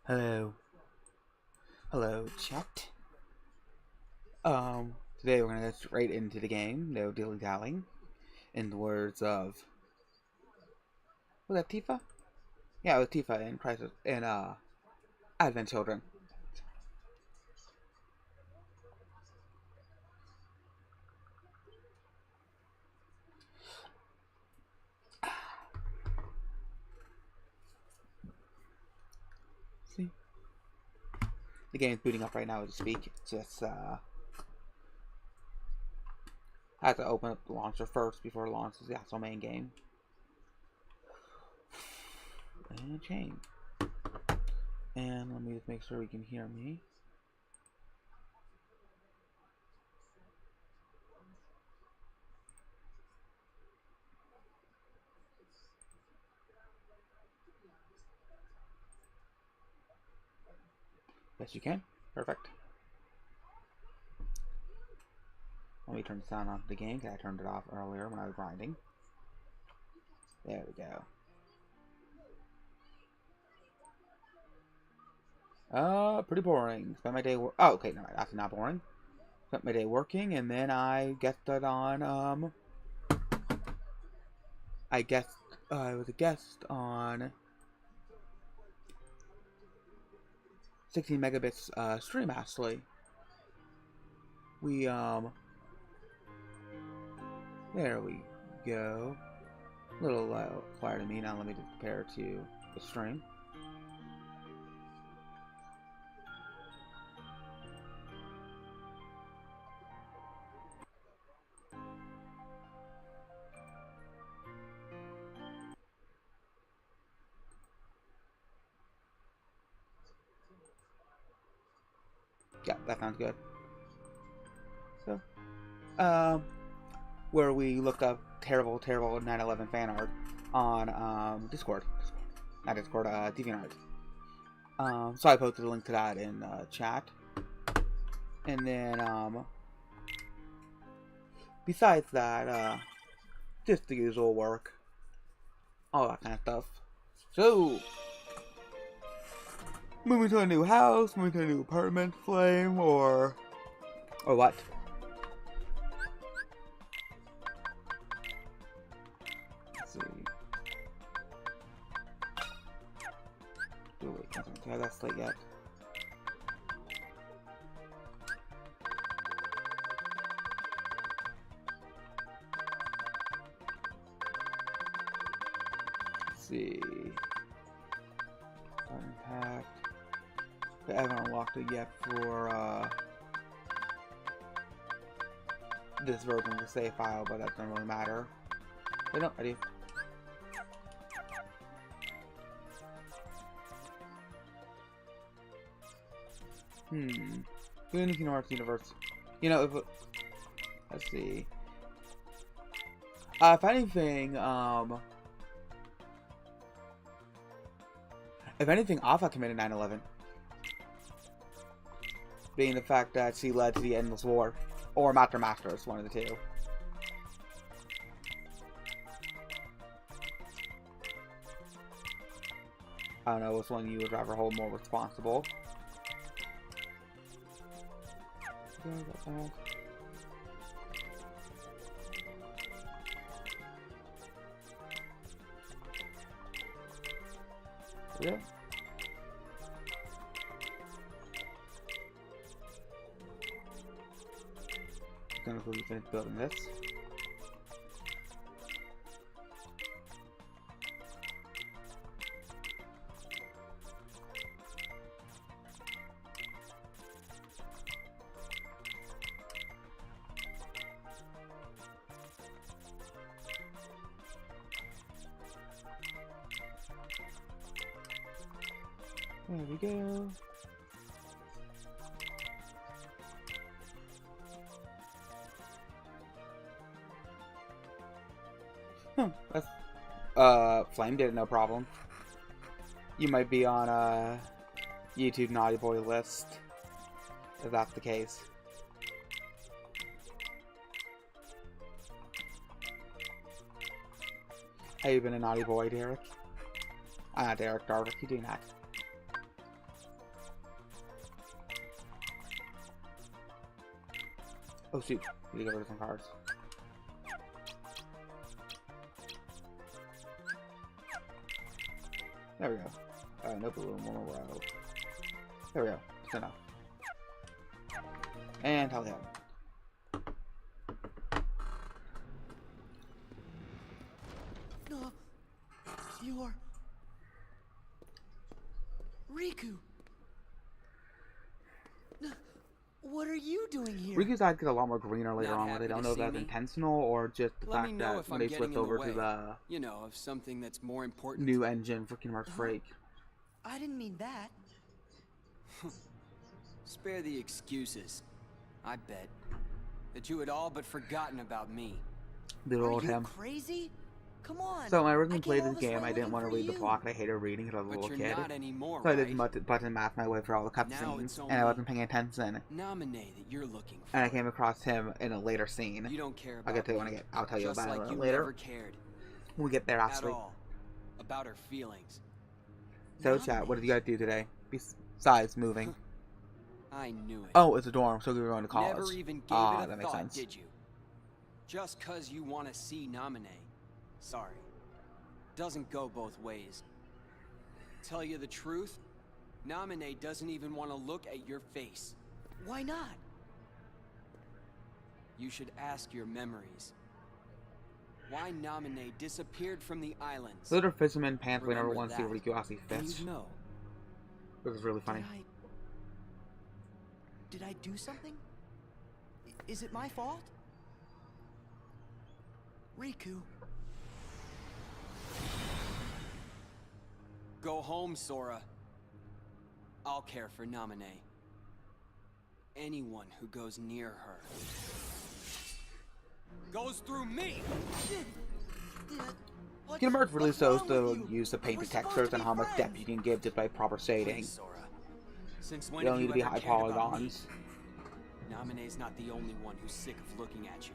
Hello. Hello, chat. Today we're gonna get straight into the game, no dilly-dallying. In the words of... Was that Tifa? Yeah, it was Tifa in Crisis, in, Advent Children. See? The game's booting up right now as we speak. It's just, I have to open up the launcher first before it launches the actual main game. And change. And let me just make sure we can hear me. Yes, you can. Perfect. Let me turn the sound on the game, because I turned it off earlier when I was grinding. There we go. Pretty boring. Spent my day oh, okay, no, that's not boring. Spent my day working, and then I guested on, I was a guest on 16 megabits, stream, actually. We, there we go. A little, quieter to me. Now let me just compare to the stream. Yeah, that sounds good. So, where we looked up terrible 9/11 fan art on, Discord. Not Discord, DeviantArt. So I posted a link to that in, chat. And then, besides that, just the usual work. All that kind of stuff. So, moving to a new house, moving to a new apartment, Flame, or what? Let's see. Oh wait, I don't have that slate yet. Let's see. Unpacked. I haven't unlocked it yet for this version of the save file, but that doesn't really matter. Wait, no, I do. Doing anything in Arts Universe. You know, let's see. If anything, Alpha committed 9/11. Being the fact that she led to the Endless War. Or Masters, one of the two. I don't know which one you would rather hold more responsible. Yeah. Gonna go finish building this. There we go. That's, Flame did it, no problem. You might be on a YouTube naughty boy list, if that's the case. Have you been a naughty boy, Derek? Not Derek, Darvik, you do not. Oh shoot, we need to get rid of some cards. There we go. No blue, one more row. There we go. That's enough. And tally up. No, you're Riku. What are you doing here? Riku's eyes get a lot more greener later on, where they don't know if that's intentional or just the fact that when they switched over to the of something that's more important. new engine for Kingdom Hearts Break. I didn't mean that. Spare the excuses. I bet that you had all but forgotten about me. Little old him. Crazy? Come on. So when I originally played this game, I didn't want to read the plot. I hated reading it as a little kid. Anymore, so I did button math my way through all the cutscenes, and I wasn't paying attention. Nominate that you're looking for. And I came across him in a later scene. You don't care about I'll get to it when I get. I'll tell you about it later. Never cared when we get there, actually. at all about her feelings. So chat, what did you guys do today besides moving? I knew it. Oh, it's a dorm, so we were going to college. Never even gave Ah, it a that makes thought, sense. did you? Just 'cause you want to see Nominee. Sorry. Doesn't go both ways. Tell you the truth, Nominee doesn't even want to look at your face. Why not? You should ask your memories. Why Nominee disappeared from the islands. Little fisherman pants we never Remember want to see that, Riku actually and fish. you'd know. This is really funny. Did I do something? Is it my fault? Riku. Go home, Sora. I'll care for Nominee. Anyone who goes near her goes through me. Kingdom Hearts really shows the use of painted textures and how much depth you can give just by proper shading. Sora. Since when You don't need to be ever high cared about polygons. me? Nominee's not the only one who's sick of looking at you.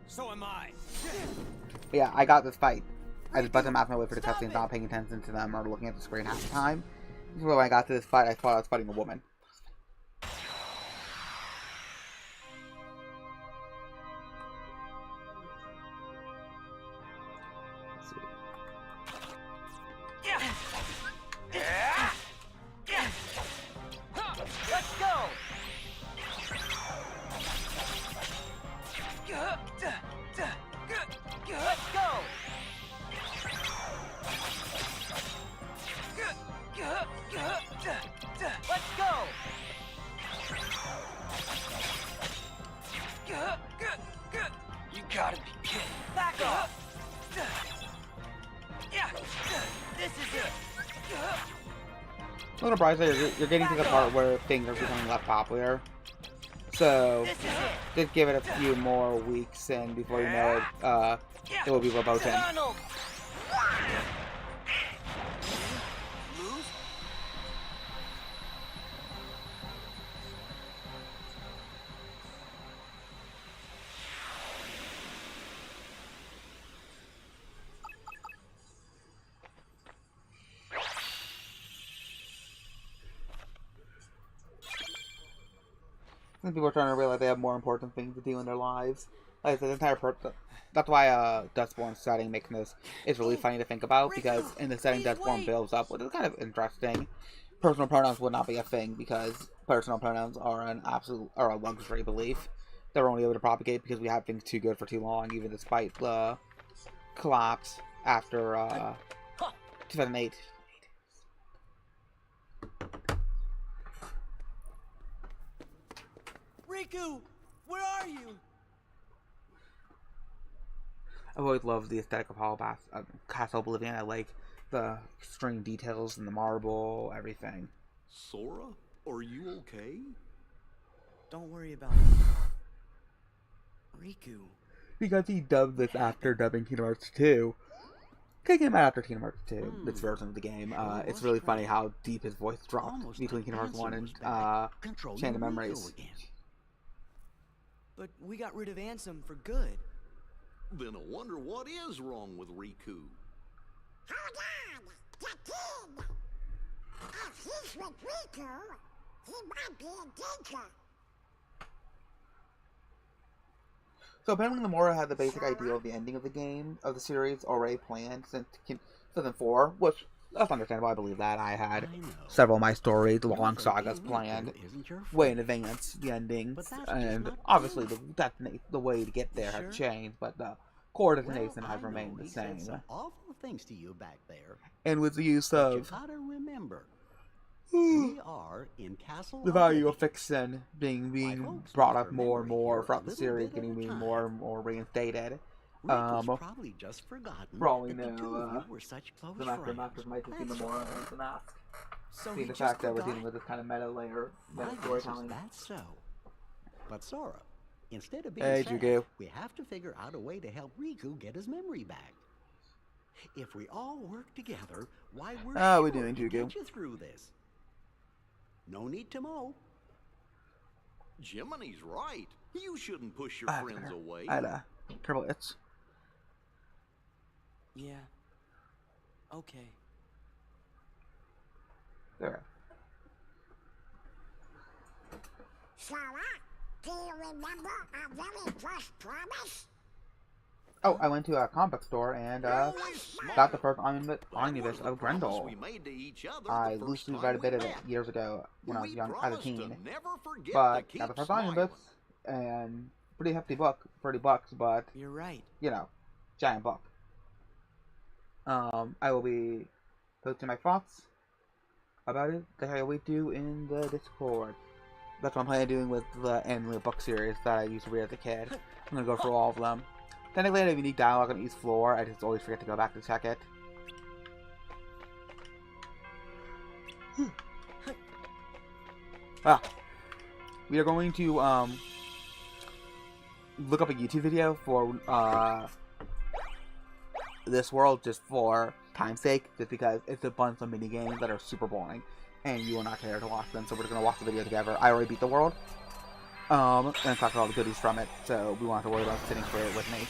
So am I. But yeah, I got this fight. I just button mapped my way for the cutscenes, not paying attention to them or looking at the screen half the time. When I got to this fight, I thought I was fighting a woman. Let's go. Let's go. Let's go. You gotta be kidding. Back off. This is it. A little surprised you're getting to the part where things are becoming less popular. So, This is it. just give it a few more weeks, and before you know it, it will be verboten. Donald. Some people are trying to realize they have more important things to do in their lives. Like the entire that's why Dustborn setting making this is really funny to think about, because in the setting Dustborn builds up, which is kind of interesting. Personal pronouns would not be a thing because personal pronouns are a luxury belief that we're only able to propagate because we have things too good for too long, even despite the collapse after 2008. Riku, where are you? I've always loved the aesthetic of Castle Oblivion. I like the string details and the marble, everything. Sora, are you okay? Don't worry about it. Riku. Because he dubbed this after dubbing Kingdom Hearts 2. It came out after Kingdom Hearts 2, this version of the game. It's really funny how deep his voice dropped between Kingdom Hearts 1 and Chain of Memories. But we got rid of Ansem for good. Then I wonder what is wrong with Riku. Hold on! The kid! If he's with Riku, he might be in danger. So apparently Nomura had the basic idea of the ending of the game, of the series, already planned since season 4, which, that's understandable, I believe that. I had several of my stories, long sagas planned way in advance, the endings, and obviously the way to get there has changed, but the core destination has remained the same. Awful things to you back there. And with the use But you of gotta remember, we are in Castle the value of Oblivion. fiction being folks brought must up more and remember more here throughout a the little series, bit at getting a being time. more and more reinstated. Rick has probably just forgotten For all we that the know, two of you were such close the friends. Masters might just be That's Nomura all. and the mask. So See he the just fact that we're forgot? dealing with this kind of meta layer, My meta guess is storytelling. that's so. But Sora, instead of being Hey, sad, Jugu. we have to figure out a way to help Riku get his memory back. If we all work together, why we're How we sure doing, to Jugu? get you through this. No need to mow. Jiminy's right. You shouldn't push your friends away. I had a terrible itch. Yeah. Okay. There. Sora, do you remember our very first promise? Oh, I went to a comic book store and got the first omnibus of Grendel. We made to each other I the first loosely time read a we bit of it met. years ago when I was We young, as a promised to teen. never forget But to got the keep first smiling. omnibus and pretty hefty book, $30, but You're right. you know, giant book. I will be posting my thoughts about it that I always do in the Discord. That's what I'm planning on doing with the anime book series that I used to read as a kid. I'm gonna go through all of them. Technically, I have unique dialogue on each floor. I just always forget to go back to check it. We are going to look up a YouTube video for this world just for time's sake, just because it's a bunch of mini games that are super boring, and you will not care to watch them. So we're just gonna watch the video together. I already beat the world, and talk about all the goodies from it. So we won't have to worry about sitting through it with me.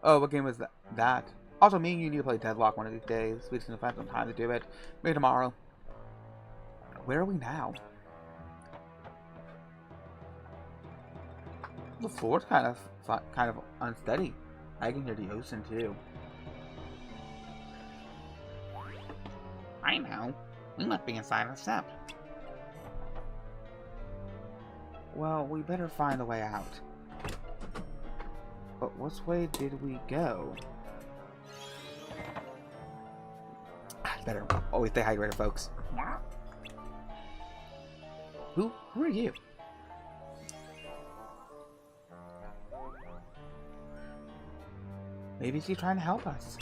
Oh, what game was that? Also, me and you need to play Deadlock one of these days. We just need to find some time to do it. Maybe tomorrow. Where are we now? The floor's kind of unsteady. I can hear the ocean too. I know. We must be inside a ship. Well, we better find a way out. But which way did we go? Better always stay hydrated, folks. Who are you? Maybe she's trying to help us.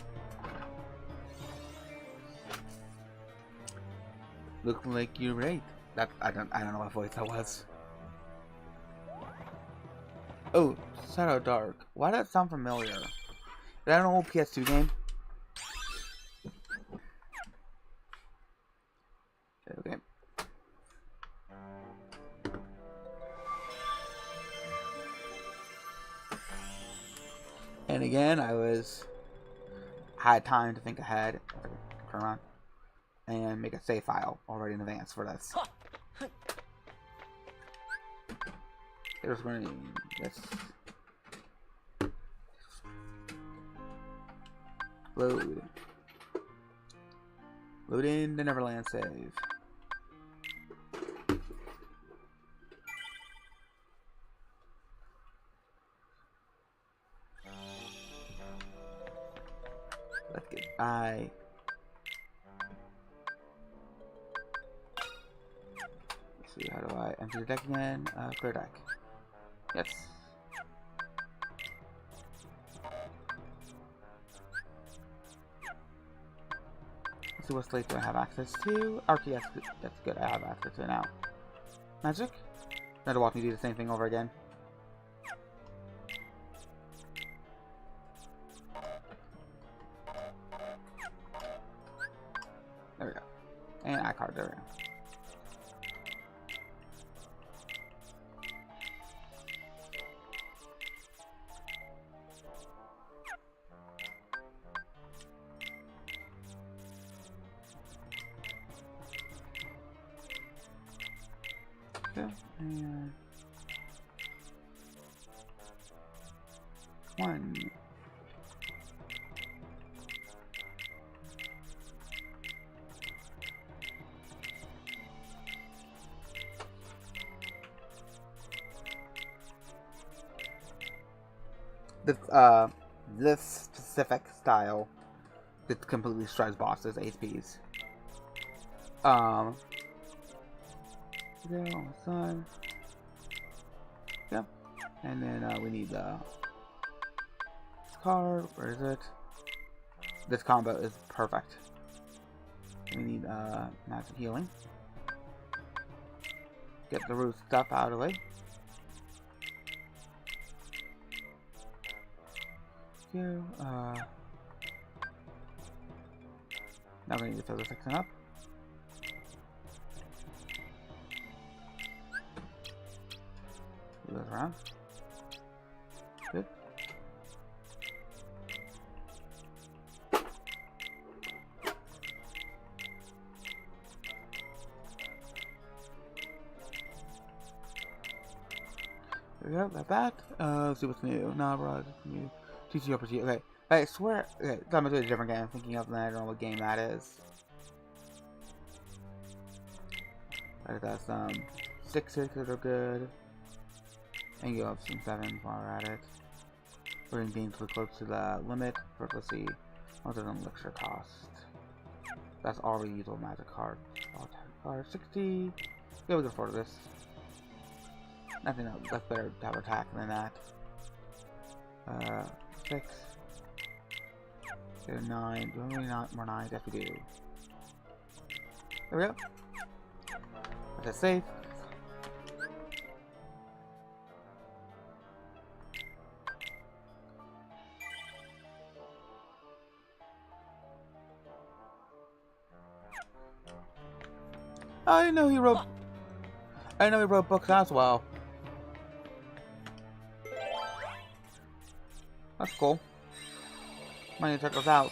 Look like you're right. I don't know what voice that was. Oh, Shadow Dark. Why does that sound familiar? Is that an old PS2 game? Okay. And again, I had time to think ahead. Turn around and make a save file already in advance for this. There's going to be this. Load. Load in the Neverland save. Let's get by. Let's see, how do I empty the deck again? Clear deck. Yes. Let's see what slate do I have access to. RTS, that's good, I have access to it now. Magic? Try to watch me do the same thing over again. There we go. And iCard, there we go. And 1. This specific style that completely shreds bosses HPs. Yeah, on the side. Yep. And then we need the card. Where is it? This combo is perfect. We need magic healing. Get the root stuff out of the way. Now we need to fill the section up. Move those around. Good. There we go, got that. Let's see what's new. Nora, new. TTRPG. Okay, I swear. Okay, I'm gonna do a different game. I'm thinking of, and I don't know what game that is. Alright, that's some 6s that are good. And you have some 7s while we're at it. We're in games close to the limit. First, let's see. What does an elixir cost? That's already usable magic card. Card 60. Yeah, we can afford this. Nothing else. That's better to have attack than that. 6. 9. Do we really not more 9? Yes, we do. There we go. Okay, save. I didn't know he wrote. I didn't know he wrote books as well. That's cool. Might need to check those out.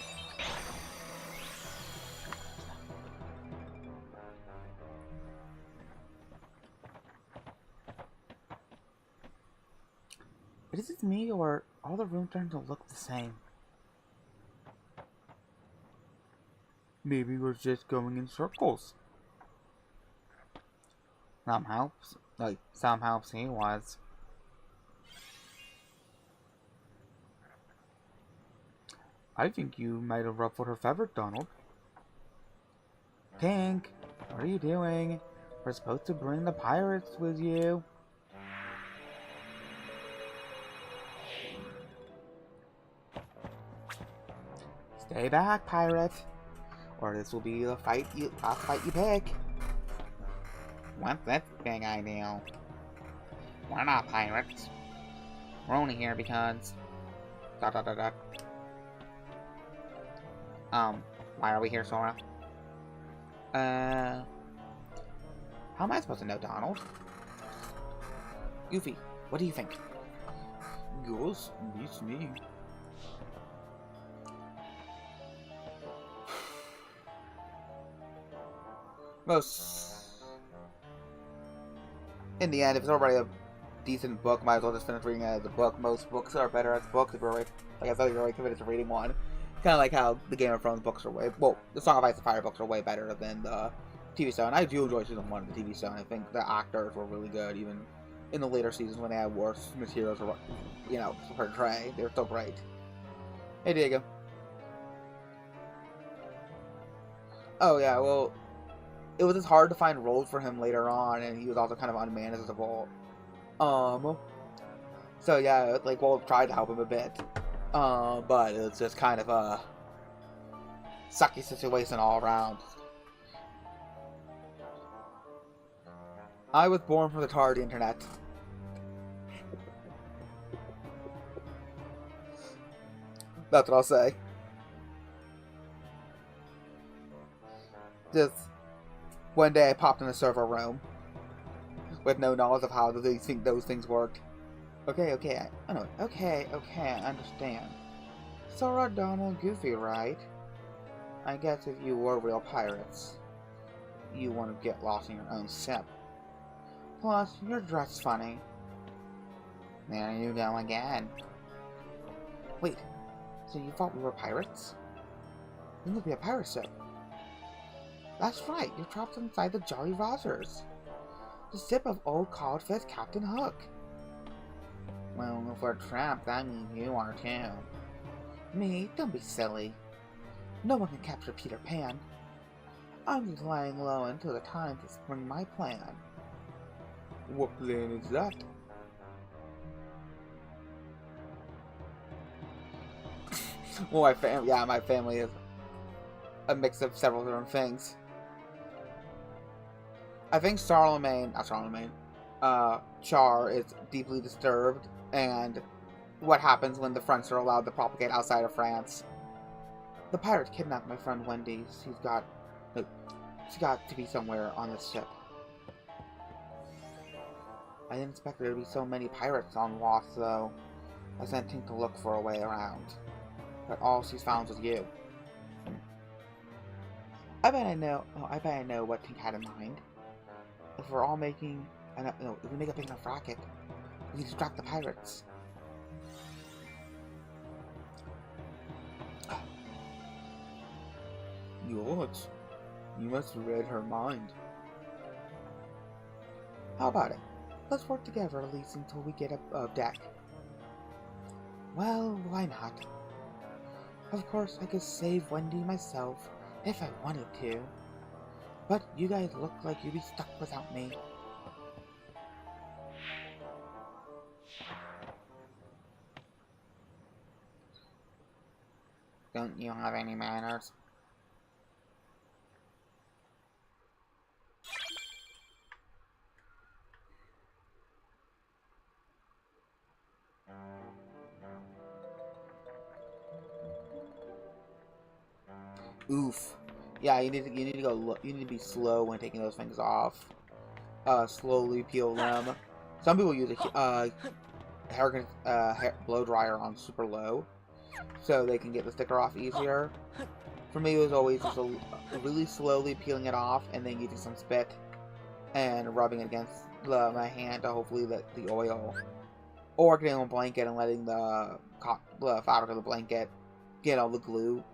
Is it me, or all the rooms starting to look the same? Maybe we're just going in circles. Somehow he was. I think you might have ruffled her feathers, Donald. Pink, what are you doing? We're supposed to bring the pirates with you. Stay back, pirate, or this will be the last fight you pick. What's this big idea? We're not pirates. We're only here because... Why are we here, Sora? How am I supposed to know, Donald? Goofy, what do you think? Yes, beats me. In the end, if it's already a decent book, might as well just finish reading it as a book. Most books are better as books if you're already, like I said, you're already committed to reading one. Kind of like how the Game of Thrones books are the Song of Ice and Fire books are way better than the TV show. And I do enjoy season 1 of the TV show. And I think the actors were really good, even in the later seasons when they had worse materials, to portray. They were still great. Hey, Diego. Oh yeah, well, it was just hard to find roles for him later on, and he was also kind of unmanageable. So yeah, like, we'll try to help him a bit. But it's just kind of a sucky situation all around. I was born from the tar of the internet. That's what I'll say. Just one day I popped in a server room with no knowledge of how those things worked. Okay, I understand. Sora, Donald, Goofy, right? I guess if you were real pirates, you want to get lost in your own ship. Plus, you're dressed funny. There you go again. Wait, so you thought we were pirates? You must be a pirate ship. That's right, you're trapped inside the Jolly Rogers, the ship of old codfish Captain Hook. Well, if we're trapped, that means you are too. Me? Don't be silly. No one can capture Peter Pan. I'm just lying low until the time to spring my plan. What plan is that? Well, my family is a mix of several different things. I think Char is deeply disturbed, and what happens when the French are allowed to propagate outside of France. The pirates kidnapped my friend Wendy. She's got to be somewhere on this ship. I didn't expect there to be so many pirates on Lost, though. I sent Tink to look for a way around. But all she's found was you. I bet I know what Tink had in mind. If we're all making if we make a big enough racket, we can distract the pirates. George, you must have read her mind. How about it? Let's work together at least until we get a deck. Well, why not? Of course, I could save Wendy myself if I wanted to. But you guys look like you'd be stuck without me. Don't you have any manners? Oof. Yeah, you need to be slow when taking those things off. Slowly peel them. Some people use a hair blow dryer on super low, so they can get the sticker off easier. For me, it was always just really slowly peeling it off, and then using some spit and rubbing it against my hand to hopefully let the oil, or getting on a blanket and letting the fabric of the blanket get all the glue,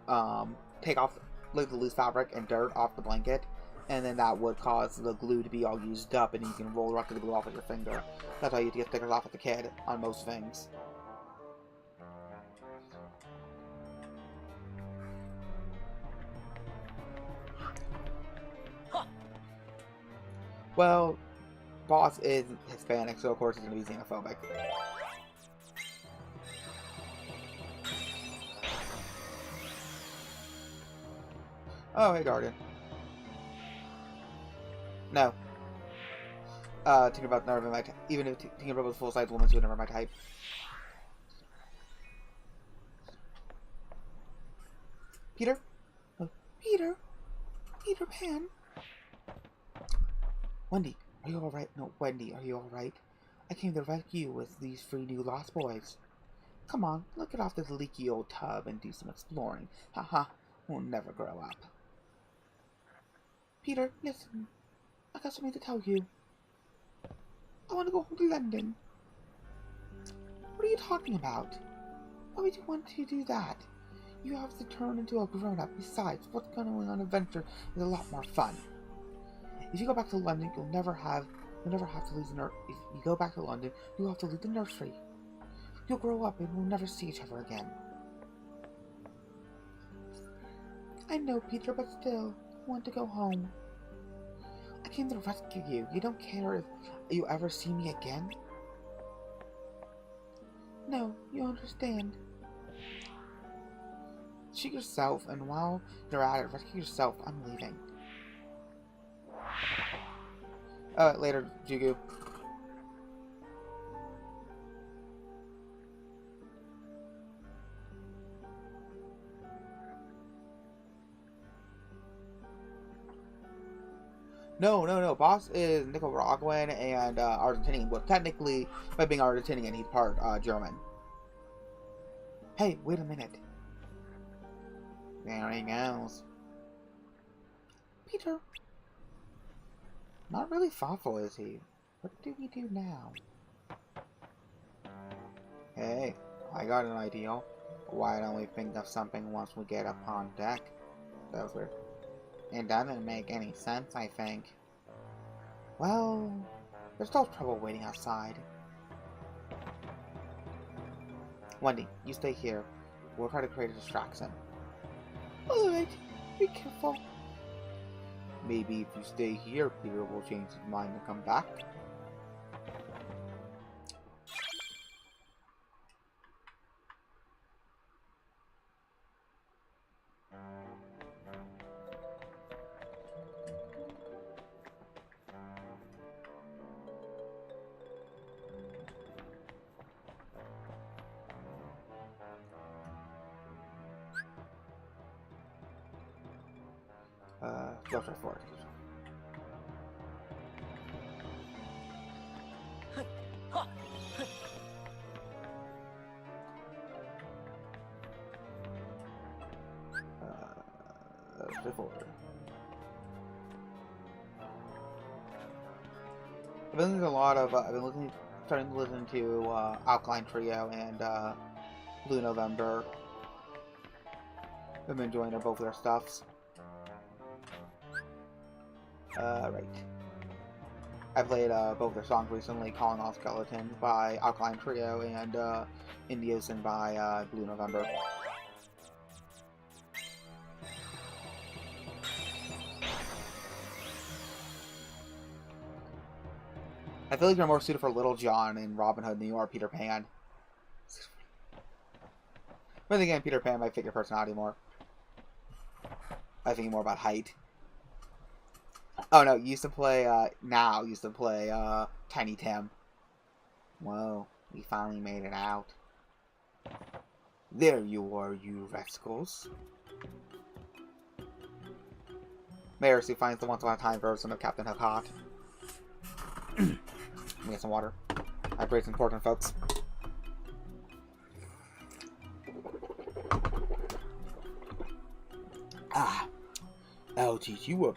take off the loose fabric and dirt off the blanket, and then that would cause the glue to be all used up, and you can roll the rest of the glue off with your finger. That's how you get stickers off as a kid on most things. Well, Boss is Hispanic, so of course he's going to be xenophobic. Oh, hey, Guardian. No. Tinkerbell's never been my type. Even if Tinkerbell was full-size woman, she was never my type. Peter? Oh, Peter? Peter Pan? Wendy, are you alright? No, Wendy, are you alright? I came to rescue you with these 3 new lost boys. Come on, let's get off this leaky old tub and do some exploring. Haha, we'll never grow up. Peter, listen. I got something to tell you. I want to go home to London. What are you talking about? Why would you want to do that? You have to turn into a grown-up. Besides, what's going on an adventure is a lot more fun. If you go back to London, you'll never have to leave the nursery. If you go back to London, you'll have to leave the nursery. You'll grow up and we'll never see each other again. I know, Peter, but still, I want to go home. I came to rescue you. You don't care if you ever see me again? No, you understand. Shoot yourself, and while you're at it, rescue yourself. I'm leaving. Later, Jugu. No. Boss is Nicaraguan and Argentinian. Well, technically, by being Argentinian, he's part German. Hey, wait a minute. There he goes. Peter. Not really thoughtful, is he? What do we do now? Hey, I got an idea. Why don't we think of something once we get up on deck? That was weird. It doesn't make any sense, I think. Well, there's still trouble waiting outside. Wendy, you stay here. We'll try to create a distraction. Alright, be careful. Maybe if you stay here, Peter will change his mind and come back. Go for it. Straightforward. I've been listening to a lot of. Starting to listen to Alkaline Trio and Blue November. I've been enjoying both their stuffs. Right. I played both their songs recently, Calling All Skeletons by Alkaline Trio and Indiosin by Blue November. I feel like they're more suited for Little John and Robin Hood than you are Peter Pan. But again, Peter Pan might fit your personality more. I think more about height. Oh no, used to play Tiny Tim. Whoa, we finally made it out. There you are, you rascals. Mercy finds the once upon a time version of Captain Hook hot. Let me get some water. Hydrate's important, folks. Ah, I'll teach you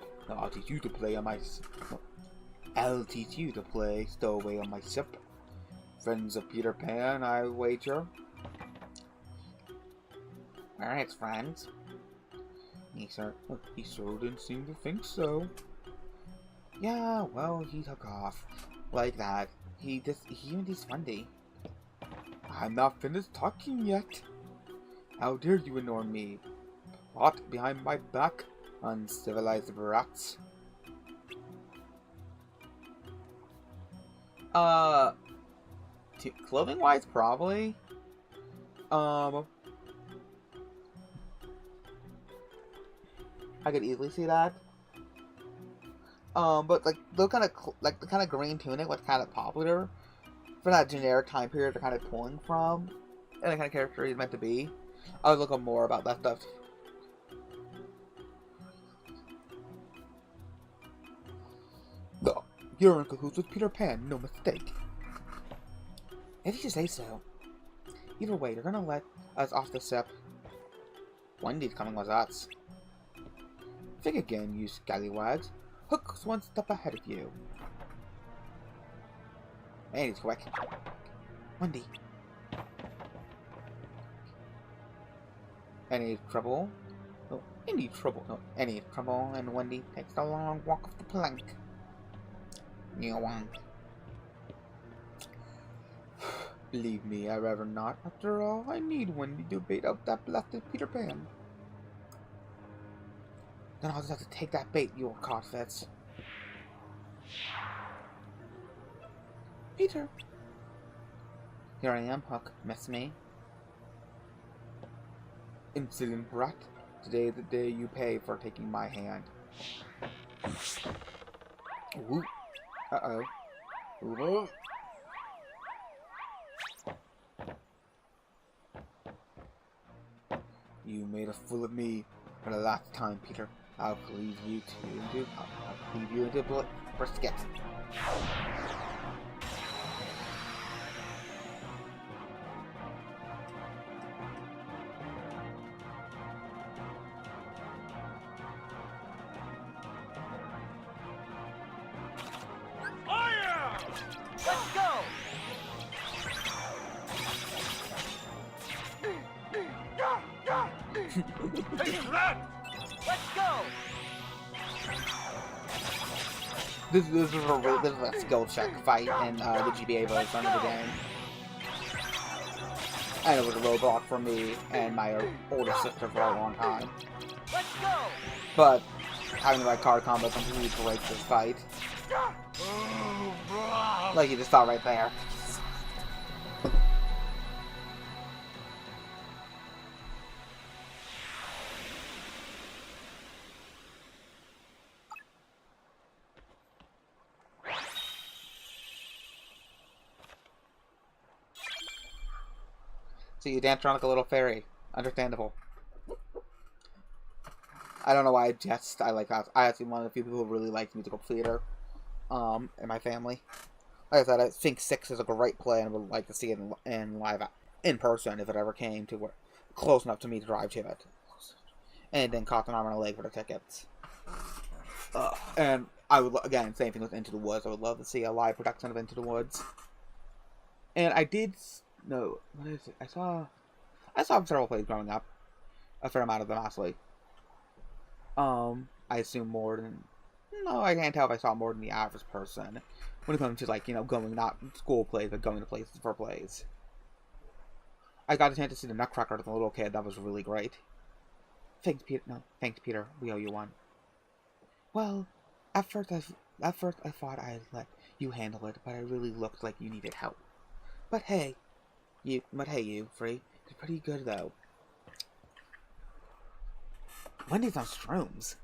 to play on my. I'll teach you to play stowaway on my ship. Friends of Peter Pan, I wager. Alright, friends. He sure didn't seem to think so. Yeah, well, he took off. Like that. He even did Sunday. I'm not finished talking yet. How dare you ignore me? Plot behind my back, uncivilized brats. Clothing wise, probably. I could easily see that. But like the kind of green tunic was kind of popular for that generic time period they're kind of pulling from, and the kind of character he's meant to be. I was looking more about that stuff. No, you're in cahoots with Peter Pan, no mistake. If you say so. Either way, they're gonna let us off the ship. Wendy's coming with us. Think again, you scallywags. Hook's one step ahead of you. And he's quick. Wendy. Any trouble? No, any trouble. No, any trouble, and Wendy takes a long walk off the plank. You want? Believe me, I'd rather not. After all, I need Wendy to bait out that blasted Peter Pan. Then I'll just have to take that bait, you old codfits. Peter! Here I am, Hook. Miss me? Insolent brat. Today is the day you pay for taking my hand. Ooh. Uh-oh. Ooh. You made a fool of me for the last time, Peter. I'll leave you into brisket. Let's go! Let's go! This is a skill check fight in the GBA version of the game. And it was a roadblock for me and my older sister for a long time. Let's go! But having the right card combo completely breaks this fight. Like you just saw right there. So you dance around like a little fairy. Understandable. I don't know why I jest. I like that. I actually one of the few people who really likes musical theater. In my family. Like I said, I think 6 is a great play and would like to see it in live in person if it ever came to close enough to me to drive to it. And then caught an arm and a leg for the tickets. And I would again, same thing with Into the Woods. I would love to see a live production of Into the Woods. And I did no, what is it? I saw several plays growing up. A fair amount of them actually. I assume more than. No, I can't tell if I saw more than the average person when it comes to, like, you know, going not school plays, but going to places for plays. I got a chance to see the Nutcracker as a little kid. That was really great. Thanks, Peter. No, thanks, Peter. We owe you one. Well, at first I thought I'd let you handle it, but it really looked like you needed help. But hey, you, Free, you're pretty good though. Wendy's on shrooms.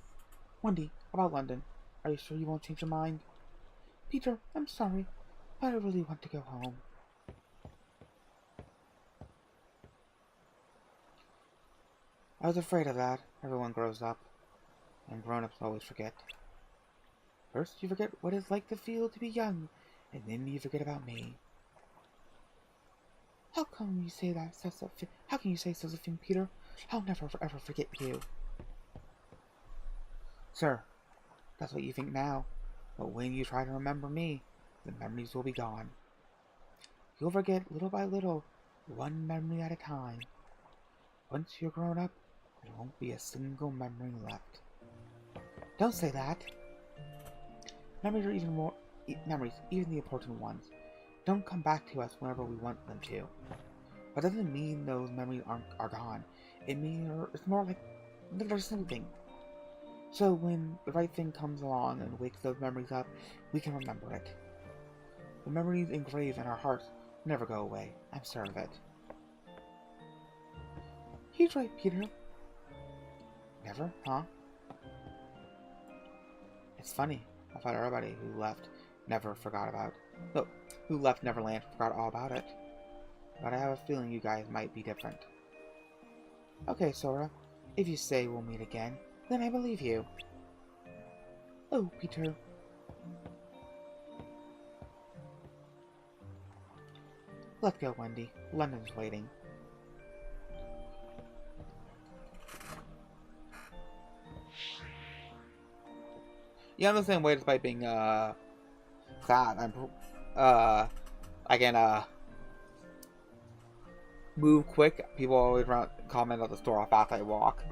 Wendy, about London. Are you sure you won't change your mind? Peter, I'm sorry, but I really want to go home. I was afraid of that. Everyone grows up, and grown-ups always forget. First, you forget what it's like to feel to be young, and then you forget about me. How come you say that? How can you say such a thing, Peter? I'll never ever forget you. Sir, that's what you think now, but when you try to remember me, the memories will be gone. You'll forget little by little, one memory at a time. Once you're grown up, there won't be a single memory left. Don't say that. Memories are even the important ones, don't come back to us whenever we want them to. But that doesn't mean those memories are gone. It means it's more like they're sleeping. So when the right thing comes along and wakes those memories up, we can remember it. The memories engraved in our hearts never go away. I'm sure of it. He's right, Peter. Never, huh? It's funny. I thought everybody who left never forgot about. No, who left Neverland forgot all about it. But I have a feeling you guys might be different. Okay, Sora. If you say we'll meet again, then I believe you. Oh, Peter. Let's go, Wendy. London's waiting. Yeah, I'm the same way despite being, fat. I can, move quick. People always comment on the store how fast I walk.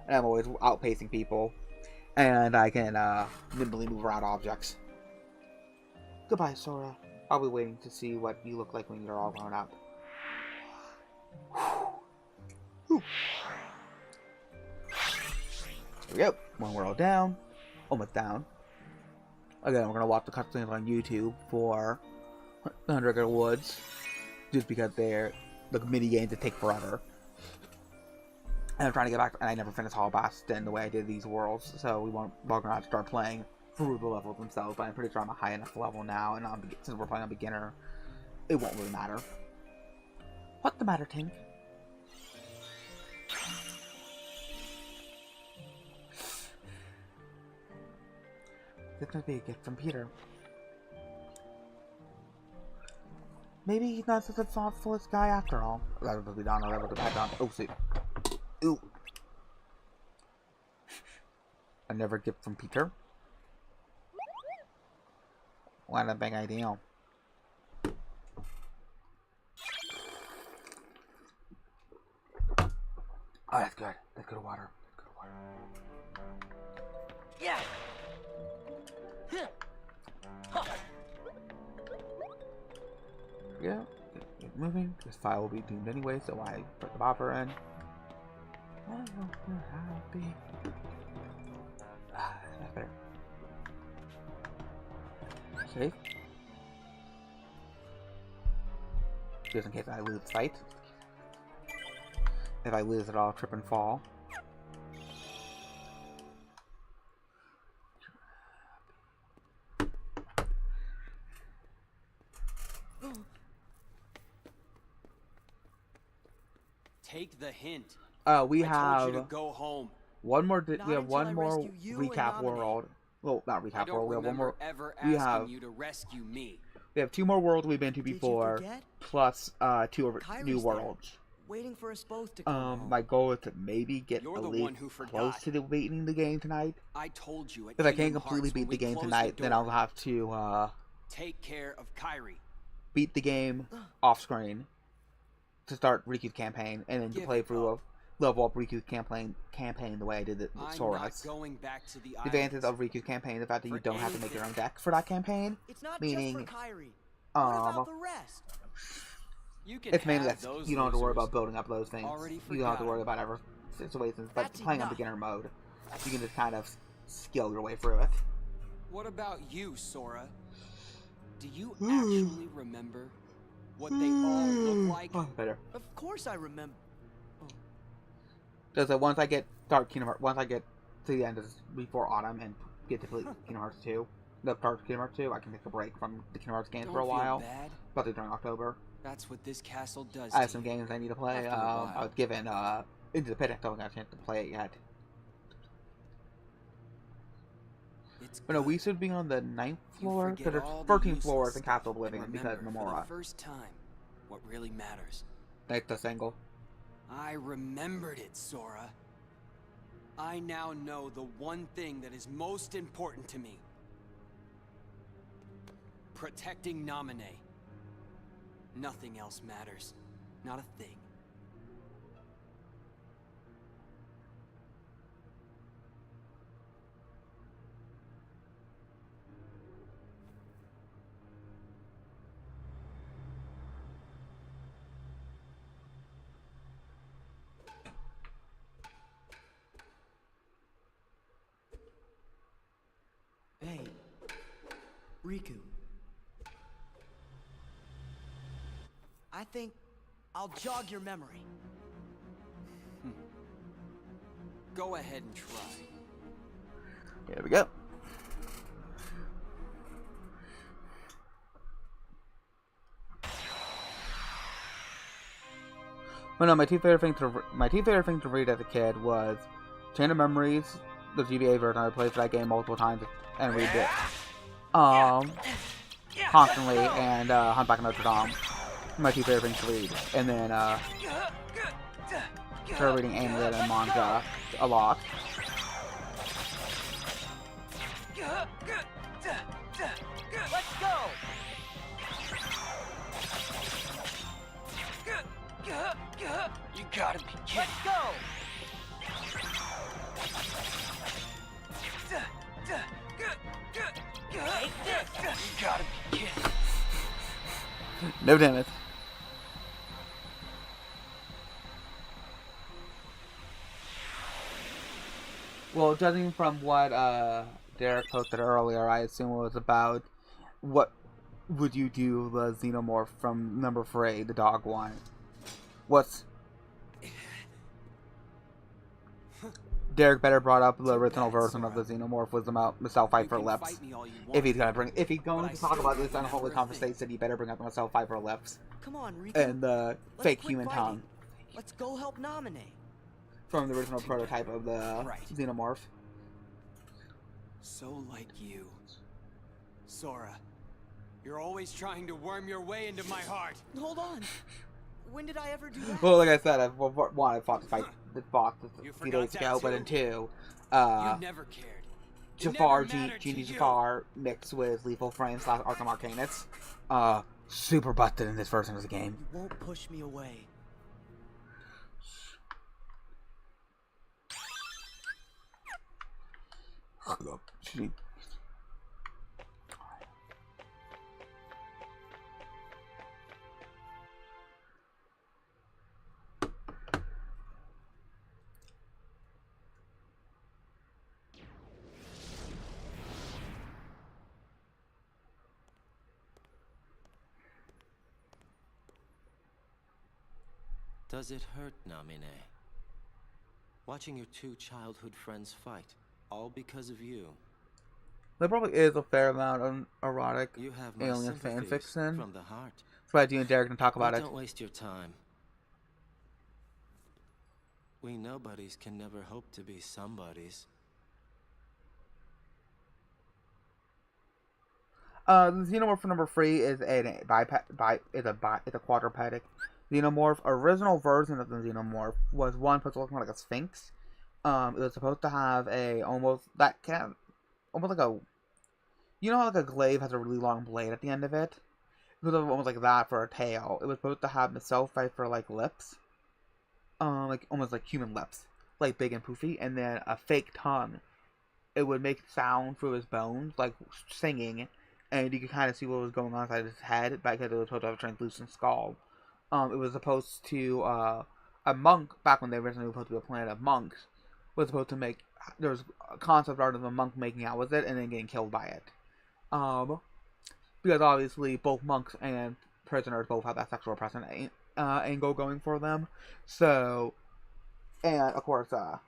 And I'm always outpacing people. And I can, nimbly move around objects. Goodbye, Sora. I'll be waiting to see what you look like when you're all grown up. Whew. Here we go. One world down. Almost down. Again, we're going to watch the cutscenes on YouTube for 100 Woods. Just because they're the mini games that take forever. And I'm trying to get back, and I never finished Hall Bastion the way I did these worlds, so we're going to have to start playing through the levels themselves, but I'm pretty sure I'm a high enough level now, and since we're playing on beginner, it won't really matter. What's the matter, Tink? This must be a gift from Peter. Maybe he's not such a thoughtful guy after all. That would be down a level to back down. Oh, see. Ooh. Another gift from Peter. What a big idea. Oh, that's good. That's good water. That's good water. Yeah. Yeah. Get moving. This file will be doomed anyway, so I put the buffer in. I hope you're happy. That's better. Save. Just in case I lose sight. If I lose it, I'll trip and fall. Take the hint. We I told you have to go home. one more. Not We have until I one more rescue you and recap Nominee. world. Well, not I recap don't world. We have one remember more. ever We asking have. you to rescue me. We have 2 more worlds we've been to Did you before, forget? plus 2 Kyrie's new there, worlds. waiting for us both to come home. My goal is to maybe get You're at the least one who close forgot. to beating the game tonight. I told you at If I can't Kingdom completely Hearts when beat the we game closed tonight, the then door. I'll have to Take care of Kyrie. beat the game off screen to start Riku's campaign, and then to Give play it through up. a level up Riku's campaign the way I did it with I'm Sora's. not going back to the The advantage islands. of Riku's campaign is the fact that you For don't have to make your own anything. deck for that campaign. It's not meaning, just for Kyrie. What about the rest? You can It's mainly have that those you don't have to worry losers. about building up those things. Already You don't have to forgot worry 'em. about ever situations, but That's playing on enough. beginner mode, you can just kind of skill your way through it. What about you, Sora? Do you actually remember what they all look like? Oh, better. Of course I remember. Because once I get once I get to the end of before autumn and get to play Kingdom Hearts 2, the start of Kingdom Hearts 2, I can take a break from the Kingdom Hearts games Don't for a feel while. bad. Probably during October. That's what this castle does I have to some you. games I need to play. After a while. I was given Into the Pit. I still haven't got a chance to play it yet. It's But no, good. we should be on the 9th You floor. forget Because there's all the 13 useless floors in stuff Castle Oblivion and because remember Nomura. for the first time what really matters. That's the single. I remembered it, Sora. I now know the one thing that is most important to me. Protecting Naminé. Nothing else matters. Not a thing. Hey, Riku. I think I'll jog your memory. Go ahead and try. Here we go. Well, no, my two favorite things to read as a kid was Chain of Memories, the GBA version. I played for that game multiple times and read it constantly, and Hunt Notre Dame. My two favorite things to read, and then started reading anime and manga a lot. Let's go! You gotta be kidding. Let's go! Take this! You gotta be kidding. No, damn it. Well, judging from what Derek posted earlier, I assume it was about what would you do the Xenomorph from number 3, the dog one. Derek better brought up the original version of the Xenomorph was about Michelle Pfeiffer lips. If he's going to talk about this unholy conversation, he better bring up the Michelle Pfeiffer lips Come on, Riku. and the Let's fake quit human fighting. tongue Let's go help Naminé. from the original prototype of the Right. Xenomorph. So like you. Sora, you're always trying to worm your way into my heart. Hold on. When did I ever do that? Well, like I said, I fought the fight You a few forgot days that ago, but too? in 2, You never cared. It Jafar, never mattered to Genie you. Jafar mixed with Lethal Frame / Arkham Arcanus. Super busted in this version of the game. You won't push me away. Excuse me. Does it hurt, Namine? Watching your two childhood friends fight, all because of you. There probably is a fair amount of erotic You have my alien sympathies fanfiction. from the heart. That's why you and Derek can talk about But it. don't waste your time. We nobodies can never hope to be somebodies. The xenomorph number 3 is a quadrupedic xenomorph. Original version of the xenomorph was one supposed to look like a sphinx. It was supposed to have almost like a, you know how like a glaive has a really long blade at the end of it? It was almost like that for a tail. It was supposed to have Mesophite for like lips, like almost like human lips, like big and poofy, and then a fake tongue. It would make sound through his bones, like singing. And you could kind of see what was going on inside his head because it was supposed to have a translucent skull. It was supposed to, a monk, back when they originally were supposed to be a planet of monks, was supposed to make, there was a concept art of a monk making out with it and then getting killed by it. Because obviously both monks and prisoners both have that sexual oppression angle going for them. So, and of course, A.R.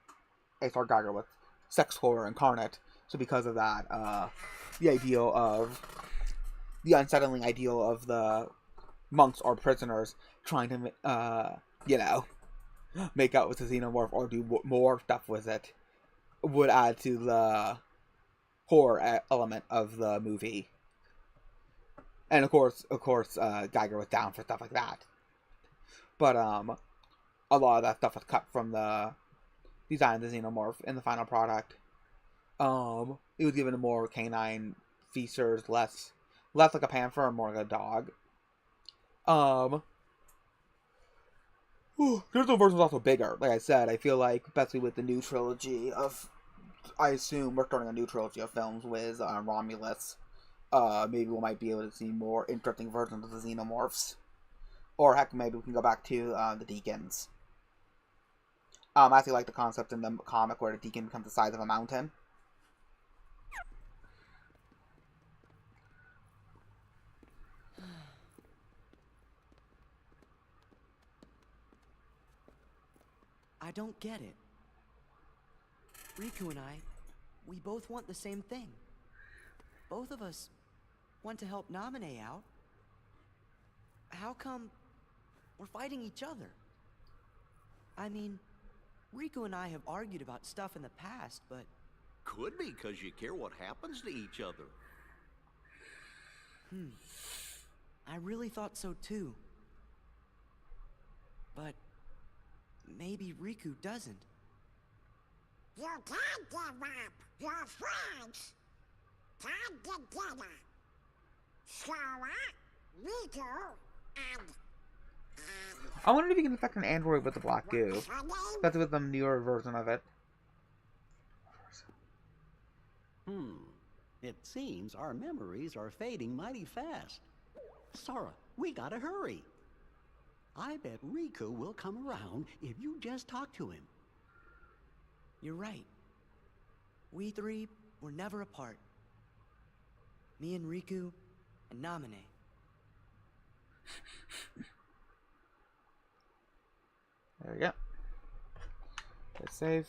Geiger was sex horror incarnate. So because of that, the unsettling ideal of the monks or prisoners trying to, make out with the xenomorph or do more stuff with it would add to the horror element of the movie. And of course, Geiger was down for stuff like that. But a lot of that stuff was cut from the design of the xenomorph in the final product. It was given more canine features, less like a panther and more like a dog. The original version was also bigger. Like I said, I feel like, especially with the new trilogy of, I assume we're starting a new trilogy of films with Romulus. Maybe we might be able to see more interesting versions of the xenomorphs. Or heck, maybe we can go back to the Deacons. I actually like the concept in the comic where the Deacon becomes the size of a mountain. I don't get it. Riku and I, we both want the same thing. Both of us want to help Namine out. How come we're fighting each other? I mean, Riku and I have argued about stuff in the past, but... Could be because you care what happens to each other. I really thought so too. But maybe Riku doesn't. You can't give up your friends. Come together. Sora, Riku, and... I wonder if you can affect an android with the black goo. That's with the newer version of it. It seems our memories are fading mighty fast. Sora, we gotta hurry. I bet Riku will come around if you just talk to him. You're right. We three were never apart. Me and Riku and Namine. There we go. Let's save.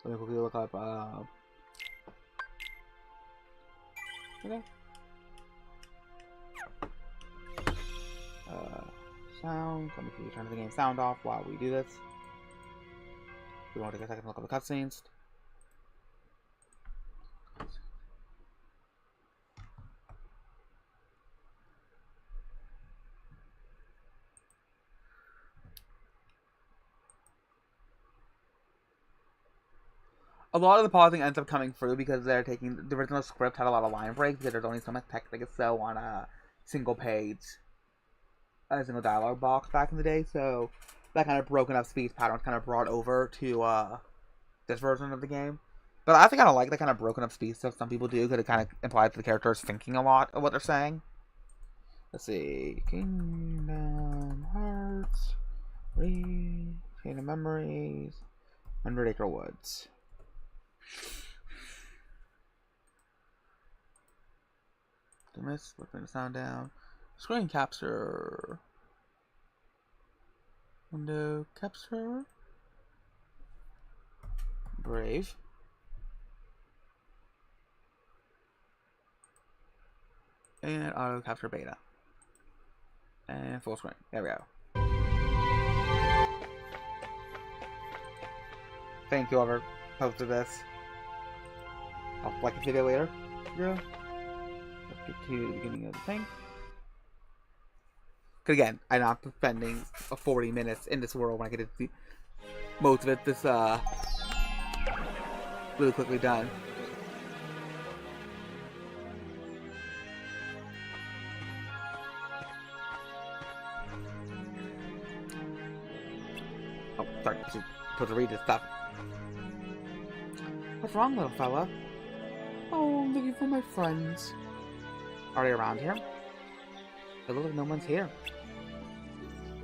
Let me quickly look up, okay. Sound. Let me quickly turn the game sound off while we do this. We want to take a second to look up the cutscenes. A lot of the pausing ends up coming through because they're taking the original script had a lot of line breaks because there's only so much text they could sew on a single page, a single dialogue box back in the day. So that kind of broken up speech pattern was kind of brought over to this version of the game. But I think I don't like the kind of broken up speech stuff some people do, because it kind of implies the character is thinking a lot of what they're saying. Let's see. Kingdom Hearts. Chain of Memories. 100 Acre Woods. Dismiss. Let's bring the sound down. Screen capture. Window capture. Brave. And auto capture beta. And full screen. There we go. Thank you, whoever posted this. I'll like a video later. Yeah. Let's get to the beginning of the thing. Because again, I'm not spending 40 minutes in this world when I get to see most of it this really quickly done. Oh, sorry, I'm supposed to read this stuff. What's wrong, little fella? Oh, I'm looking for my friends. Are they around here? It looks like no one's here.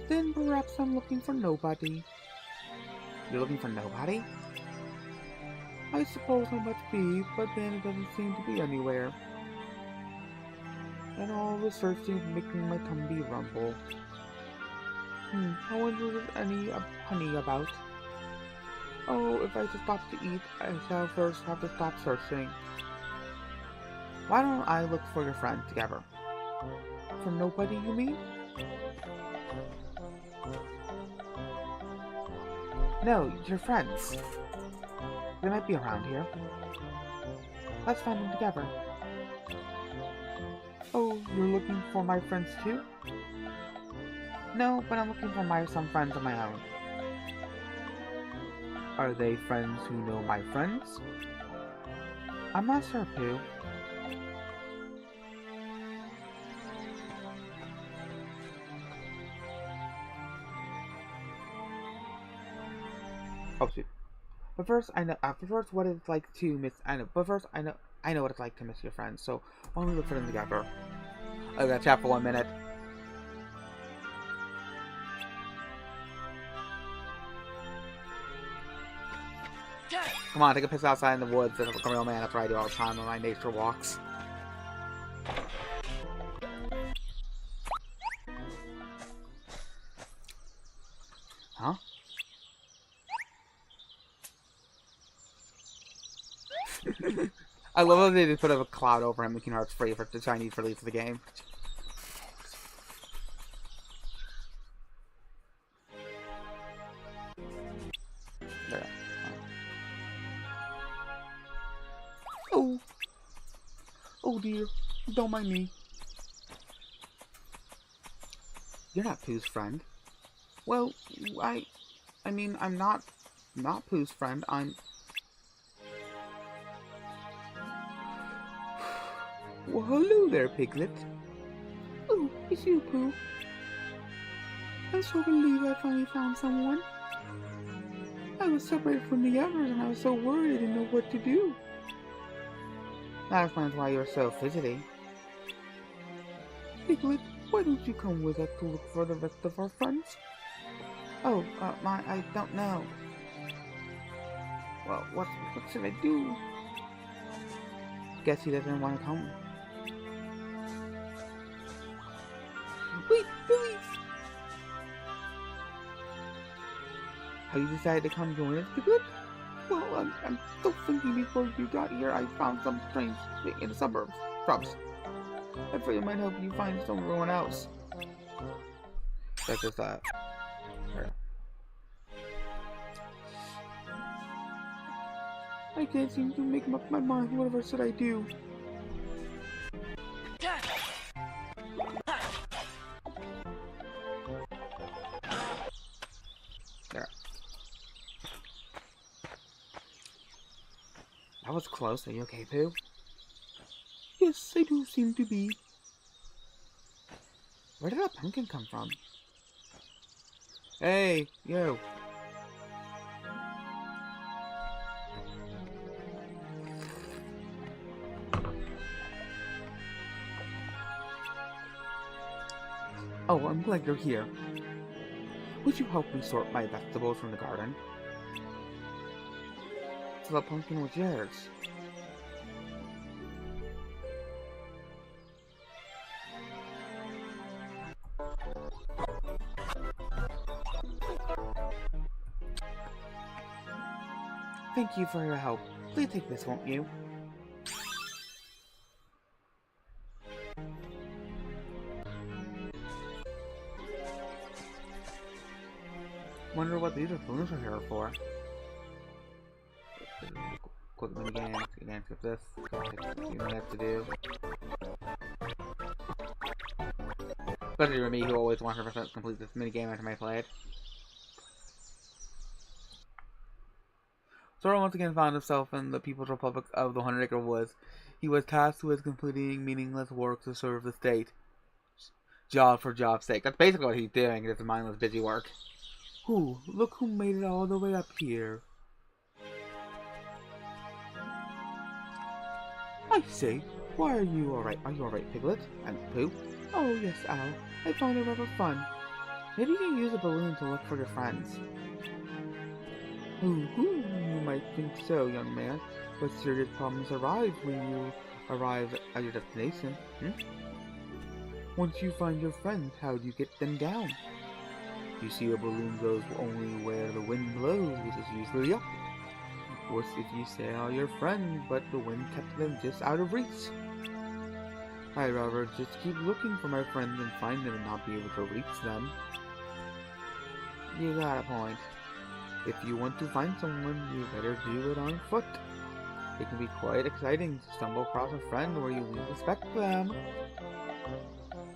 Then perhaps I'm looking for nobody. You're looking for nobody? I suppose I must be, but then it doesn't seem to be anywhere. And all the searching is making my tummy rumble. I wonder if there's any honey about. Oh, if I just stop to eat, I shall first have to stop searching. Why don't I look for your friend together? For nobody, you mean? No, your friends. They might be around here. Let's find them together. Oh, you're looking for my friends too? No, but I'm looking for some friends of my own. Are they friends who know my friends? I'm not sure, Pooh. Oh shoot! But first, I know what it's like to miss. I know what it's like to miss your friends. So why don't we look for them together? I gotta chat for 1 minute. Come on, take a piss outside in the woods. Like a real man. That's what I do all the time on my nature walks. Huh? I love that they just put a cloud over him, making Hearts free for the Chinese release of the game. There. Oh. Oh dear. Don't mind me. You're not Pooh's friend. Well, I mean, I'm not Pooh's friend. I'm... Well, hello there, Piglet. Oh, it's you, Pooh. I'm so relieved I finally found someone. I was separated from the others and I was so worried I didn't know what to do. That explains why you're so fidgety. Piglet, why don't you come with us to look for the rest of our friends? Oh, I don't know. Well, what should I do? Guess he doesn't want to come. Wait, please! Have you decided to come join us, Piglet? Well, I'm still thinking before you got here I found some strange thing in the suburbs. I thought it might help you find someone else. That's just that. I can't seem to make up my mind. Whatever should I do? There. That was close. Are you okay, Pooh? Yes, I do seem to be. Where did that pumpkin come from? Hey, yo. Oh, I'm glad you're here. Would you help me sort my vegetables from the garden? So the pumpkin was yours. Thank you for your help. Please take this, won't you? Wonder what these balloons are here for. Quick minigame, again, skip this. You don't have to do. Especially for me, who always 100% complete this minigame after I play it. Sora once again found himself in the People's Republic of the 100-Acre Woods. He was tasked with completing meaningless work to serve the state. Job for job's sake. That's basically what he's doing, it's mindless busy work. Ooh, look who made it all the way up here. I say, why are you alright? Are you alright, Piglet? And Pooh? Oh yes, Al. I found it rather fun. Maybe you can use a balloon to look for your friends. You might think so, young man, but serious problems arise when you arrive at your destination. Once you find your friends, how do you get them down? You see, a balloon goes only where the wind blows, which is usually up. Worse if you saw your friends, but the wind kept them just out of reach. I'd rather just keep looking for my friends and find them and not be able to reach them. You got a point. If you want to find someone, you better do it on foot. It can be quite exciting to stumble across a friend where you least expect them.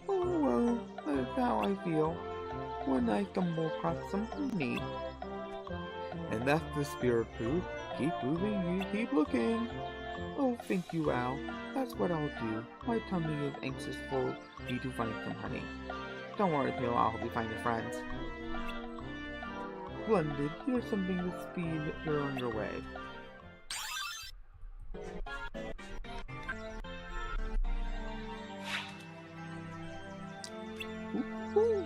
Oh well, that's how I feel when I stumble across something neat. And that's the spirit, Pooh. Keep moving, you keep looking. Oh, thank you, Al. That's what I'll do. My tummy is anxious for you to find some honey. Don't worry, Pooh, I'll help you find your friends. Splendid. Here's something to speed you're on your way. Ooh.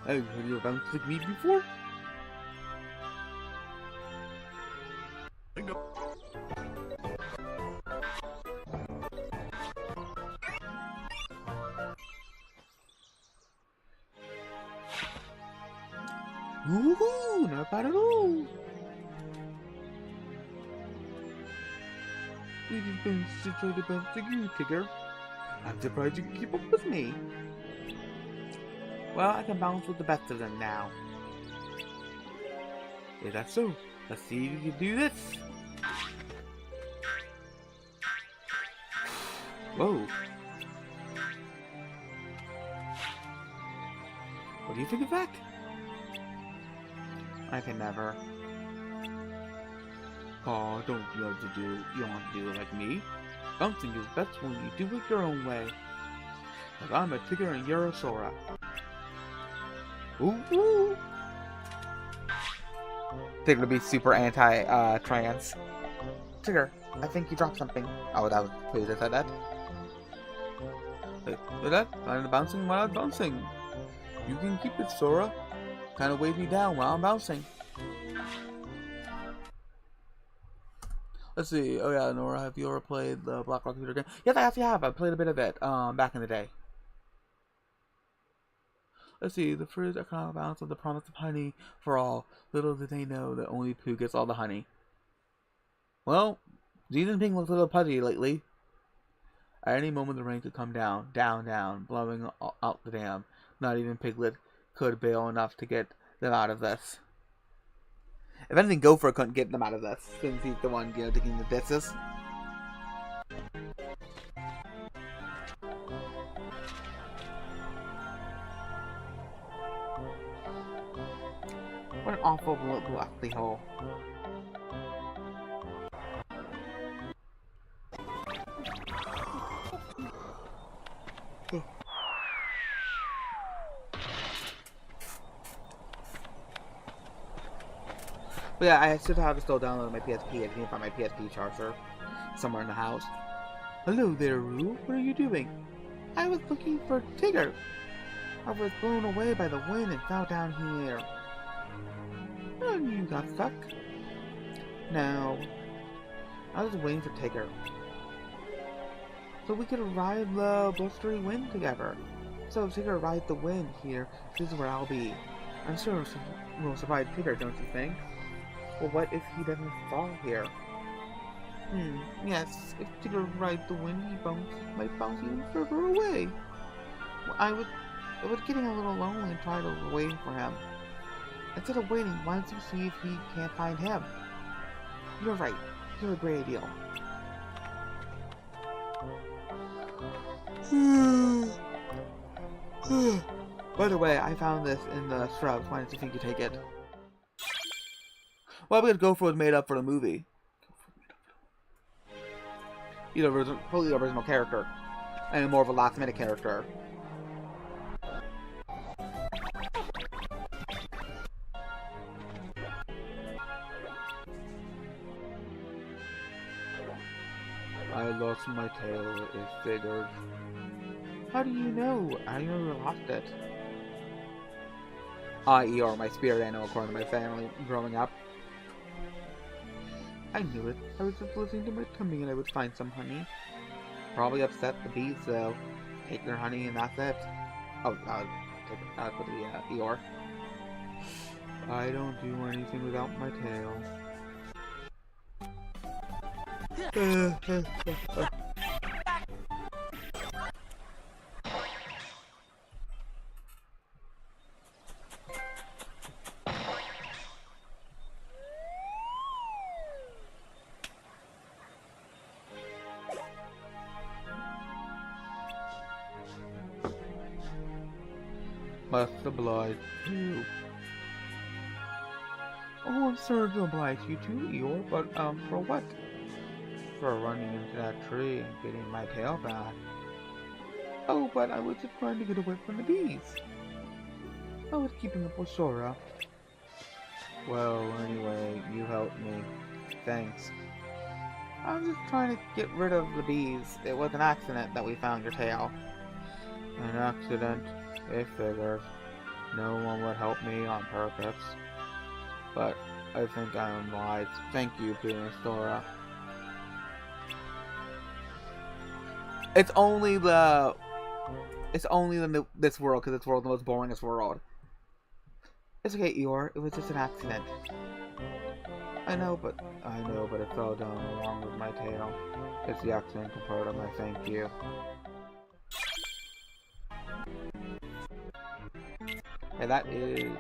Have you ever bounced like me before? Ooh, not bad at all. It has been since I bouncing you, Tigger. I'm surprised you can keep up with me. Well, I can bounce with the best of them now. Is that so? Let's see if you can do this. Whoa. What do you think of that? I can never. Aw, don't you have to do? You don't have to do it like me. Bouncing is best when you do it your own way. Like I'm a Tigger and you're a Sora. Ooh. Tigger to be super anti-trans. Tigger, I think you dropped something. Oh, that was who that said that. Look at that, kind of bouncing while I'm bouncing. You can keep it, Sora. Kind of weighed me down while I'm bouncing. Let's see. Oh yeah, Nora, have you ever played the Black Rock computer game? Yes, I actually have. I played a bit of it back in the day. Let's see. The first economic balance of the promise of honey for all. Little did they know that only Pooh gets all the honey. Well, Xi Jinping looks a little pudgy lately. At any moment, the rain could come down, blowing out the dam. Not even Piglet could bail enough to get them out of this. If anything, Gopher couldn't get them out of this, since he's the one, taking the disses. What an awful blackly hole. But yeah, I should have still downloaded my PSP. I can't find my PSP charger somewhere in the house. Hello there, Roo. What are you doing? I was looking for Tigger. I was blown away by the wind and fell down here. And you got stuck? No. I was waiting for Tigger. So we could ride the blustery wind together. So if Tigger rides the wind here, this is where I'll be. I'm sure we'll survive Tigger, don't you think? Well, what if he doesn't fall here? Yes, if Tigger rides the wind, he might bounce even further away. Well, I was getting a little lonely and tried to wait for him. Instead of waiting, why don't you see if he can't find him? You're right. You're a great idea. By the way, I found this in the shrubs. Why did you think you take it? Well, because Gopher was made up for the movie. He's a totally original character. And more of a last-minute character. I lost my tail, it figured. How do you know? I never lost it. Eeyore, my spirit animal according to my family growing up. I knew it. I was just listening to my tummy and I would find some honey. Probably upset the bees though. Take their honey and that's it. Oh, I'll put the Eeyore. I don't do anything without my tail. Must oblige you. Oh, I'm sorry to oblige you too, Eeyore, but for what? For running into that tree and getting my tail back. Oh, but I was just trying to get away from the bees. I was keeping up with Sora. Well, anyway, you helped me. Thanks. I was just trying to get rid of the bees. It was an accident that we found your tail. An accident? It figures. No one would help me on purpose. But I think I am wise. Thank you, Pooh and Sora. It's only this world, because this world is the most boringest world. It's okay, Eeyore. It was just an accident. I know, but it fell down along with my tail. It's the accidental part of my thank you. Hey, that is...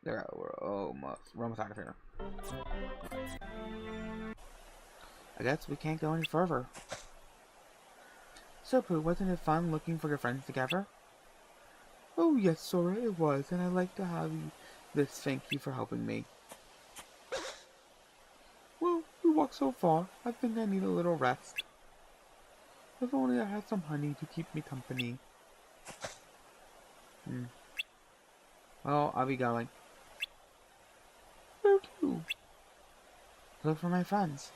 There, we're almost out of here. I guess we can't go any further. So, Pooh, wasn't it fun looking for your friends together? Oh, yes, Sora, it was, and I'd like to have this thank you for helping me. Well, we walked so far, I think I need a little rest. If only I had some honey to keep me company. Well, I'll be going. Where to? Look for my friends.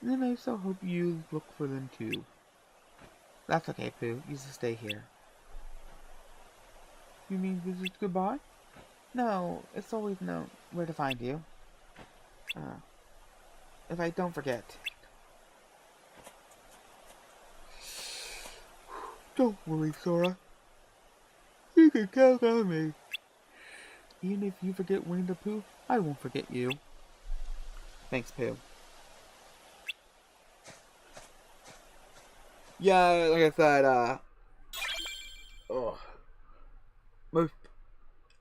And I so hope you look for them too. That's okay, Pooh. You just stay here. You mean this is goodbye? No, it's always known where to find you. If I don't forget. Don't worry, Sora. You can count on me. Even if you forget Winnie the Pooh, I won't forget you. Thanks, Pooh. Yeah, like I said, I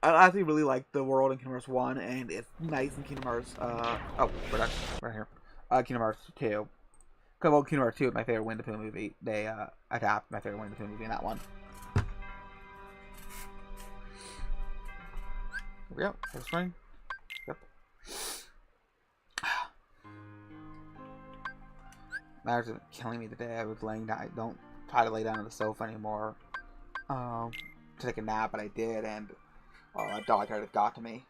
actually really like the world in Kingdom Hearts 1, and it's nice in Kingdom Hearts, right here. Kingdom Hearts 2. Well, Kingdom Hearts 2 is my favorite Winnie the Pooh movie. They, adapt my favorite Winnie the Pooh movie in that one. Here we go. First ring. Yep. That was killing me today. I was laying down. I don't try to lay down on the sofa anymore to take a nap, but I did, and a dog hair got to me.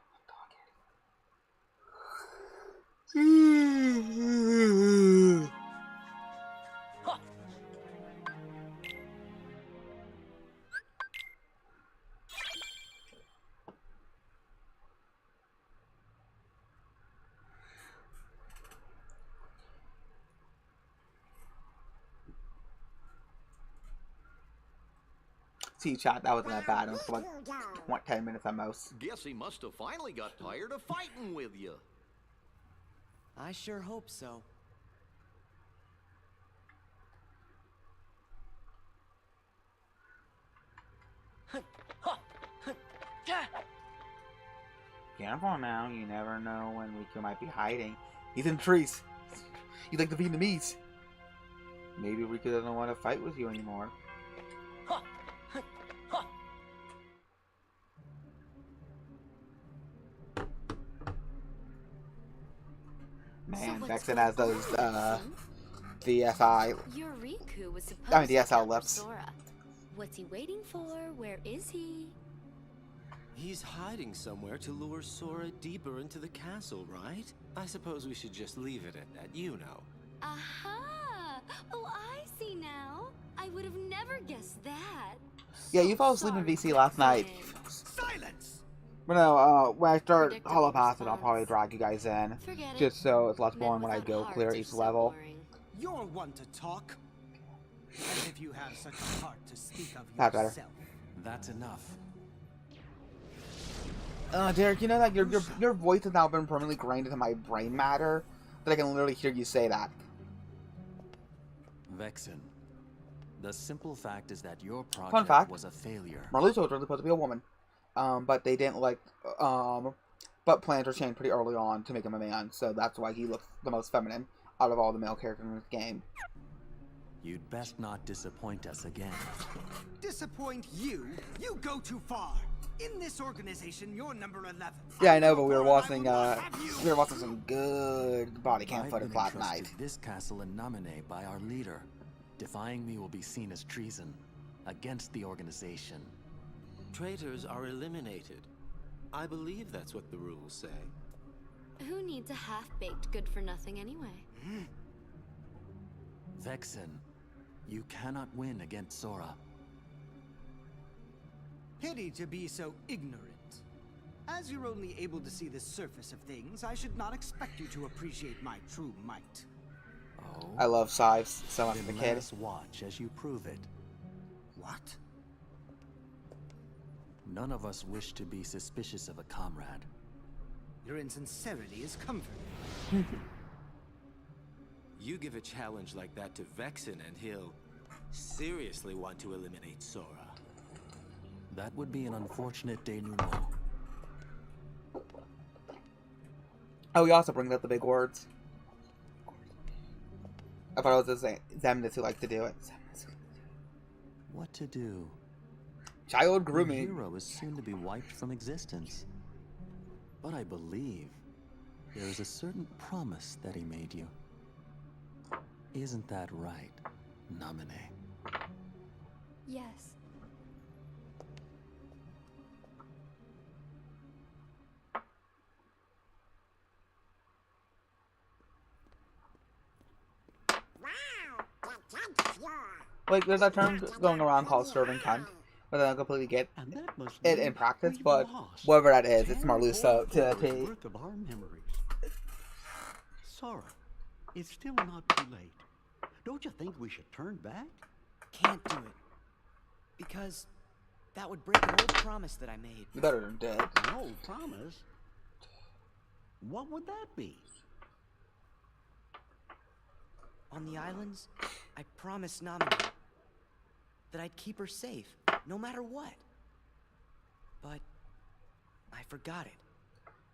See, chat, that wasn't that bad. It was like, 10 minutes at most. Guess he must have finally got tired of fighting with you. I sure hope so. Careful now, you never know when Riku might be hiding. He's in the trees. He's like the Vietnamese. Maybe Riku doesn't want to fight with you anymore. Man, Vexen has those DSI. Your Riku was supposed I mean, to DSL come for lips. Sora. What's he waiting for? Where is he? He's hiding somewhere to lure Sora deeper into the castle, right? I suppose we should just leave it at that, you know. Aha! Oh, I see now. I would have never guessed that. Yeah, you fell asleep in VC last night. Silence! But no, when I start Predictable Hollow Passes, I'll response. probably drag you guys in. Forget it. Just so it's less Men boring when I without go hearts clear are each so level. boring. You're one to talk. As if you have such a heart to speak of That's better. yourself. That's enough. Derek, you know that your voice has now been permanently ingrained into my brain matter, that I can literally hear you say that. Vexen, the simple fact is that your Fun project fact. was a failure. Marluxia was really supposed to be a woman, but they didn't but plans were changed pretty early on to make him a man, so that's why he looks the most feminine out of all the male characters in this game. You'd best not disappoint us again. Disappoint you? You go too far. In this organization, you're number 11. Yeah, I know, but we were I will watching not have you. some good body cam I've footage been last entrusted night. this castle in Namine by our leader. Defying me will be seen as treason against the organization. Traitors are eliminated. I believe that's what the rules say. Who needs a half-baked good-for-nothing anyway? Vexen, you cannot win against Sora. Pity to be so ignorant. As you're only able to see the surface of things, I should not expect you to appreciate my true might. Oh, I love Sives so much as a then let kid. us watch as you prove it. What? None of us wish to be suspicious of a comrade. Your insincerity is comforting. You give a challenge like that to Vexen and he'll seriously want to eliminate Sora. That would be an unfortunate denouement. Oh, he also brings up the big words. I thought it was Zemnis who likes to do it. What to do? Child The grooming. hero is soon to be wiped from existence. But I believe there is a certain promise that he made you. Isn't that right, Namine? Yes. Wow, that's your. Like, there's that term going around called serving cunt, but I don't completely get And that must it mean in practice, we've but lost whatever that is, it's 10 Marluxia to a whole T. hours worth of our memories. Sora, it's still not too late. Don't you think we should turn back? Can't do it. Because that would break an old promise that I made. You better than dead. No promise. What would that be? On the islands, I promised Namine that I'd keep her safe, no matter what. But I forgot it.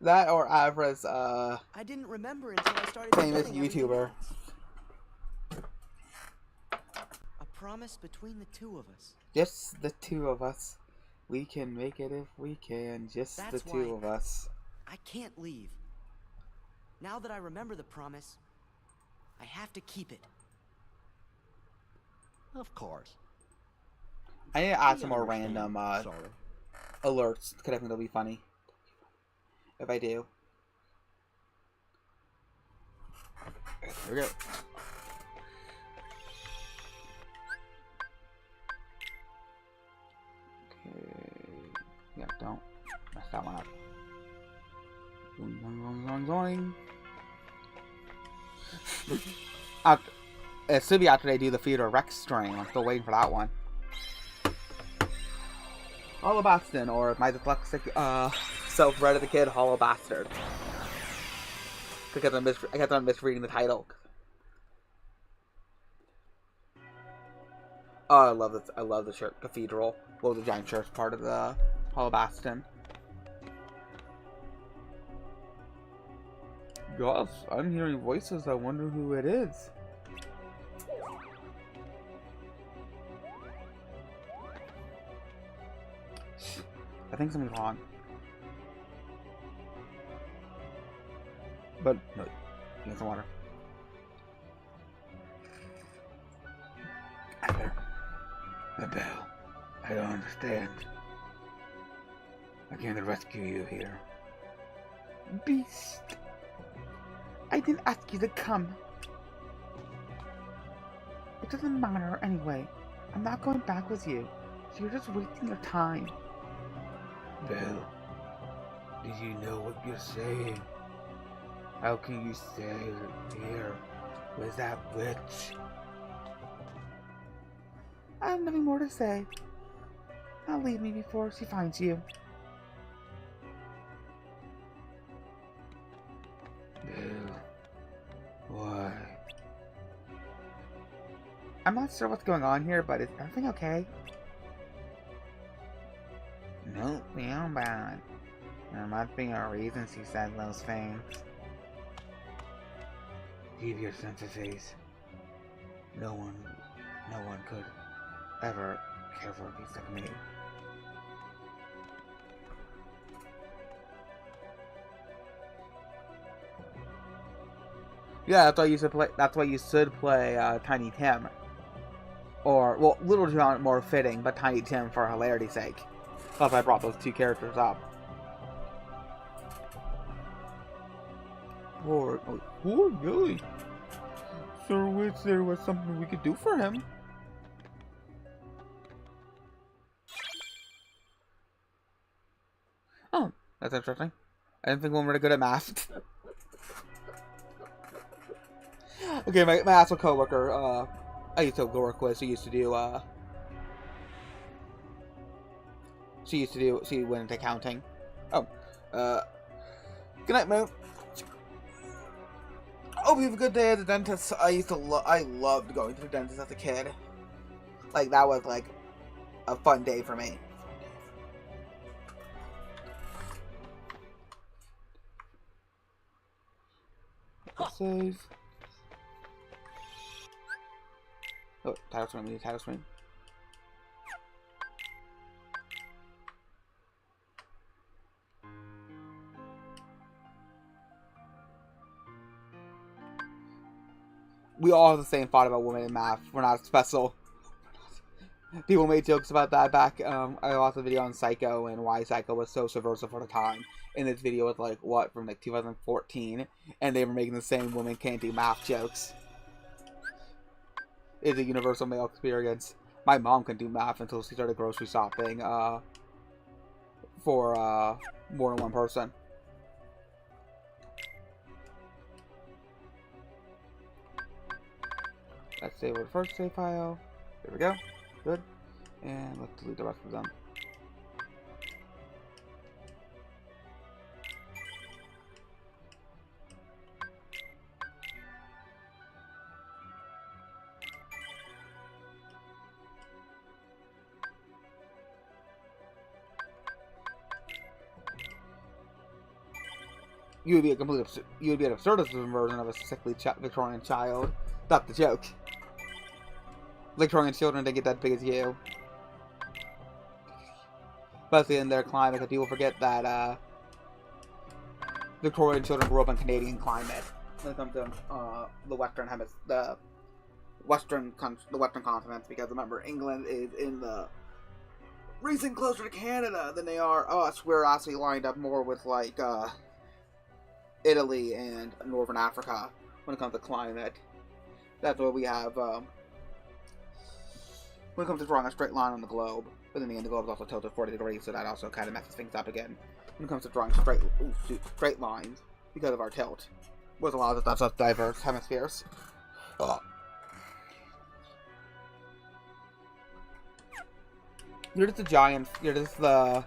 That or Avra's I didn't remember until I started famous forgetting everything YouTuber. else. A promise between the two of us. Just the two of us. We can make it if we can. Just That's the two why- of us. I can't leave. Now that I remember the promise, I have to keep it. Of course. I need to add We some more understand, random Sora. alerts, because I think they'll be funny. If I do. Here we go. Okay. Yeah, don't mess that one up. Zoing, zoing, zoing, zoing, zoing. It should be after they do the Theodore Rex stream. I'm still waiting for that one. Hollow Bastion, or my dyslexic self read as a kid, Hollow Bastard. Because I kept on misreading the title. Oh, I love this. I love the church cathedral. Well, the giant church part of the Hollow Bastion. Gosh, I'm hearing voices. I wonder who it is. I think something's wrong. But, no. Get some water. The bell. I don't understand. I came to rescue you here. Beast. I didn't ask you to come. It doesn't matter anyway. I'm not going back with you. So you're just wasting your time. Belle, did you know what you're saying? How can you stay here with that witch? I have nothing more to say. Now leave me before she finds you. Belle, why? I'm not sure what's going on here, but is everything okay? Nothing bad. There must be a reason she said those things. Keep your sympathies. No one could ever care for a beast like me. Yeah, that's why you should play. That's why you should play Tiny Tim, or well, Little John more fitting, but Tiny Tim for hilarity's sake. Plus, I brought those two characters up. Poor Billy. Sure wish there was something we could do for him. Oh, that's interesting. I didn't think women were good at math. Okay, my actual coworker, I used to work with, she went into accounting. Oh, good night, Moon. Hope you have a good day at the dentist. I loved going to the dentist as a kid. Like, that was, like, a fun day for me. Save. Oh, title screen, we need title screen. We all have the same thought about women in math. We're not special. People made jokes about that back. I watched a video on Psycho and why Psycho was so subversive for the time. And this video was like, what, from like 2014? And they were making the same women can't do math jokes. It's a universal male experience. My mom couldn't do math until she started grocery shopping for more than one person. Let's save our first save file. There we go. Good. And let's delete the rest of them. You would be an absurdism version of a sickly Victorian child. That's the joke. Victorian children didn't get that big as you. Especially in their climate, because people forget that Victorian children grew up in Canadian climate. When it comes to the Western Hemisphere, the Western continents, because remember, England is in the region closer to Canada than they are us. We're actually lined up more with like Italy and Northern Africa when it comes to climate. That's why we have, when it comes to drawing a straight line on the globe, but then the end the globe is also tilted 40 degrees, so that also kind of messes things up again. When it comes to drawing straight lines, because of our tilt, with a lot of such diverse hemispheres. You're just the giant. You're just the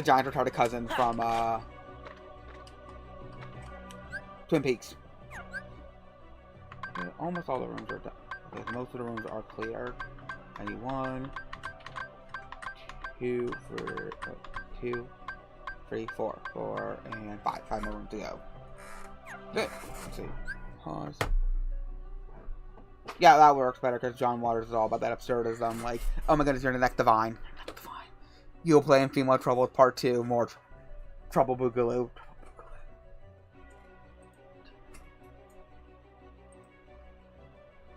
giant retarded cousin from Twin Peaks. Okay, almost all the rooms are done. Okay, most of the rooms are cleared. I need 1, 2, 3, 4, 4, and 5. 5 more rooms to go. Good. Let's see. Pause. Yeah, that works better because John Waters is all about that absurdism. Like, oh my goodness, you're the next Divine. You'll play in Female Trouble with Part 2. More Trouble Boogaloo.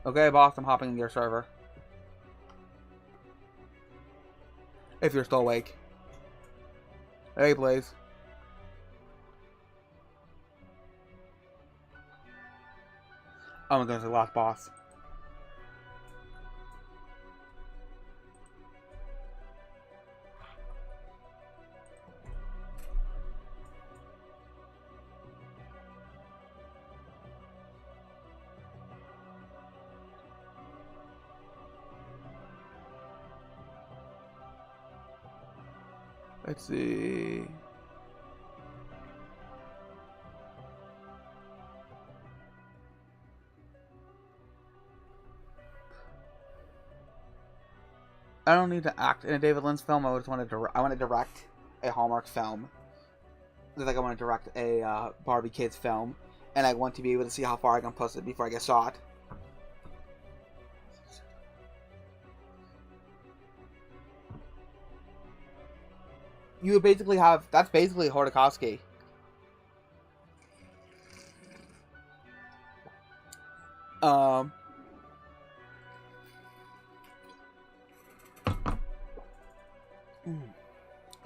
Okay, boss, I'm hopping in your server. If you're still awake. Hey, Blaze. Oh my goodness, the last boss. Let's see. I don't need to act in a David Lynch film. I just want to I want to direct a Hallmark film. Just like I want to direct a Barbie Kids film, and I want to be able to see how far I can push it before I get shot. You basically have, that's basically Horikoski.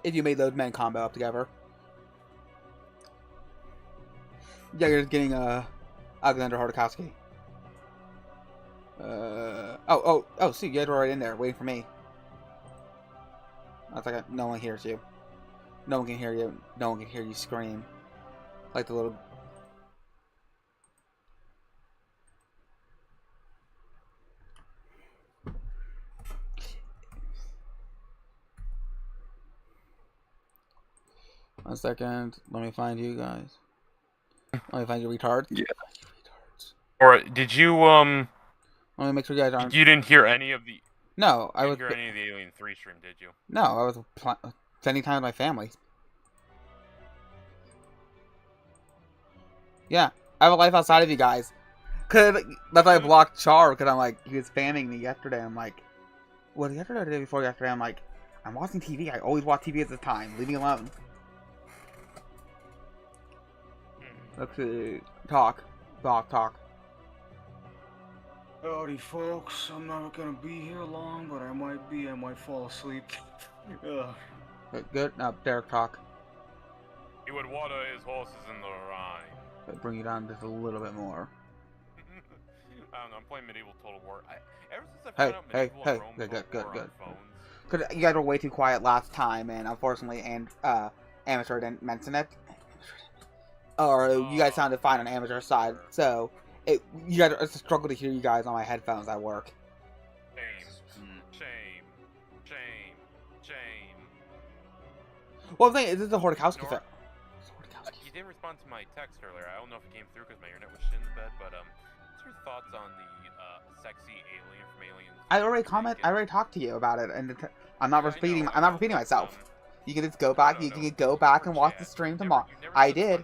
If you made those men combo up together. Yeah, you're just getting Alexander Horikoski. See, you guys were right in there, waiting for me. That's like no one hears you. No one can hear you. No one can hear you scream. Like the little... One second. Let me find you guys. Let me find you retards. Yeah. Alright, did you, Let me make sure you guys aren't... You didn't hear any of the... No, I You was... didn't hear any of the Alien 3 stream, did you? No, I was spending time with my family. Yeah, I have a life outside of you guys. That's why I blocked Char, because I'm like, he was spamming me yesterday. I'm like, well, yesterday or the day before yesterday, I'm like, I'm watching TV. I always watch TV at this time. Leave me alone. Let's see. Talk. Talk. Howdy, folks. I'm not gonna be here long, but I might fall asleep. Good. Now, Derek, talk. He would water his horses in the Rhine. Bring you down just a little bit more. I don't know, I'm playing Medieval Total War. Ever since I found out Medieval and Rome Total War on phones. Because you guys were way too quiet last time, and unfortunately, Amateur didn't mention it. Or you guys sounded fine on Amateur side, so you guys, it's a struggle to hear you guys on my headphones at work. Shame. Well, the thing is, this is a Horikowski film. You didn't respond to my text earlier. I don't know if it came through because my internet was shit in the bed, but what's your thoughts on the sexy alien from Aliens? I already talked to you about it, and I'm not repeating myself. You can just go back. You can go back and watch the stream tomorrow. I did.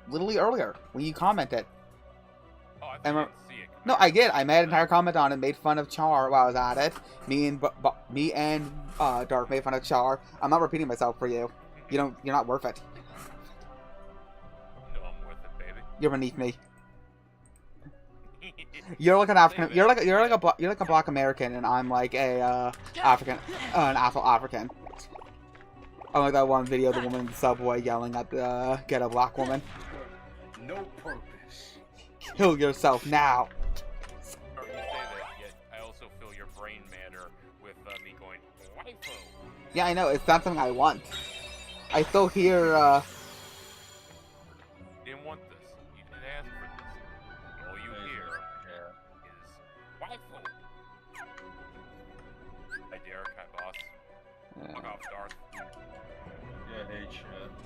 Literally earlier when you commented. Oh, I didn't see it. No, I did. I made an entire comment on it, made fun of Char while I was at it. Me and Dark made fun of Char. I'm not repeating myself for you. You're not worth it. No, I'm worth it, baby. You're beneath me. You're like an African. You're like a Black American, and I'm like a African, an Afro-African. I like that one video of the woman in the subway yelling at the get a black woman. No purpose. Kill yourself now. You say that, yet I also feel your brain matter with me going waifu. Yeah, I know. It's not something I want. I still hear. You didn't want this. You didn't ask for this. All you hear is waifu. I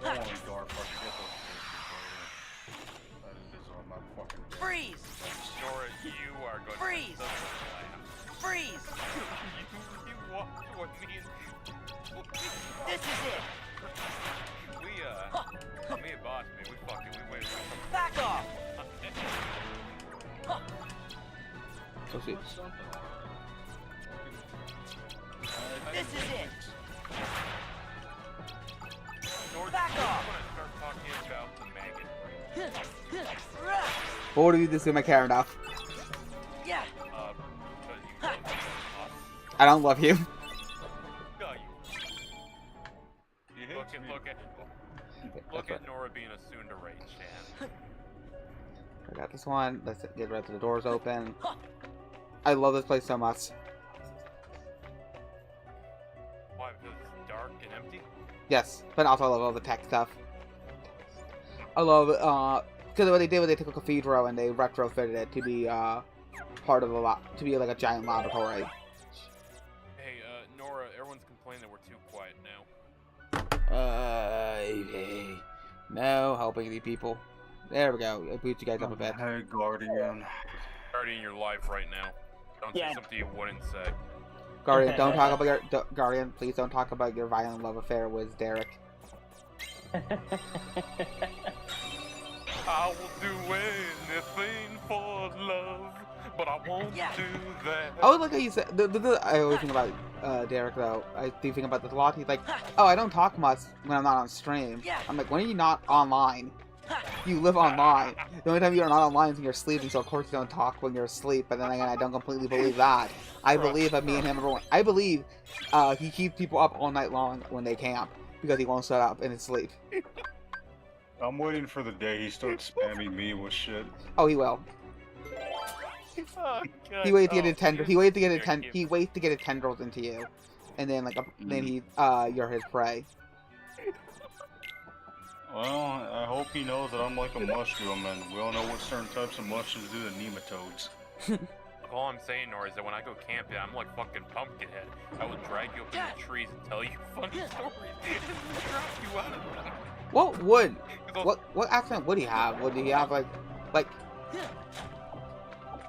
Holy dark, fucking get those pictures. That is on my fucking. Freeze! Nora, you are going Freeze! to laugh. Freeze! You walked with me and... This is it! Me and Boss, man, we fucking, we went from... Back off! So see. This is it! Nora, Back I off! want to start talking about the maggot. But what do you do to my car enough? Yeah! Because you love us. I don't love you. No, you... Look at Nora being a soon-to-rage Shan. I got this one. Let's get rid of the doors open. I love this place so much. Why? Because it's dark and empty? Yes, but also I love all the tech stuff. I love because what they did was they took a cathedral and they retrofitted it to be part of to be like a giant laboratory. Hey, Nora, everyone's complaining that we're too quiet now. No, helping the people. There we go. It boots you guys up a bit. Hey, Guardian. Guardian your life right now. Don't say something you wouldn't say. Guardian, don't talk about your Guardian. Please don't talk about your violent love affair with Derek. I will do anything for love, but I won't do that. I would like how you said. I always think about Derek though. I do think about this a lot. He's like, "Oh, I don't talk much when I'm not on stream." I'm like, "When are you not online? You live online. The only time you're not online is when you're sleeping. So of course you don't talk when you're asleep." But then again, I don't completely believe that. I believe that me and him are. I believe he keeps people up all night long when they camp because he won't shut up in his sleep. I'm waiting for the day he starts spamming me with shit. Oh, he will. Oh, He waits to get his tendrils. He waits to get his tendrils into you, and then then he you're his prey. Well, I hope he knows that I'm like a mushroom, and we all know what certain types of mushrooms do to nematodes. All I'm saying, Nora, is that when I go camping, I'm like fucking Pumpkinhead. I will drag you up in the trees and tell you funny stories and drop you out of them. What accent would he have? Would he have like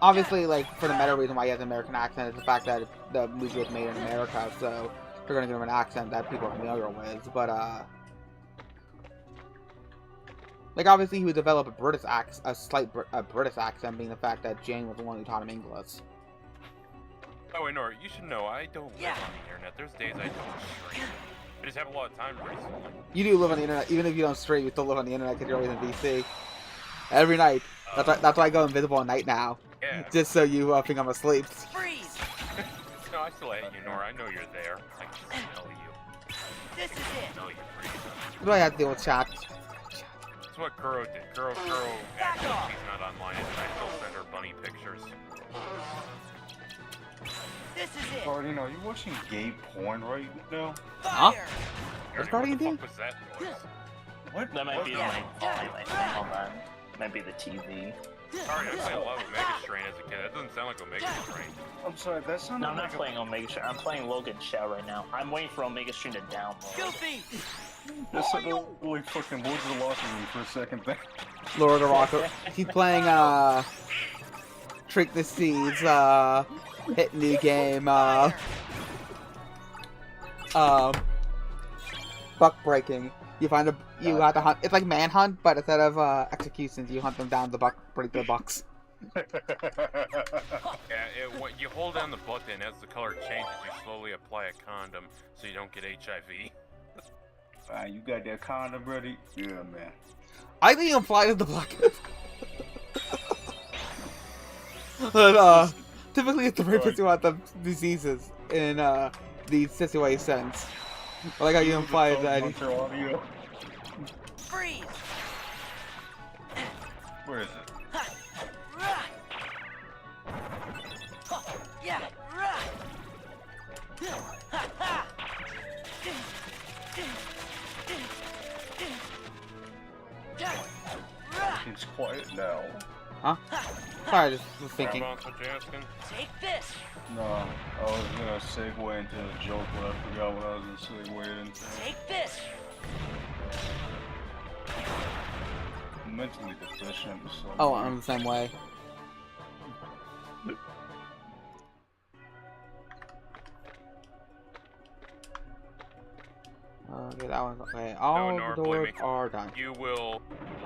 obviously for the meta reason why he has an American accent is the fact that the movie was made in America, so they're gonna give him an accent that people are familiar with. But obviously he would develop a slight British accent, being the fact that Jane was the one who taught him English. Oh wait, Nora, you should know I don't live on the internet. There's days I don't stream. I just have a lot of time recently. You do live on the internet, even if you don't stream. You still live on the internet because you're always in DC. Every night. That's why I go invisible at night now. Yeah. Just so you think I'm asleep. Freeze! No, I still hate you, Nora. I know you're there. I can smell you. This is it! I know you're breathing. What do I have to deal with chat? That's what Kuro did. Kuro actually, she's not online, and I still send her bunny pictures. This is it! Guardian, are you watching gay porn right now? Huh? What's Guardian doing? What the fuck was that noise? What? That might be the hold on. Might be the TV. Sorry, I played a lot of Omega Strain as a kid. That doesn't sound like Omega Strain. I'm sorry, that sounded No, I'm like not playing Omega Strain. I'm playing Logan Shell right now. I'm waiting for Omega Strain to download. Goofy! That sounded like fucking Lords of the Locker Room for a second there. Lord of the Rocket. He's playing Trick the Seeds, hit new game, buck breaking. You have to hunt. It's like manhunt, but instead of executions, you hunt them down to break the bucks. Yeah, you hold down the button as the color changes. You slowly apply a condom so you don't get HIV. You got that condom ready? Yeah, man. I think I'm flying to the black. But typically it's the rapist who want the diseases in these situations. I like how you implied that. Freeze! Where is it? Yeah! It's quiet now. Huh? Sorry, I just was thinking. Take this! No, I was gonna segue into a joke, but I forgot what I was gonna segue into. Take this! mentally deficient. So Oh, I'm the same way. Okay, that one's okay. All Nora, the believe doors me, are done. You will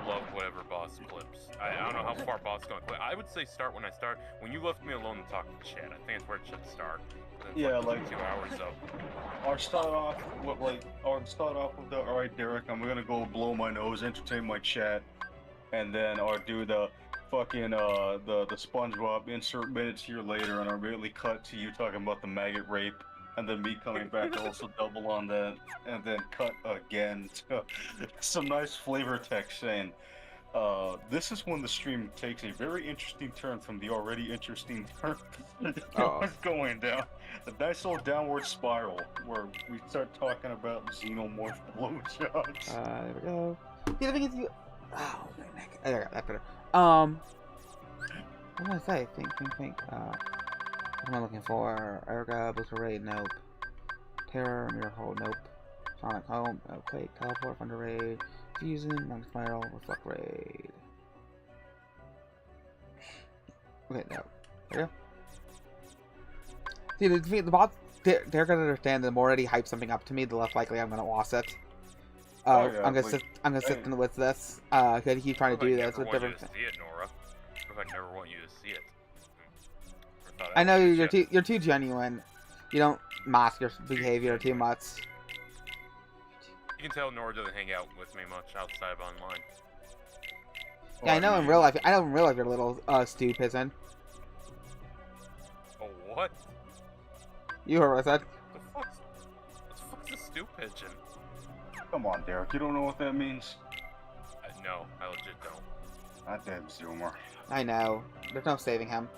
love whatever boss clips. I don't know how far boss is going to clip. I would say start when I start. When you left me alone to talk to chat, I think that's where it should start. Yeah, like 2 hours up. Or start off with the alright, Derek, I'm gonna go blow my nose, entertain my chat, and then or do the fucking the SpongeBob insert minutes here later, and I'll immediately cut to you talking about the maggot rape, and then me coming back to also double on that, and then cut again to some nice flavor text saying, this is when the stream takes a very interesting turn from the already interesting turn going down. A nice little downward spiral where we start talking about xenomorph blowjobs. There we go. Yeah, the thing is, oh, my neck. There, I got that better. What did I say? Think. What am I looking for? Erica, Booster Raid, nope. Terror, Mirror Hole, nope. Sonic Home, no. Quake, Teleport, Thunder Raid, Fusion, Monk Spiral, Reflect Raid. Okay, no. There you go. See, the bots, they're gonna understand that the more he hypes something up to me, the less likely I'm gonna loss it. Oh, yeah, I'm gonna sit with this. Cause he's trying to do this with different. See it, Nora. What if I never want you to see it? I know you're too genuine. You don't mask your behavior too much. You can tell Nora doesn't hang out with me much outside of online. Yeah, I know in real life. I know in real life you're a little stew pigeon. Oh, what? You heard what I said. What the fuck's a stew pigeon? Come on, Derek, you don't know what that means? No, I legit don't. That damn Zoomer. I know. There's no saving him.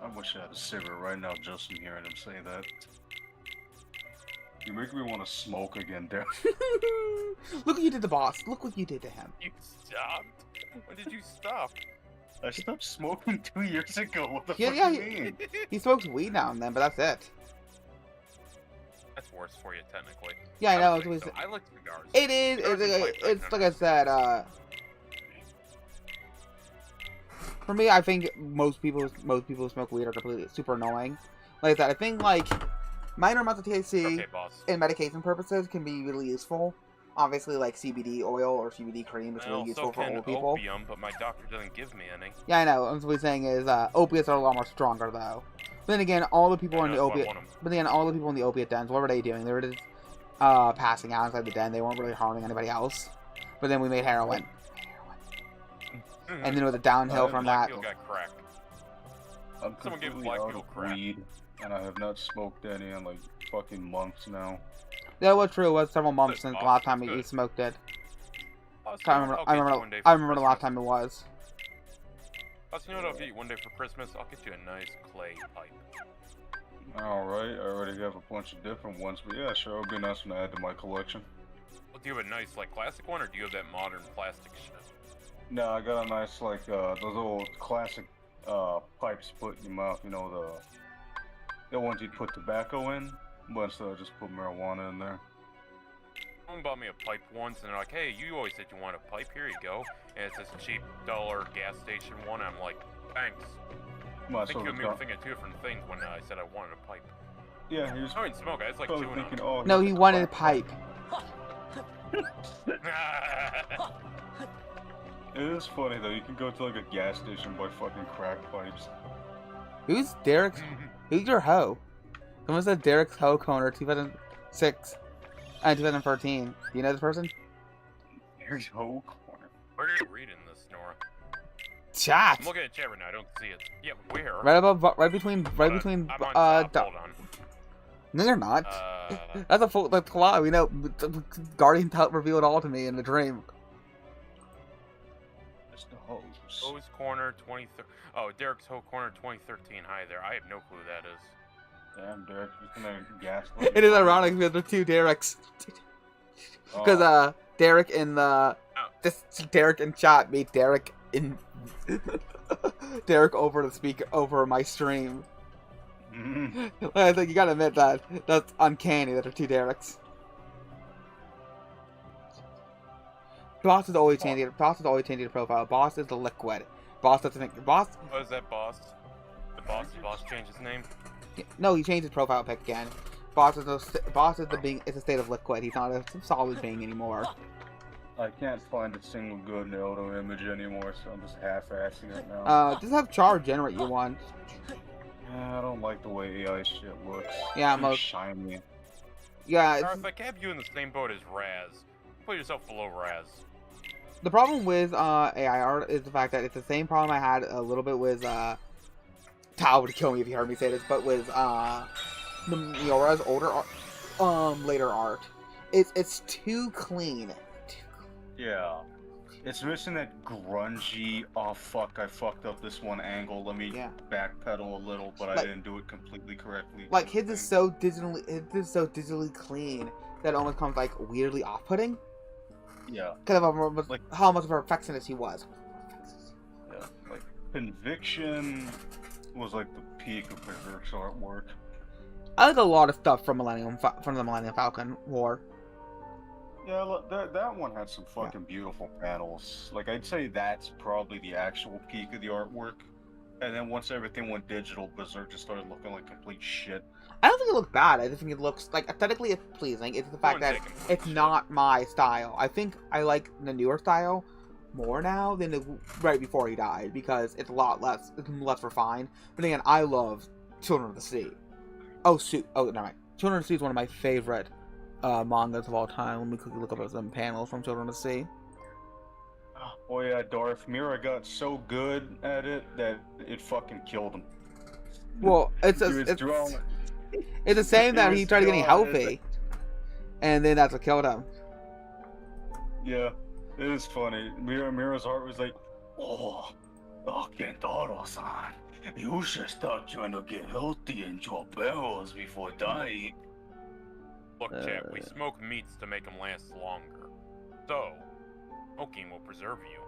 I wish I had a cigarette right now just from hearing him say that. You make me want to smoke again, Derek. Look what you did to boss. Look what you did to him. You stopped? When did you stop? I stopped smoking 2 years ago. What the fuck Yeah, do you mean? he smokes weed now and then, but that's it. That's worse for you, technically. Yeah, I know. I like cigars. It is. It's like I said. For me, I think most people who smoke weed are completely super annoying. Like I said, I think like minor amounts of THC in medication purposes can be really useful. Obviously, like CBD oil or CBD cream is really useful for old people. Opium, but my doctor doesn't give me any. Yeah, I know. What I'm saying is opiates are a lot more stronger though. But then again, all the people in the opiate, dens, what were they doing? They were just passing out inside the den. They weren't really harming anybody else. But then we made heroin. And then with a downhill from that. Got crack. I'm Someone gave completely black out people of crack. weed, and I have not smoked any in like fucking months now. Yeah, well, true. It was several months since the last time you smoked it. I remember the last time it was. You know what I'll get you one day for Christmas? I'll get you a nice clay pipe. Alright, I already have a bunch of different ones, but yeah, sure, it would be nice one to add to my collection. Well, do you have a nice, like, classic one, or do you have that modern plastic shit? No, I got a nice, like, those old classic pipes put in your mouth, you know, the ones you'd put tobacco in, but instead I just put marijuana in there. Someone bought me a pipe once, and they're like, hey, you always said you want a pipe, here you go. And it's this cheap dollar gas station one, I'm like, thanks. I think you and me were thinking two different things when I said I wanted a pipe. Yeah, he was I didn't smoke, I was like chewing thinking, on it. oh, No, he wanted a pipe. It is funny though, you can go to like a gas station and buy fucking crack pipes. Who's Derek's? Who's your hoe? Someone said Derek's hoe corner 2006 and 2013. Do you know this person? Derek's hoe corner. Where are you reading this, Nora? Chat. I'm looking at chat right now, I don't see it. Yeah, where? Right above, right between. I'm on top, hold on. No, you're not. That's a full. That's a lie. We know. Guardian revealed all to me in a dream. Ho's Corner 2013. Oh, Derek's Ho Corner 2013. Hi there. I have no clue who that is. Damn, Derek, just gonna gas. It is ironic because there are two Dereks. Because Derek in the this Derek in chat meet Derek in Derek over the speaker over my stream. I think you gotta admit that that's uncanny that there are two Dereks. Boss is always changing. Boss is always changing the profile. Boss is the liquid. Boss doesn't think. Boss. Oh, is that Boss? The Boss changed his name? No, he changed his profile pic again. Boss is a state of liquid. He's not a solid being anymore. I can't find a single good Naoto image anymore, so I'm just half-assing it now. Just have Char generate you one. Yeah, I don't like the way AI shit looks. Yeah, it's most shiny. Yeah. Or if I have you in the same boat as Raz, put yourself below Raz. The problem with AI art is the fact that it's the same problem I had a little bit with Tao would kill me if you heard me say this, but with Nora's older art, later art, it's too clean. Yeah. It's missing that grungy, oh fuck, I fucked up this one angle, let me backpedal a little, but I didn't do it completely correctly. Like, his is so digitally clean that it almost comes, like, weirdly off-putting. Yeah. Because of how much of a perfectionist he was. Yeah, like, Conviction was, like, the peak of Berserk's artwork. I like a lot of stuff from the Millennium Falcon War. Yeah, look, that one had some fucking beautiful panels. Like, I'd say that's probably the actual peak of the artwork. And then once everything went digital, Berserk just started looking like complete shit. I don't think it looked bad. I just think it looks, like, aesthetically it's pleasing. It's the fact that it's not my style. I think I like the newer style more now than right before he died, because it's a lot less, refined. But again, I love Children of the Sea. Oh, shoot. Oh, never mind. Children of the Sea is one of my favorite mangas of all time. Let me quickly look up some panels from Children of the Sea. Oh yeah, Darth Mira got so good at it that it fucking killed him. Well, it's the same that he tried getting healthy, and then that's what killed him. Yeah, it is funny. Mira's art was like, oh, Kentaro-san, you should start trying to get healthy and drop barrels before dying. Look, chap, we smoke meats to make them last longer. So, smoking will preserve you.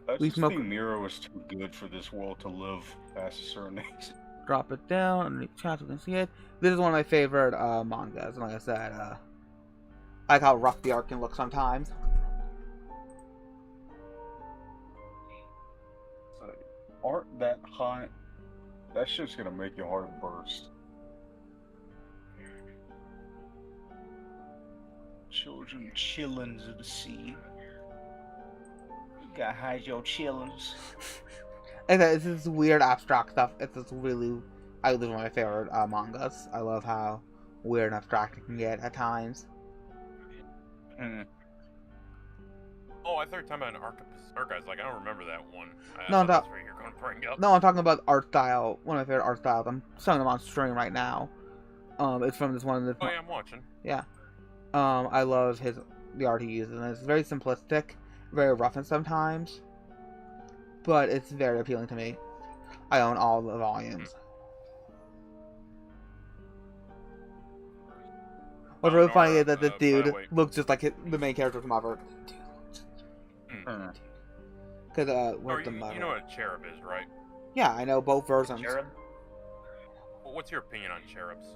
I just think Mira was too good for this world to live past a certain age. Drop it down underneath the chat, you can see it. This is one of my favorite mangas, and like I said, I like how rough the art can look sometimes. Art that high, that shit's gonna make your heart burst. Children chillins of the sea. You gotta hide your chillins. And it's this weird abstract stuff. It's this really, I think, one of my favorite mangas. I love how weird and abstract it can get at times. Oh, I thought you were talking about an Arc of Berserk. I was like, I don't remember that one. No, that's where you're going to bring up. No, I'm talking about art style. One of my favorite art styles. I'm showing them on stream right now. It's from this one of the. Oh yeah, I'm watching. Yeah. I love the art he uses, and it's very simplistic, very rough sometimes, but it's very appealing to me. I own all the volumes. What's really funny is that this dude looks just like the main character from Mother. Because what's the Mother? You know what a cherub is, right? Yeah, I know both versions. Cherub? Well, what's your opinion on cherubs?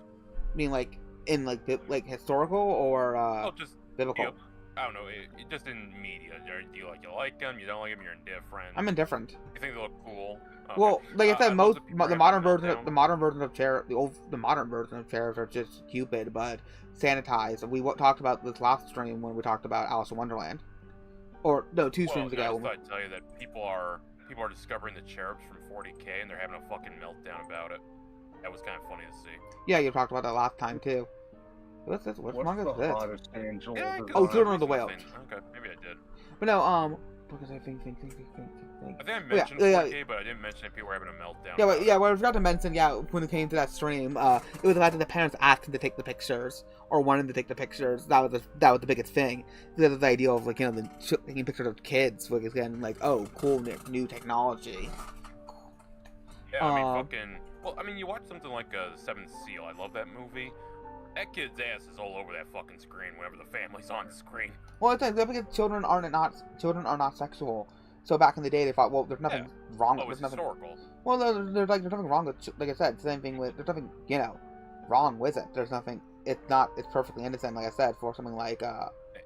I mean, like in like historical or just biblical? I don't know. Just in media, do you like them? You don't like them? You're indifferent. I'm indifferent. You think they look cool? Okay. Well, like I said, the modern version of cherub, the modern version of cherubs are just Cupid, but sanitized. We talked about this last stream when we talked about Alice in Wonderland, or no, two streams ago. I thought I'd tell you that people are discovering the cherubs from 40K and they're having a fucking meltdown about it. That was kind of funny to see. Yeah, you talked about that last time too. What's this? What manga is this? Angel Children of the Whale. Okay, maybe I did. But no, because I think. I think I mentioned 4K, but I didn't mention that people were having a meltdown. Yeah, what I forgot to mention, when it came to that stream, it was the fact that the parents asked him to take the pictures, or wanted to take the pictures. That was the biggest thing. The idea of taking pictures of kids, like again, like, oh, cool new technology. Yeah, I mean, you watch something like Seventh Seal. I love that movie. That kid's ass is all over that fucking screen whenever the family's on the screen. Well, it's because children are not sexual. So back in the day, they thought, well, there's nothing wrong with it. Historical. Well, there's nothing wrong with, like I said, same thing with, there's nothing, wrong with it. There's nothing, it's perfectly innocent, like I said, for something like,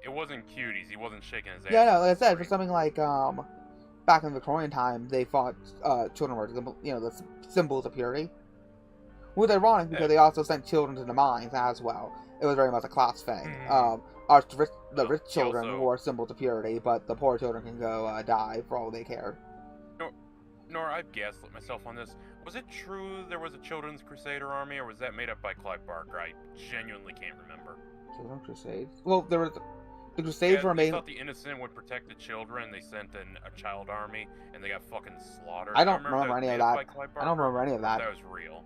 it wasn't cuties. He wasn't shaking his ass. Yeah, no, like I said, for something like back in the Victorian time, they thought children were the symbols of purity. Which is ironic because they also sent children to the mines as well. It was very much a class thing. The rich children were symbols of purity, but the poor children can go die for all they cared. Nora, I've gaslit myself on this. Was it true there was a children's crusader army, or was that made up by Clive Barker? I genuinely can't remember. Children's crusades? Well, there was the crusades were made. They thought the innocent would protect the children. They sent in a child army, and they got fucking slaughtered. I don't remember any of that. I don't remember any of that. That was real.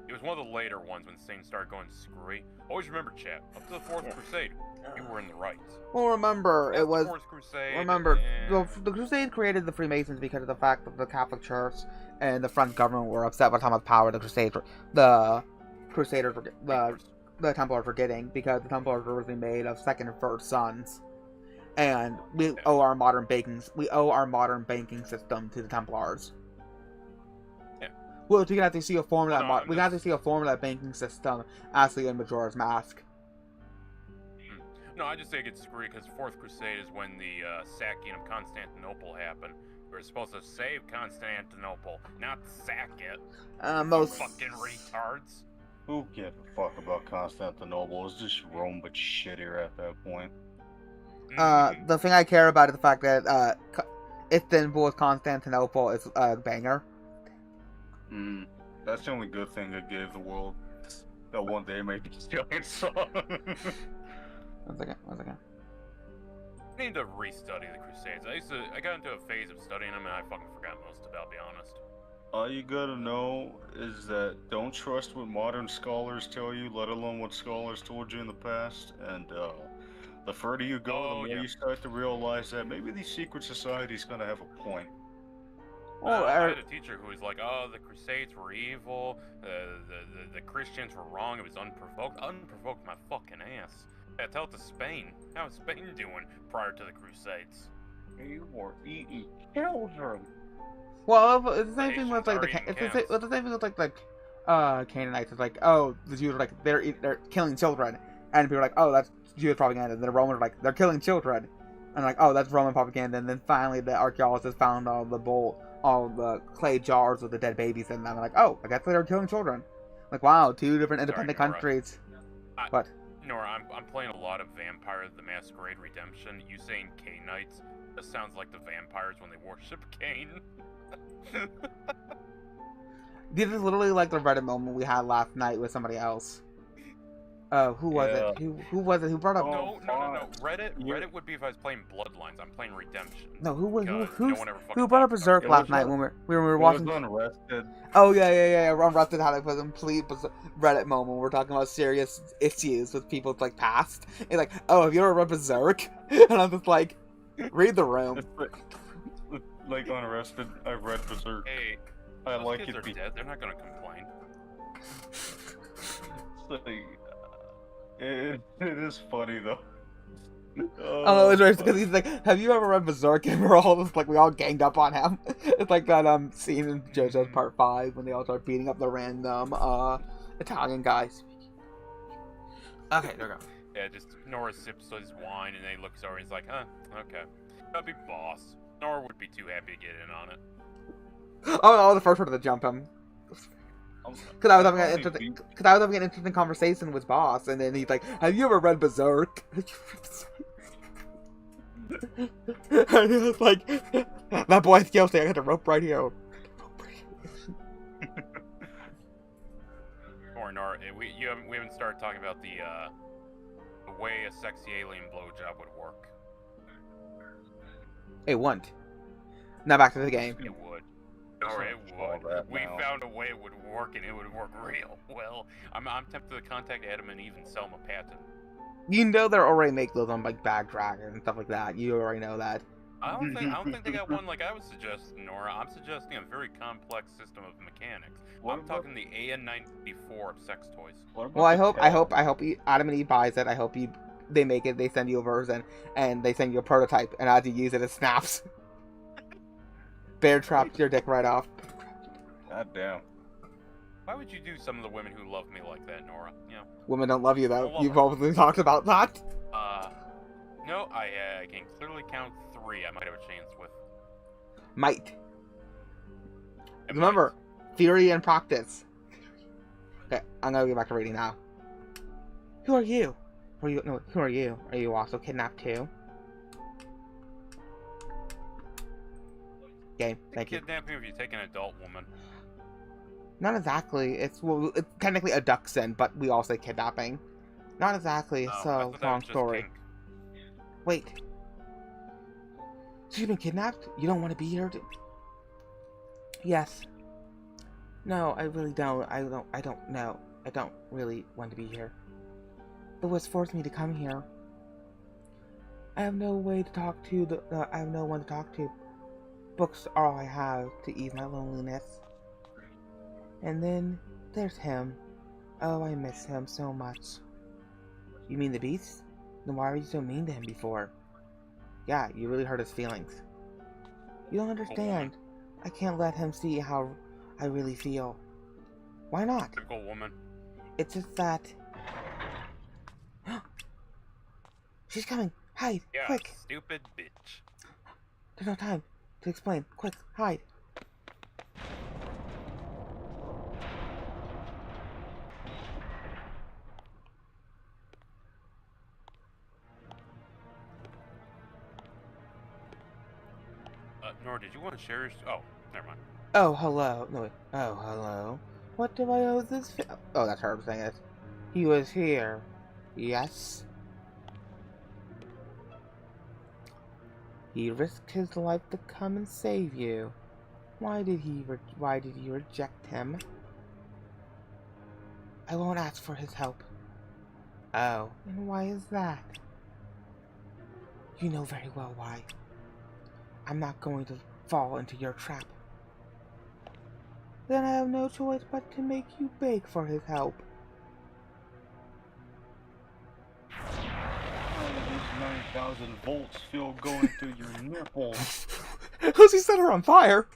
It was one of the later ones when things started going screwy. Always remember, chat, up to the Fourth Crusade, you were in the right. Well, remember, it was... Fourth Crusade, remember, the Crusade created the Freemasons because of the fact that the Catholic Church and the French government were upset by how much power the Crusaders, the Templars were getting, because the Templars were originally made of second and third sons. And we owe our modern banking system to the Templars. Well, we got to see a form of that. We got to see a form of that banking system actually in Majora's Mask. No, I just think it's screwy because Fourth Crusade is when the sacking of Constantinople happened. We were supposed to save Constantinople, not sack it. Most fucking retards. Who gives a fuck about Constantinople? It's just Rome, but shittier at that point. The thing I care about is the fact that Istanbul with Constantinople is a banger. That's the only good thing it gave the world. That one day made the giant song. One second. I need to restudy the Crusades. I got into a phase of studying them and I fucking forgot most of it, I'll be honest. All you gotta know is that don't trust what modern scholars tell you, let alone what scholars told you in the past. And the further you go, the more you start to realize that maybe these secret societies gonna have a point. I had a teacher who was like, "Oh, the Crusades were evil. The Christians were wrong. It was unprovoked. Unprovoked, my fucking ass." Yeah, tell it to Spain. How was Spain doing prior to the Crusades? You were eating children. Well, it's the same thing with like the same thing with like Canaanites. It's like, oh, the Jews are like they're killing children, and people are like, oh, that's Jewish propaganda. And the Romans are like, they're killing children, and like, oh, that's Roman propaganda. And then finally, the archaeologists found all the clay jars with the dead babies in them. And like, oh, I guess they were killing children. Like, wow, two different independent countries. What? Nora, I'm playing a lot of Vampire the Masquerade Redemption. You saying Canaanites? This sounds like the vampires when they worship Cain. This is literally like the Reddit moment we had last night with somebody else. Who was it? Who was it? Who brought up? No. Reddit would be if I was playing Bloodlines. I'm playing Redemption. No, who brought up Berserk last night when we were watching? Unrested. Oh yeah. Unrested had a complete Reddit moment. We're talking about serious issues with people's like past. And like, oh, have you ever read Berserk? And I'm just like, read the room. Like Unrested, I've read Berserk. Hey, I like it. They're dead. They're not gonna complain. It is funny though. Oh, it's right because he's like, "Have you ever read Berserk?" And we're all just like, we all ganged up on him. It's like that scene in JoJo's Part 5 when they all start beating up the random Italian guys. Okay, there we go. Yeah, just Nora sips his wine and then he looks over and he's like, "Huh, okay, that'd be boss." Nora would be too happy to get in on it. Oh, the first one to jump him. Because I was having an interesting conversation with Boss, and then he's like, "Have you ever read Berserk?" And he was like, "That boy's guilty. I got the rope right here." Or Nora, we haven't started talking about the way a sexy alien blowjob would work. It wouldn't. Now back to the game. It would. Or it would. We found a way it would work, and it would work real well. I'm tempted to contact Adam and Eve and sell them a patent. You know they're already making those on like Bag Dragon and stuff like that. You already know that. I don't think they got one like I was suggesting, Nora. I'm suggesting a very complex system of mechanics. I'm talking the AN-94 of sex toys. Well, I hope Adam and Eve buys it. I hope they make it. They send you a version and they send you a prototype, and as you use it, it snaps. Bear traps your dick right off. God damn. Why would you do some of the women who love me like that, Nora? Yeah. Women don't love you though. You've always talked about that. No, I can clearly count 3 I might have a chance with. Might. Remember, theory and practice. Okay, I'm gonna get back to reading now. Who are you? Who are you? Are you also kidnapped too? Okay, thank you. Kidnapping if you take an adult woman. Not exactly. It's technically a duck sin, but we all say kidnapping. Not exactly. It's a long story. Kink. Wait. So you've been kidnapped? You don't want to be here? Yes. No, I really don't. I don't know. I don't really want to be here. The woods forced me to come here. I have no way to talk to. I have no one to talk to. Books are all I have to ease my loneliness. And then there's him. Oh, I miss him so much. You mean the beast? Then why were you so mean to him before? Yeah, you really hurt his feelings. You don't understand. I can't let him see how I really feel. Why not? Typical woman. It's just that... She's coming! Hide! Yeah, Quick! Stupid bitch. There's no time to explain. Quick, hide! Nora, did you want to share your... Oh, never mind. Oh, hello. No, wait. Oh, hello. What do I owe this... Oh, that's her saying it. He was here. Yes? He risked his life to come and save you. Why did you reject him? I won't ask for his help. Oh, and why is that? You know very well why. I'm not going to fall into your trap. Then I have no choice but to make you beg for his help. These 9,000 volts feel going through your nipples. Lucy set her on fire.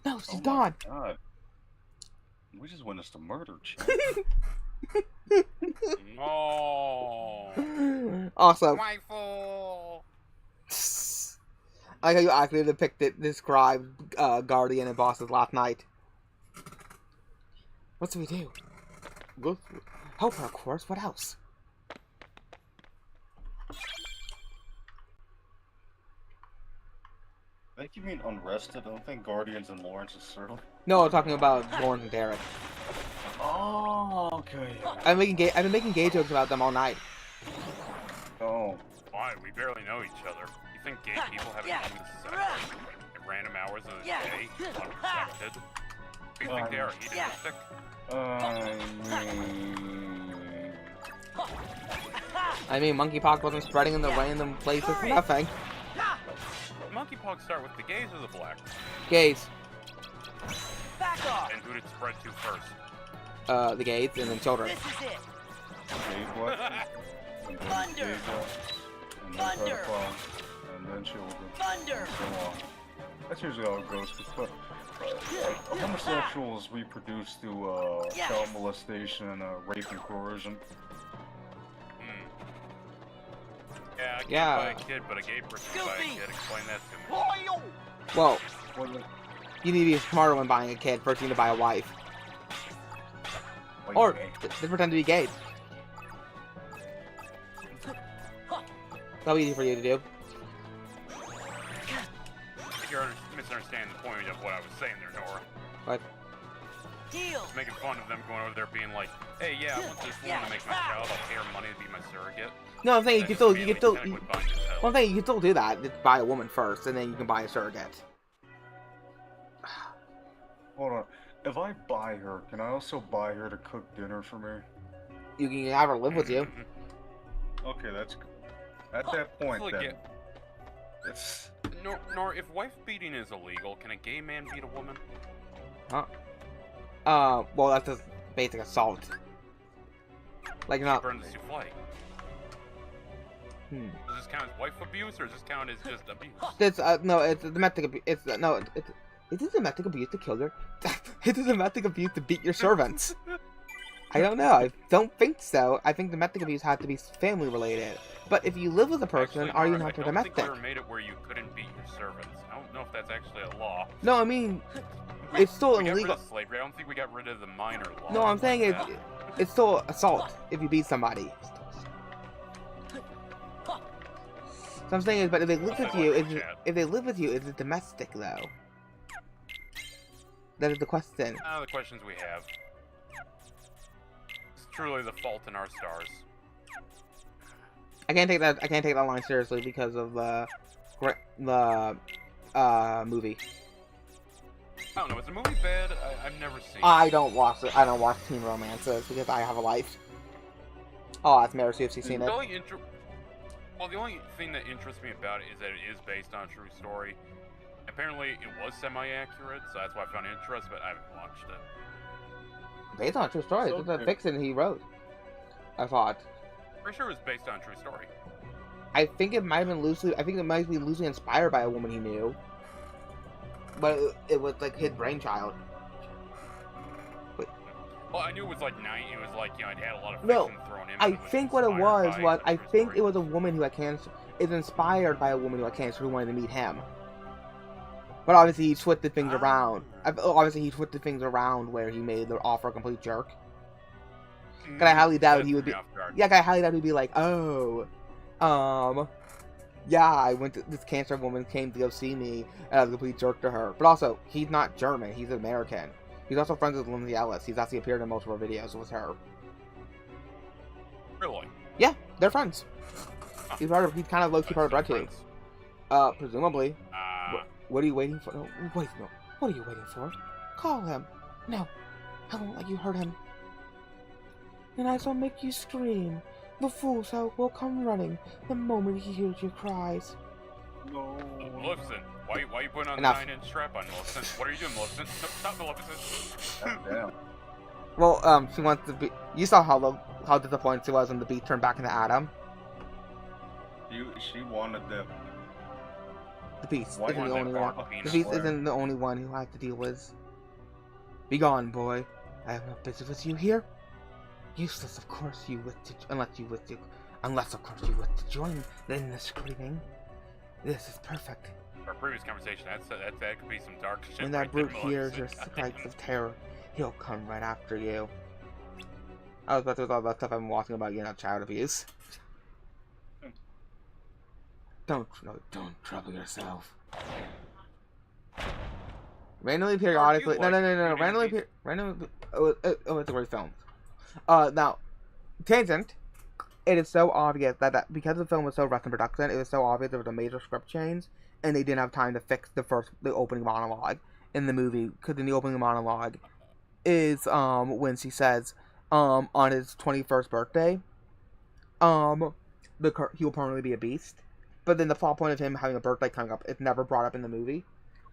No, she's gone. God. We just went into murder chat. No. Also, Waifu. I like how you accurately described Guardian and bosses last night. What do we do? Go help her, of course. What else? I think you mean unrested. I don't think Guardians and Lawrence is circle. No, I'm talking about Lawrence and Derek. Oh, okay. I've been making gay jokes about them all night. Oh. Why? We barely know each other. You think gay people haven't done this at random hours of the day, unprotected? Do you think they are hedonistic? I mean, monkeypox wasn't spreading in the random places for nothing. Monkeypox start with the gays or the blacks? Gays. Back off. And who did it spread to first? The gays and then children. This is it. Gay black. Thunder. And then Thunder. And then children. Thunder. That's usually how it goes. But homosexuals reproduce through child molestation and rape and coercion. Yeah, I can't buy a kid, but a gay person can buy a kid. Explain that to me. Whoa. You need to be smarter when buying a kid. First, you need to buy a wife. Or just pretend to be gay. That'll be easy for you to do. You're misunderstanding the point of what I was saying there, Nora. What? Just making fun of them going over there being like, hey, yeah, I want this woman to make my child. I'll pay her money to be my surrogate. No, I'm saying you can still do that. Just buy a woman first, and then you can buy a surrogate. Hold on. If I buy her, can I also buy her to cook dinner for me? You can have her live with you. Okay, that's good. At that point, then. It's... Nor, if wife beating is illegal, can a gay man beat a woman? Huh? Well, that's just basic assault. Like, not... Burn the souffle. Does this count as wife abuse, or does this count as just abuse? It's, no, it's domestic abuse. It's, no, it is domestic abuse to kill your... It is domestic abuse to beat your servants. I don't know. I don't think so. I think domestic abuse had to be family related. But if you live with a person, are you not domestic? I don't think they ever made it where you couldn't beat your servants. I don't know if that's actually a law. No, I mean, it's still illegal. We got rid of slavery. I don't think we got rid of the minor law. No, I'm saying it's still assault if you beat somebody. So I'm saying is, but if they live with you, is it domestic though? That is the question. The questions we have. It's truly the fault in our stars. I can't take that line seriously because of the movie. I don't know. Is the movie bad? I've never seen it. I don't watch it. I don't watch teen romances because I have a life. Oh, that's Mary, see if she's seen it. Well, the only thing that interests me about it is that it is based on a true story. Apparently, it was semi-accurate, so that's why I found interest, but I haven't watched it. Based on a true story. It's a fiction he wrote. I thought. Pretty sure it was based on a true story. I think it might have been loosely. I think it might be loosely inspired by a woman he knew. But it was like his brainchild. Well, I knew it was like it was like, you know, it had a lot of fiction thrown in. I think what it was I think it was a woman who had cancer. It's inspired by a woman who had cancer who wanted to meet him. But obviously he twisted things around. Obviously he twisted things around where he made the offer a complete jerk. Cause I highly doubt he would be. Yeah, I highly doubt he'd be like, oh, yeah, I went to this cancer woman came to go see me, and I was a complete jerk to her. But also, he's not German. He's American. He's also friends with Lindsay Ellis. He's actually appeared in most of her videos with her. Really? Yeah, they're friends. He's kind of low-key part of Red Team. Presumably. What are you waiting for? No, wait, no. What are you waiting for? Call him. No, I won't let you hurt him. And I shall make you scream. The fool will come running the moment he hears your cries. No. Maleficent, why are you putting on the 9-inch strap on, Maleficent? What are you doing, Maleficent? Stop, Maleficent. Damn. Well, she wants to be. You saw how disappointed she was when the beast turned back into Adam. She wanted the. The beast isn't the only one. The beast isn't the only one who has to deal with. Be gone, boy. I have no business with you here. Useless, of course, unless of course you wish to join in the screaming. This is perfect. Our previous conversation, that could be some dark shit. When that brute hears your cries of terror, he'll come right after you. I was about to do all that stuff I've been watching about, child abuse. Don't trouble yourself. Randomly, periodically. No. Randomly. It's a great film. Now, tangent. It is so obvious that because the film was so rushed in production, it was so obvious there was a major script change, and they didn't have time to fix the opening monologue in the movie. Because in the opening monologue is when she says on his 21st birthday, he will permanently be a beast. But then the plot point of him having a birthday coming up is never brought up in the movie,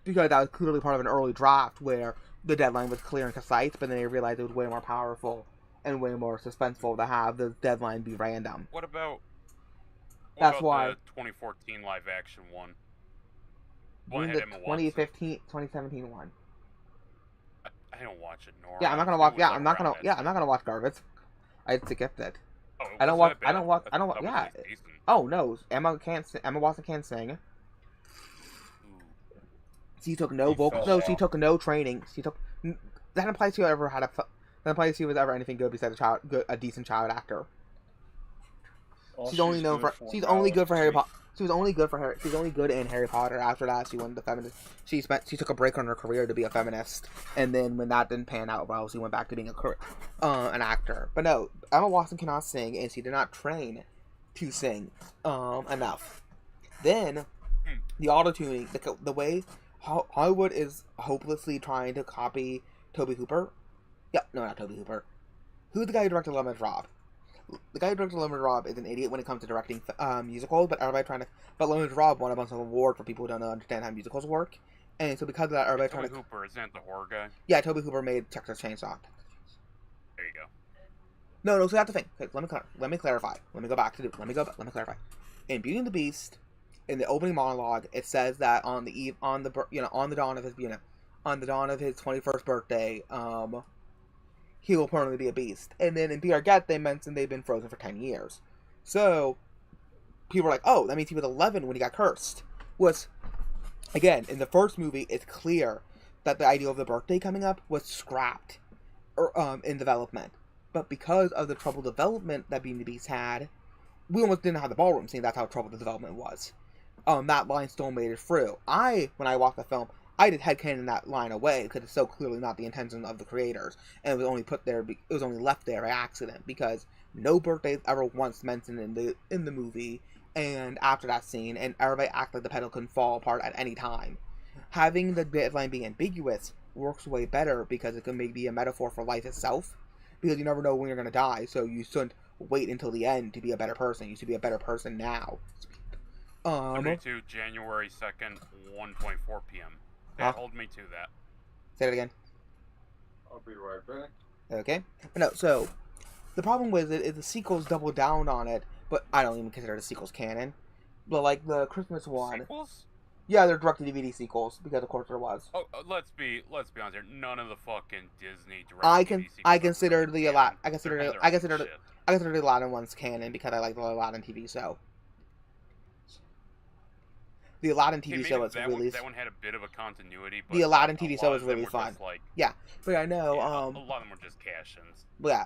because that was clearly part of an early draft where the deadline was clear and concise, but then they realized it was way more powerful and way more suspenseful to have the deadline be random. What about the 2014 live action one? The 2017 one. I don't watch it, Nora. Yeah, I'm not gonna watch. Yeah, I'm not gonna watch garbage. I skipped it. Oh, I don't watch. Yeah. Oh no, Emma Watson can't sing. She took no vocal. No, she took no training. That implies she ever had a. That implies she was ever anything good besides a decent child actor. She's only known for. She's only good for Harry Potter. She was only good for her. She's only good in Harry Potter. After that, she went to feminist. She took a break on her career to be a feminist, and then when that didn't pan out well, she went back to being an actor. But no, Emma Watson cannot sing, and she did not train to sing enough. Then the auto-tuning, the way Hollywood is hopelessly trying to copy Tobe Hooper. Yeah, no, not Tobe Hooper. Who's the guy who directed Lemon Rob? The guy who directed Lemon Rob is an idiot when it comes to directing musicals, but Lemon Rob won a bunch of awards for people who don't understand how musicals work, and so because of that, everybody trying to. Tobe Hooper, isn't that the horror guy? Yeah, Tobe Hooper made Texas Chainsaw. There you go. No, so that's the thing. Okay, let me clarify. Let me clarify. In Beauty and the Beast, in the opening monologue, it says that on the dawn of his 21st birthday, he will permanently be a beast. And then in BR they mentioned they've been frozen for 10 years. So, people were like, oh, that means he was 11 when he got cursed. Was, again, in the first movie, it's clear that the idea of the birthday coming up was scrapped in development. But because of the troubled development that Beauty and the Beast had, we almost didn't have the ballroom scene. That's how troubled the development was. That line still made it through. When I watched the film, I did headcanon that line away because it's so clearly not the intention of the creators, and it was only put there. It was only left there by accident because no birthday is ever once mentioned in the movie. And after that scene, and everybody acted like the pedal couldn't fall apart at any time. Having the deadline being ambiguous works way better because it can maybe be a metaphor for life itself. Because you never know when you're going to die, so you shouldn't wait until the end to be a better person. You should be a better person now. 32 January 2nd, 1:24 p.m. Hold me to that. Say that again. I'll be right back. Okay. But no, so, the problem with it is the sequels double down on it, but I don't even consider the sequels canon. But like the Christmas one. Sequels? Yeah, they're direct-to-DVD sequels, because of course there was. Oh, let's be honest here. None of the fucking Disney direct-to-DVD sequels I consider the Aladdin ones canon because I like the Aladdin TV show. The Aladdin TV show was really... That one had a bit of a continuity, but... The Aladdin TV show was really fun. Yeah, but I know... Yeah, a lot of them were just cash-ins. Yeah,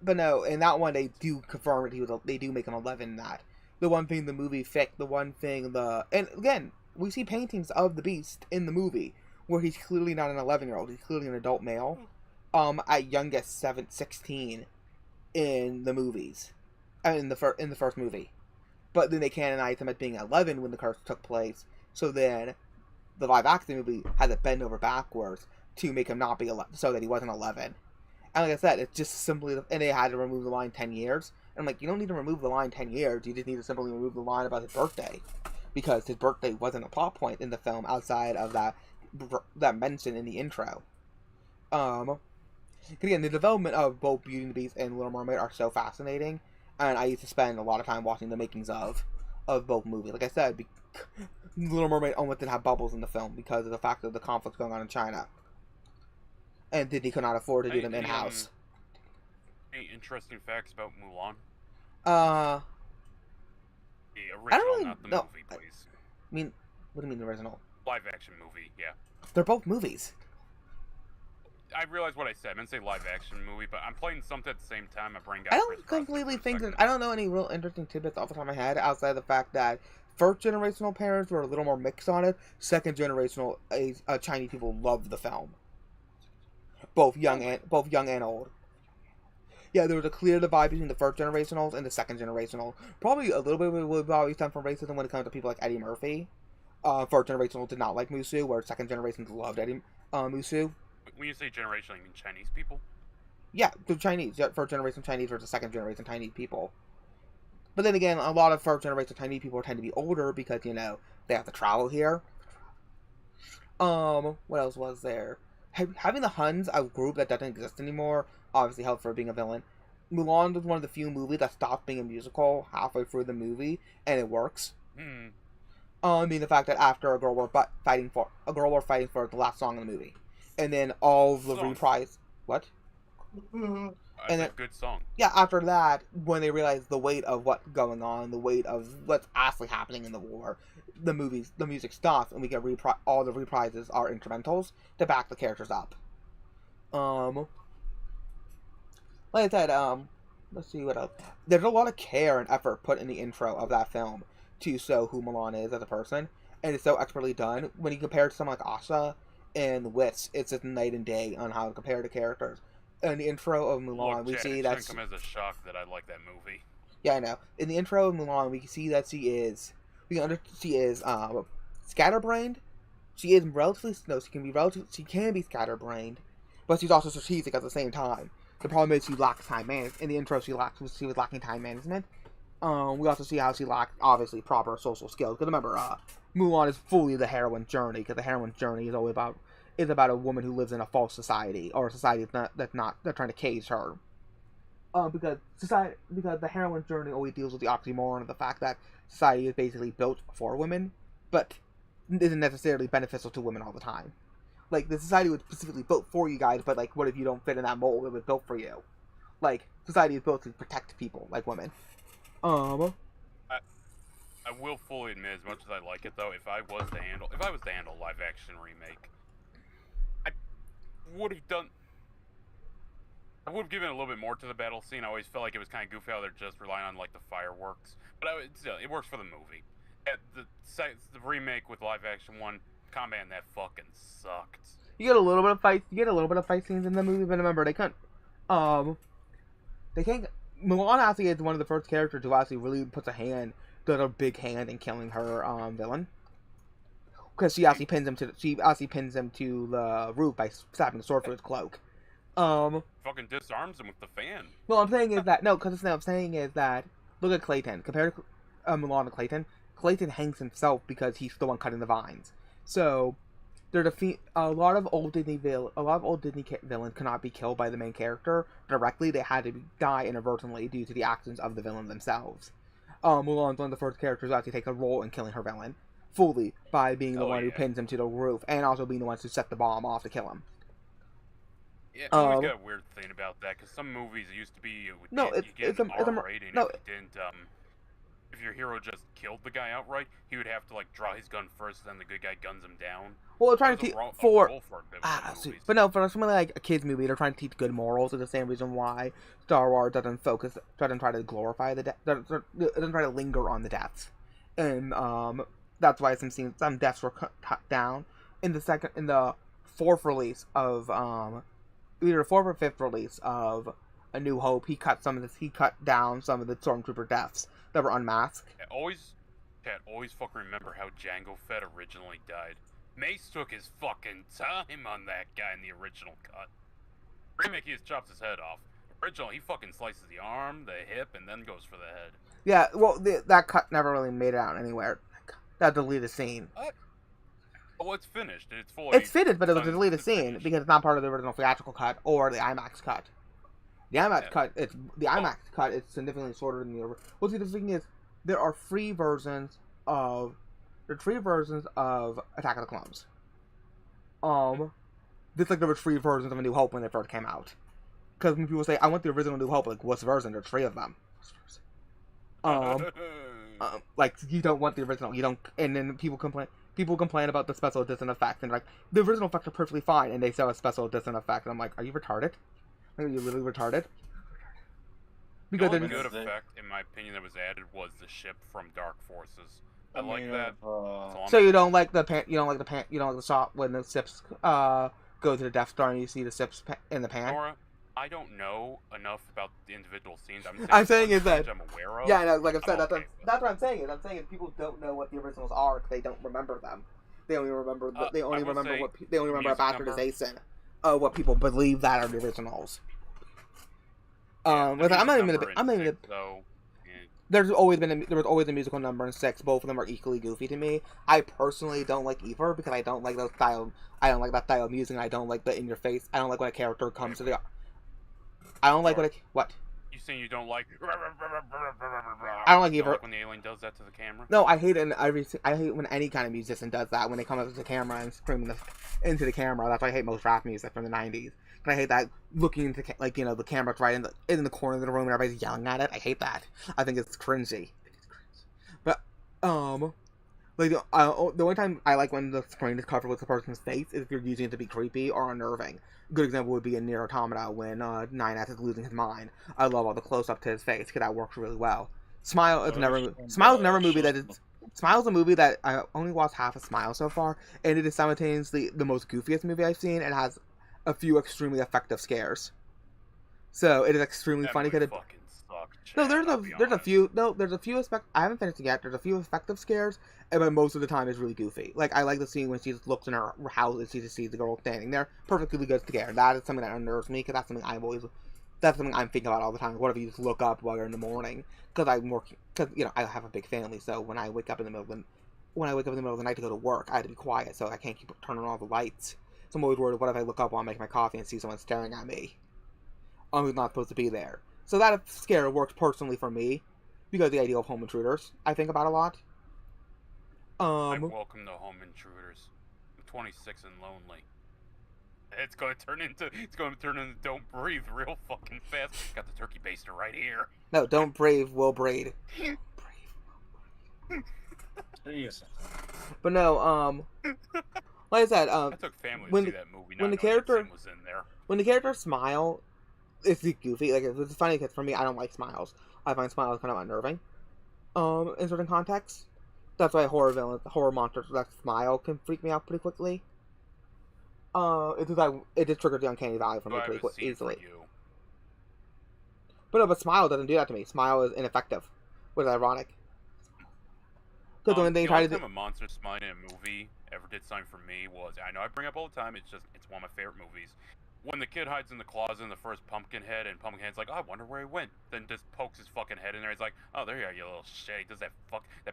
but no, in that one they do confirm that they do make him 11 in that. The one thing the movie fixed, and again, we see paintings of the Beast in the movie where he's clearly not an 11-year-old. He's clearly an adult male. At youngest 16 in the movies, in the first movie. But then they canonized him as being 11 when the curse took place. So then the live-action movie had to bend over backwards to make him not be 11, so that he wasn't 11. And like I said, it's just simply, and they had to remove the line 10 years. And I'm like, you don't need to remove the line 10 years. You just need to simply remove the line about his birthday. Because his birthday wasn't a plot point in the film outside of that mention in the intro. Again, the development of both Beauty and the Beast and Little Mermaid are so fascinating. And I used to spend a lot of time watching the makings of both movies. Like I said, Little Mermaid almost didn't have bubbles in the film because of the fact of the conflicts going on in China. And Disney could not afford to do them in-house. Any interesting facts about Mulan? The original, I don't really not the know. Movie, please. I mean, what do you mean the original? Live-action movie, yeah. They're both movies. I realize what I said. I meant to say live-action movie, but I'm playing something at the same time. My brain got. I don't completely think that. I don't know any real interesting tidbits off the top of my head outside of the fact that first-generational parents were a little more mixed on it. Second-generational Chinese people loved the film. Both young and old. Yeah, there was a clear divide between the first-generationals and the second-generational. Probably a little bit would probably stem from racism when it comes to people like Eddie Murphy. First-generational did not like Musou, where second-generations loved Musou. When you say generational, you mean Chinese people? Yeah, the Chinese. First-generation Chinese versus second-generation Chinese people. But then again, a lot of first-generation Chinese people tend to be older because, you know, they have to travel here. What else was there? Having the Huns, a group that doesn't exist anymore, obviously helped for being a villain. Mulan was one of the few movies that stopped being a musical halfway through the movie, and it works. I mean, the fact that after a girl were fighting for the last song in the movie, and then all of the reprise. What? That's a good song. Yeah, after that, when they realized the weight of what's going on, the weight of what's actually happening in the war, the music stops, and we get all the reprises are instrumentals to back the characters up. Like I said, let's see what else. There's a lot of care and effort put in the intro of that film to show who Mulan is as a person, and it's so expertly done. When you compare it to someone like Asha and Wits, it's just night and day on how to compare the characters. In the intro of Mulan, we see that. It shouldn't come as a shock that I like that movie. Yeah, I know. In the intro of Mulan, we can see that she is scatterbrained. She is relatively she can be scatterbrained, but she's also strategic at the same time. The problem is she lacks time management. In the intro, she was lacking time management. We also see how she lacked, obviously, proper social skills. Because remember, Mulan is fully the heroine's journey. Because the heroine's journey is always about a woman who lives in a false society, or a society that's trying to cage her. Because the heroine's journey always deals with the oxymoron of the fact that society is basically built for women, but isn't necessarily beneficial to women all the time. like, the society was specifically built for you guys, but, like, what if you don't fit in that mold? It was built for you. Like, society is built to protect people, like women. I will fully admit, as much as I like it, though, if I was to handle a live-action remake, I would have given a little bit more to the battle scene. I always felt like it was kind of goofy how they're just relying on, like, the fireworks. But still, it works for the movie. The remake with live-action one, combat in that fucking sucked. You get a little bit of fight. You get a little bit of fight scenes in the movie, but remember, they can't. Mulan actually is one of the first characters who actually really puts a big hand in killing her villain, because she actually pins him to the roof by slapping the sword through his cloak. Fucking disarms him with the fan. Well, I'm saying is that look at Clayton. Compared to Mulan to Clayton, Clayton hangs himself because he's the one cutting the vines. So a lot of old Disney villains cannot be killed by the main character directly. They had to die inadvertently due to the actions of the villain themselves. Mulan's one of the first characters who actually take a role in killing her villain fully by being the one who pins him to the roof, and also being the ones who set the bomb off to kill him. Yeah, I always got a weird thing about that, because some movies it used to be you get an R rating if your hero just killed the guy outright, he would have to like draw his gun first, then the good guy guns him down. Well, they're trying to teach but no, for something like a kids movie, they're trying to teach good morals. It's the same reason why Star Wars doesn't try to glorify the doesn't try to linger on the deaths, and that's why some deaths were cut down in the fourth release of either the fourth or fifth release of A New Hope. He cut down some of the stormtrooper deaths that were unmasked. Always fucking remember how Jango Fett originally died. Mace took his fucking time on that guy in the original cut. Remake, he just chops his head off. Original, he fucking slices the arm, the hip, and then goes for the head. Yeah, well, that cut never really made it out anywhere. That deleted scene. Well, it's finished. It's fully. It's finished, but it was a deleted scene because it's not part of the original theatrical cut or the IMAX cut. The IMAX cut is significantly shorter than the original. Well, see, the thing is, there are three versions of Attack of the Clones. Just like there were three versions of A New Hope when they first came out. Because when people say, "I want the original New Hope," like, what's version? There are three of them. Like, you don't want the original. You don't, and then people complain about the special edition effect, and like, the original effects are perfectly fine, and they sell a special edition effect, and I'm like, are you retarded? Are you literally retarded? Because the only good effect, in my opinion, that was added was the ship from Dark Forces. I like that. So you don't like the shot when the ships go to the Death Star and you see the ships in the pan? Nora, I don't know enough about the individual scenes. I'm saying is that I'm aware of. Yeah, no, like I said, that's what I'm saying. I'm saying is people don't know what the originals are because they don't remember them. They only remember bastardization of what people believe that are the originals. I'm not even. There was always a musical number in 6. Both of them are equally goofy to me. I personally don't like either because I don't like that style of music. And I don't like the in your face. I don't like when a character comes to the. I don't like what. You saying you don't like? I don't like either. Like when the alien does that to the camera. No, I hate it. I hate when any kind of musician does that when they come up to the camera and scream into the camera. That's why I hate most rap music from the '90s. But I hate that looking into the camera's right in the corner of the room and everybody's yelling at it. I hate that. I think it's cringy. But like the only time I like when the screen is covered with the person's face is if you're using it to be creepy or unnerving. A good example would be in Nier Automata when Nine-Ass is losing his mind. I love all the close-up to his face because that works really well. Smile's a movie that I only watched half of Smile so far, and it is simultaneously the most goofiest movie I've seen and has a few extremely effective scares. So it is extremely funny because there's a few I haven't finished it yet. There's a few effective scares, but most of the time it's really goofy. Like, I like the scene when she just looks in her house and she just sees the girl standing there. Perfectly good scare. That is something that unnerves me because that's something I'm thinking about all the time. What if you just look up while you're in the morning? Because I have a big family, so when I wake up in the middle of the night to go to work, I have to be quiet, so I can't keep turning on all the lights. So I'm always worried, what if I look up while I'm making my coffee and see someone staring at me? Who's not supposed to be there. So that scare works personally for me, because the idea of home intruders, I think about a lot. I welcome the home intruders. I'm 26 and lonely. It's going to turn into Don't Breathe real fucking fast. Got the turkey baster right here. No, Don't Brave, Will Braid. But no, like I said, I took family to see that movie. When the character smile, it's goofy. Like it's funny because for me, I don't like smiles. I find smiles kind of unnerving. In certain contexts, that's why horror monsters that smile can freak me out pretty quickly. It just triggers the uncanny valley for me pretty easily. But no, but smile doesn't do that to me. Smile is ineffective, which is ironic. Because the only thing the only time a monster smiling in a movie ever did something for me was, I know I bring up all the time, it's one of my favorite movies. When the kid hides in the closet in the first Pumpkinhead, and Pumpkinhead's like, oh, I wonder where he went. Then just pokes his fucking head in there. He's like, oh, there you are, you little shit. He does that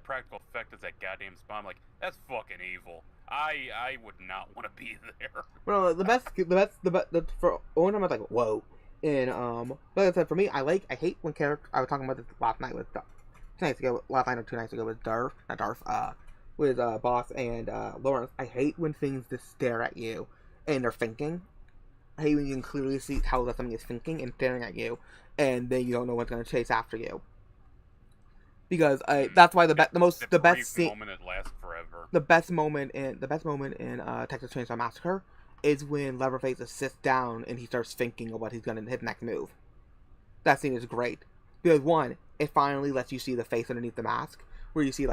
practical effect does that goddamn smile. I'm like, that's fucking evil. I would not want to be there. Well, for one time I was like, whoa. And like I said, for me, I hate when characters. I was talking about this last night with 2 nights ago. Last night or 2 nights ago with with Boss and Lawrence. I hate when things just stare at you and they're thinking. I hate when you can clearly tell that something is thinking and staring at you, and then you don't know what's going to chase after you. Because that's why the best scene, moment that lasts forever. The best moment in Texas Chainsaw Massacre is when Leatherface sits down and he starts thinking of what he's going to his next move. That scene is great because one, it finally lets you see the face underneath the mask, where you see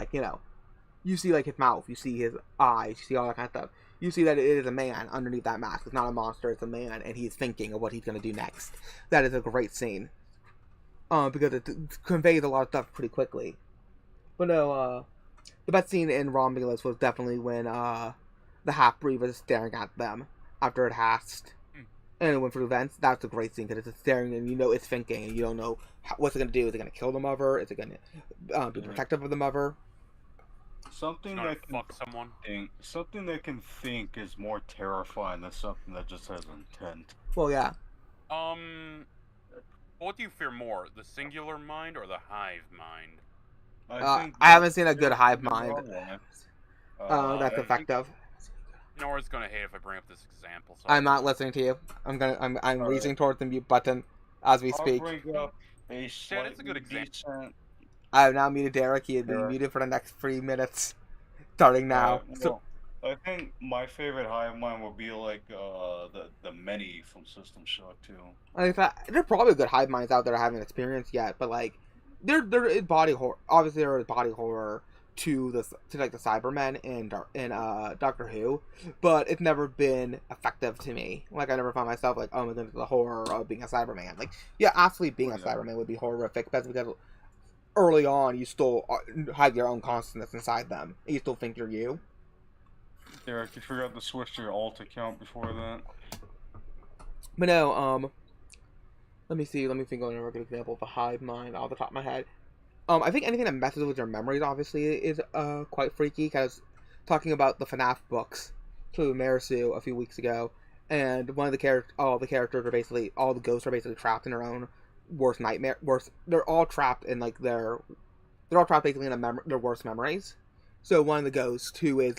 you see his mouth, you see his eyes, you see all that kind of stuff. You see that it is a man underneath that mask. It's not a monster, it's a man, and he's thinking of what he's going to do next. That is a great scene. Because it conveys a lot of stuff pretty quickly. But no, the best scene in Romulus was definitely when the half-breed was staring at them after it hatched. And it went through events. That's a great scene, because it's staring and you know it's thinking, and you don't know what's it going to do. Is it going to kill the mother? Is it going to be protective of the mother? Something that can think is more terrifying than something that just has intent. Well, yeah. What do you fear more, the singular mind or the hive mind? I haven't seen a good hive mind. That's effective. Nora's gonna hate if I bring up this example. So I'm not listening to you. I'm reaching towards the mute button as we speak. It's a good example. I have now muted Derek. He has been muted for the next 3 minutes, starting now. I think my favorite hive mind would be like the many from System Shock 2. There are probably good hive minds out there I haven't experienced yet, but like there is body horror. Obviously, there is body horror to the Cybermen in Doctor Who, but it's never been effective to me. Like I never found myself like, oh my goodness, the horror of being a Cyberman. Like yeah, absolutely being a Cyberman would be horrific, but because early on you still have your own consciousness inside them. You still think you're you. Derek, you forgot to switch to your alt account before that. But no, let me think of another good example of a hive mind off the top of my head. I think anything that messes with your memories obviously is quite freaky, because talking about the FNAF books to Marisu a few weeks ago, and all the ghosts are basically trapped in their own worst nightmare. They're all trapped in like they're all trapped basically in their worst memories. So one of the ghosts who is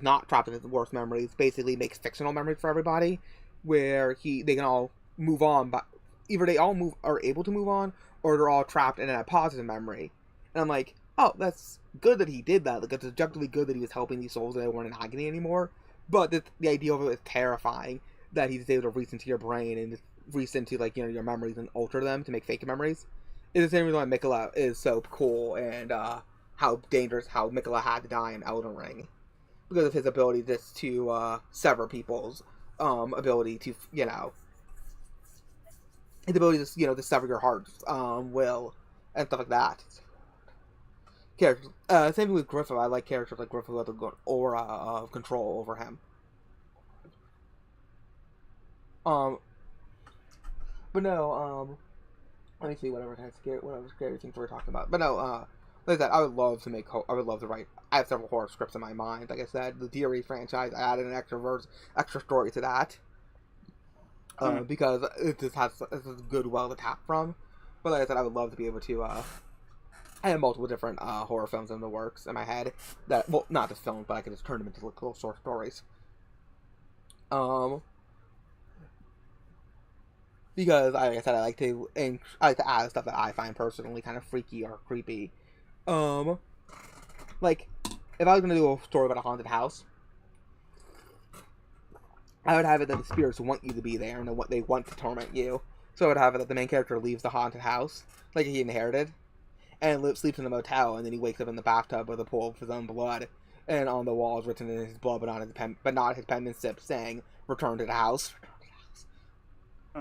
not trapped in his worst memories basically makes fictional memories for everybody, where they can all move on, but either they all are able to move on, or they're all trapped in a positive memory. And I'm like, oh, that's good that he did that. Like it's objectively good that he was helping these souls that weren't in agony anymore. But the idea of it is terrifying, that he's able to reach into your brain and reach into your memories and alter them to make fake memories. It's the same reason why Mikola is so cool, and how Mikola had to die in Elden Ring, because of his ability just to sever people's ability to his ability to sever your heart's will and stuff like that. Characters, same thing with Griffith. I like characters like Griffith who have the aura of control over him. But no, let me see whatever scary things we're talking about. But no, like that, I would love to write. I have several horror scripts in my mind. Like I said, the DRE franchise, I added an extra story to that. Because it just has a good well to tap from. But like I said, I would love to be able to, I have multiple different horror films in the works in my head. Not just films, but I can just turn them into little short stories. because, like I said, I like to add stuff that I find personally kind of freaky or creepy. Like, if I was gonna do a story about a haunted house, I would have it that the spirits want you to be there and they want to torment you. So I would have it that the main character leaves the haunted house, like he inherited, and sleeps in a motel, and then he wakes up in the bathtub with a pool of his own blood, and on the wall is written in his blood, but not his penmanship, saying "Return to the house."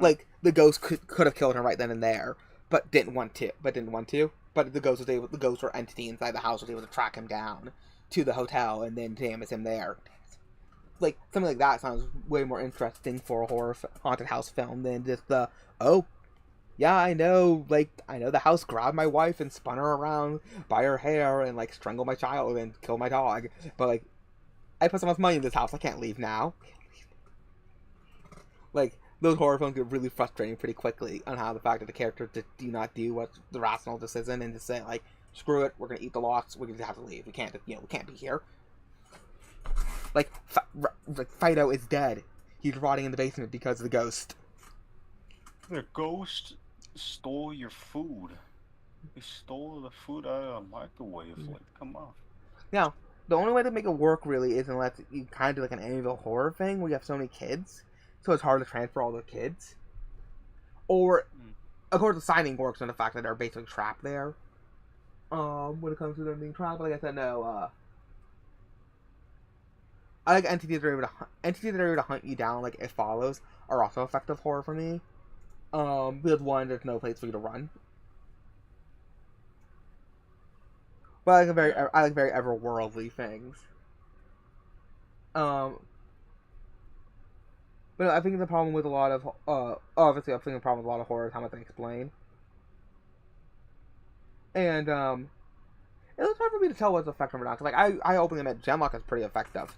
Like, the ghost could have killed him right then and there, but didn't want to. But the ghost or entity inside the house was able to track him down to the hotel and then damage him there. Like, something like that sounds way more interesting for a horror haunted house film than just the, oh, yeah, I know the house grabbed my wife and spun her around by her hair and, like, strangled my child and killed my dog. But, like, I put so much money in this house, I can't leave now. Like, those horror films get really frustrating pretty quickly on how the fact that the characters just do not do what the rational decision and just say, like, screw it, we're gonna eat the lots, we're gonna have to leave. We can't be here. Like, Fido is dead. He's rotting in the basement because of the ghost. The ghost stole your food. He stole the food out of the microwave. Like, come on. Now, the only way to make it work really is unless you kind of do like an Amityville horror thing where you have so many kids, so it's hard to transfer all the kids. Or, of course, the signing works on the fact that they're basically trapped there. When it comes to them being trapped, like I said, no. I like entities that are able to hunt you down, like It Follows, are also effective horror for me. Because one, there's no place for you to run. But I like very everworldly things. But I think the problem with a lot of obviously I'm thinking the problem with a lot of horror is how much they explain. And it was hard for me to tell what's effective or not. Cause, like I openly admit Genlock is pretty effective.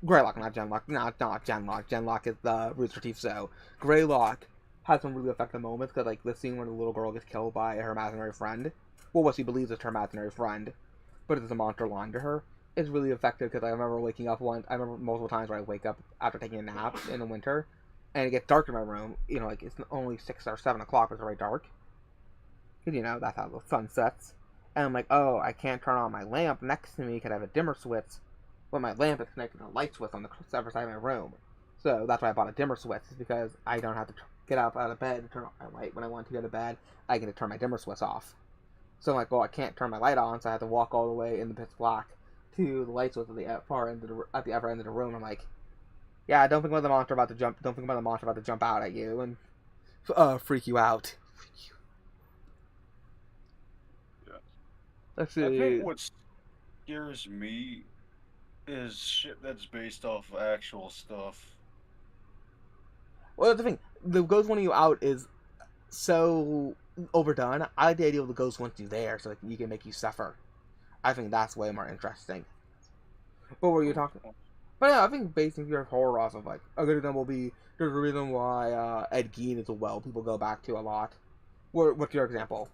Greylock, not Genlock. Not Genlock. Genlock is the Rooster Teeth. So Greylock has some really effective moments because like the scene where the little girl gets killed by her imaginary friend. Well, what she believes is her imaginary friend, but it's a monster lying to her. It's really effective because I remember waking up once. I remember multiple times where I wake up after taking a nap in the winter, and it gets dark in my room. You know, like it's only 6 or 7 o'clock. It's already dark. Because you know that's how the sun sets. And I'm like, oh, I can't turn on my lamp next to me because I have a dimmer switch. But my lamp is connected to a light switch on the separate side of my room. So that's why I bought a dimmer switch, is because I don't have to get up out of bed and turn on my light. When I want to go to bed, I get to turn my dimmer switch off. So I'm like, well, I can't turn my light on, so I have to walk all the way in the pitch black to the light switch at the far end at the other end of the room. I'm like, yeah, don't think about the monster about to jump. Don't think about the monster about to jump out at you and freak you out. Yeah. Let's see. I think what scares me is shit that's based off of actual stuff. Well, that's the thing. The ghost wanting you out is so overdone. I like the idea of the ghost wants you there so he can make you suffer. I think that's way more interesting. What were you talking about? But yeah, I think basing your horror off of like a good example will be there's a reason why Ed Gein is a well people go back to a lot. What's your example?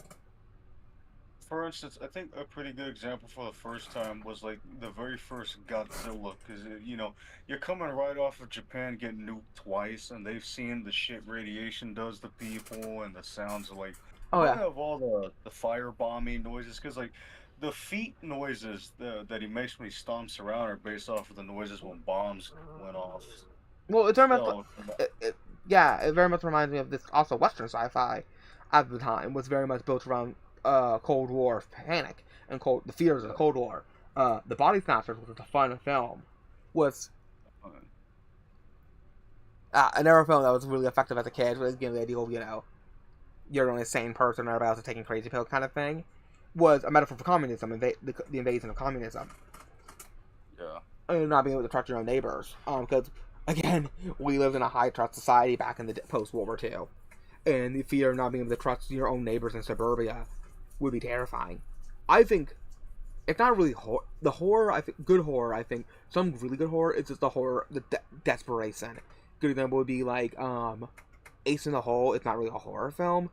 For instance, I think a pretty good example for the first time was like the very first Godzilla, because you know you're coming right off of Japan getting nuked twice, and they've seen the shit radiation does to people, and the sounds of like of all the firebombing noises, because like the feet noises that he makes when he stomps around are based off of the noises when bombs went off. Well, it's very much it very much reminds me of this also Western sci-fi at the time was very much built around Cold War panic and the fears of the Cold War. The Body Snatchers, which was a fun film, was another film that was really effective as a kid. Was the idea of, you know, you're an insane person or about to taking crazy pills kind of thing. Was a metaphor for communism, the invasion of communism. Yeah. And not being able to trust your own neighbors. Because, again, we lived in a high-trust society back in the post-World War II. And the fear of not being able to trust your own neighbors in suburbia would be terrifying. I think, it's not really the horror, I think, good horror, I think, some really good horror, it's just the horror, the desperation. Good example would be, like, Ace in the Hole. It's not really a horror film,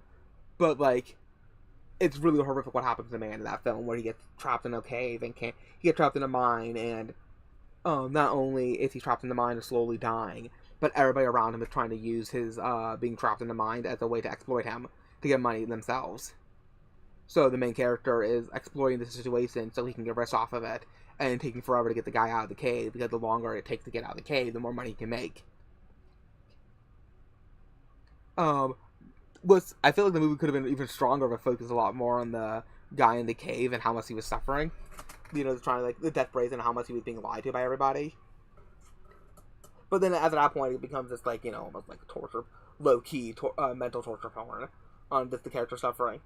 but, like, it's really horrific what happens to the man in that film, where he gets trapped in a cave and he gets trapped in a mine, and not only is he trapped in the mine and slowly dying, but everybody around him is trying to use his being trapped in the mind as a way to exploit him to get money themselves. So the main character is exploiting the situation so he can get rich off of it, and taking forever to get the guy out of the cave, because the longer it takes to get out of the cave, the more money he can make. I feel like the movie could have been even stronger if it focused a lot more on the guy in the cave and how much he was suffering. You know, trying to, like, the death brazen and how much he was being lied to by everybody. But then at that point, it becomes just, like, you know, almost like torture, low-key mental torture porn on just the character suffering.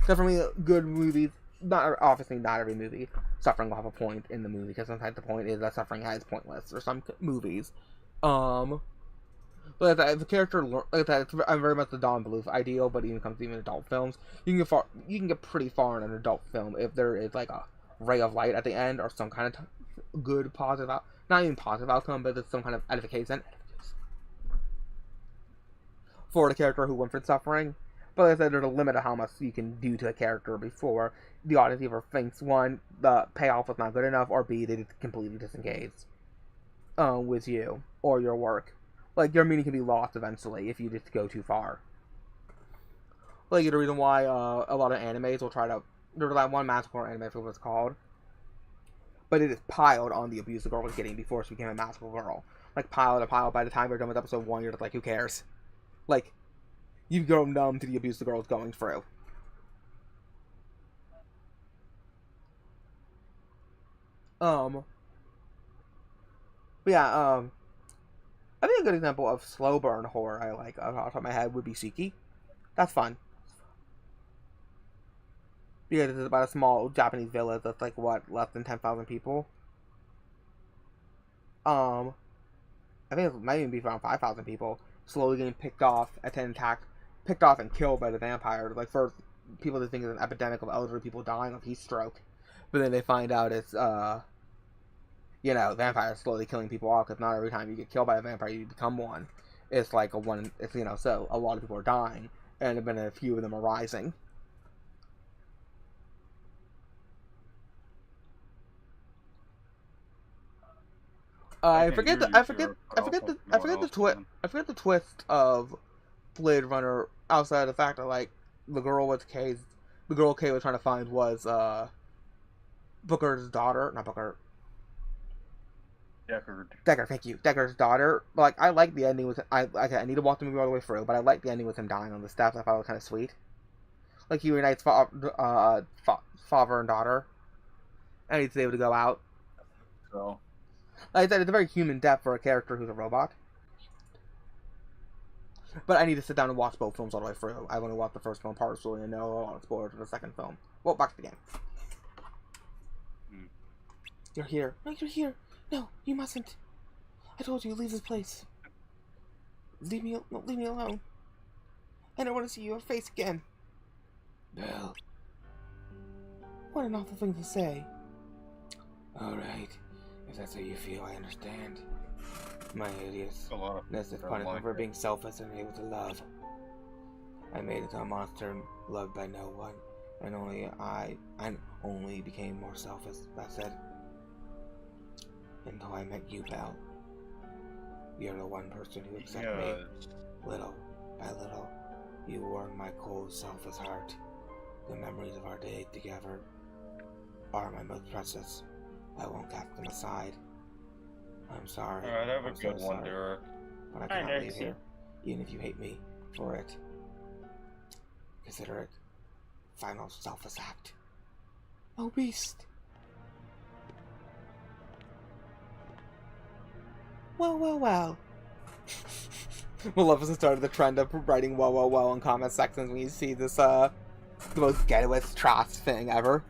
So for me, good movies, obviously not every movie, suffering will have a point in the movie, because sometimes the point is that suffering is pointless, or some movies. But the character, like that, I'm very much the Don Bluth ideal, but even comes to even adult films, you can get pretty far in an adult film if there is like a ray of light at the end, or some kind of good positive, not even positive outcome, but there's some kind of edification for the character who went through suffering. But like I said, there's a limit to how much you can do to a character before the audience either thinks, one, the payoff was not good enough, or B, they just completely disengage with you or your work. Like, your meaning can be lost eventually if you just go too far. Like, the reason why a lot of animes will try to... There's that one magical anime, I forget what it's called. But it is piled on the abuse the girl was getting before she became a magical girl. Like, piled and piled. By the time you're done with episode 1, you're just like, who cares? Like, you go numb to the abuse the girl is going through. But yeah, I think a good example of slow burn horror I like off the top of my head would be Shiki. That's fun. Because it's about a small Japanese village that's like, what, less than 10,000 people? I think it might even be around 5,000 people, slowly getting picked off and killed by the vampire. Like, first, people just think it's an epidemic of elderly people dying of heat stroke. But then they find out it's, you know, vampires slowly killing people off, because not every time you get killed by a vampire, you become one. It's like it's, you know, so a lot of people are dying, and then a few of them are rising. I forget the twist of Blade Runner outside of the fact that, like, the girl Kay was trying to find was Booker's daughter, not Booker. Deckard, thank you. Deckar's daughter. Like, I like the ending with I need to watch the movie all the way through, but I like the ending with him dying on the steps. I thought it was kind of sweet. Like, he reunites father and daughter, and he's able to go out. So, like I said, it's a very human death for a character who's a robot. But I need to sit down and watch both films all the way through. I've only watched the first film partially, and know a lot of spoilers for the second film. Well, back to the game. You're here. No, you're here. No, you mustn't. I told you, leave this place. Leave me alone. I don't want to see your face again. Bill. What an awful thing to say. Alright. If that's how you feel, I understand. My hideousness is punishment for being selfish and able to love. I made it a monster loved by no one, and only became more selfish. That said, until I met you, Belle. You're the one person who accepted me. Little by little, you warmed my cold, selfish heart. The memories of our day together are my most precious. I won't cast them aside. I'm sorry. Alright, have a good one, Derek. But I cannot leave here, even if you hate me for it. Consider it final selfless act. Oh, beast. Well. We'll love us to start the trend of writing well in comment sections when you see this, the most ghettoest trash thing ever.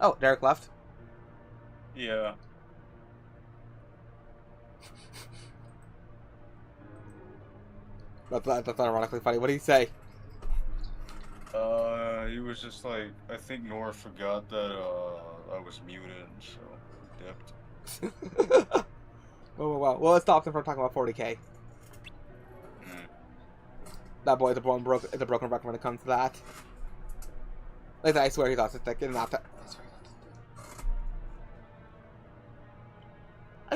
Oh, Derek left? Yeah. That's ironically funny. What did he say? He was just like, I think Nora forgot that, I was muted, so dipped. Well, let's stop him from talking about 40K. That boy is a broken record when it comes to that. Like, I swear he's autistic, and not that.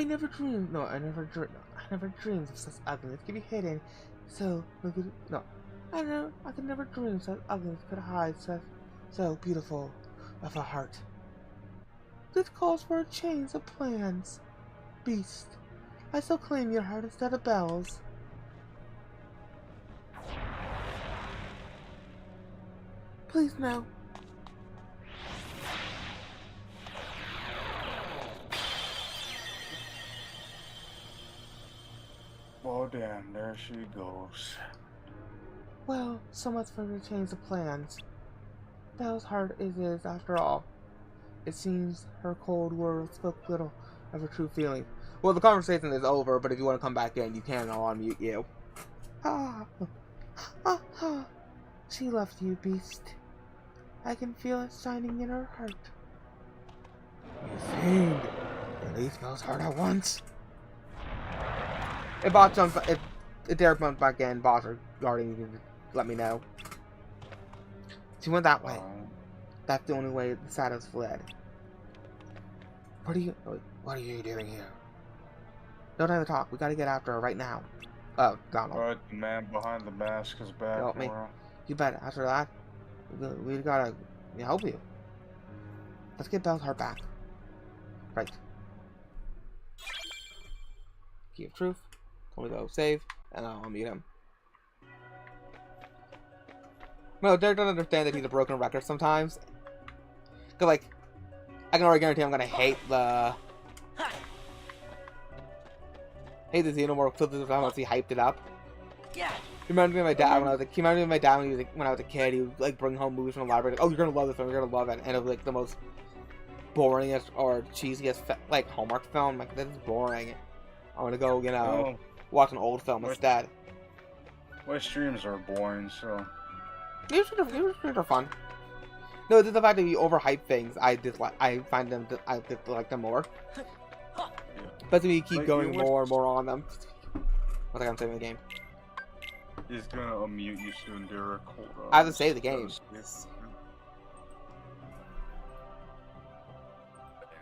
I never dreamed of such ugliness could be hidden. So, no. I could never dream such ugliness could hide so beautiful of a heart. This calls for a change of plans. Beast, I still claim your heart instead of Belle's. Please, no. Oh damn, there she goes. Well, so much for the change of plans. Belle's heart is after all. It seems her cold words spoke little of her true feelings. Well, the conversation is over, but if you want to come back in, you can. I'll unmute you. She loved you, Beast. I can feel it shining in her heart. You think? Release Belle's heart at once. If Boss jumps, if Derek jumps back in, Boss or Guardian, you can let me know. She went that way. That's the only way the shadows fled. What are you doing here? Don't have to talk. We gotta get after her right now. Oh, Donald. Alright, the man behind the mask is back. Help me. You bet. After that, we gotta help you. Let's get Belle's heart back. Right. Key of truth. Told me to go save, and I'll unmute him. No, Derek doesn't understand that he's a broken record sometimes. Cause like, I can already guarantee I'm gonna hate the Xenomorph filters once he hyped it up. Yeah. He reminded me of my dad when I was when I was a kid. He would like bring home movies from the library. Like, oh, you're gonna love this film. You're gonna love it, and it was like the most boringest or cheesiest like Hallmark film. Like, this is boring. I'm gonna go, watch an old film instead. My streams are boring, so. Your streams are fun. No, it's the fact that you overhype things. I find them. I dislike them more. But we keep going more and more on them. What I'm saving the game. He's gonna unmute you soon, Derek. Hold on. I have to save the game. Yes.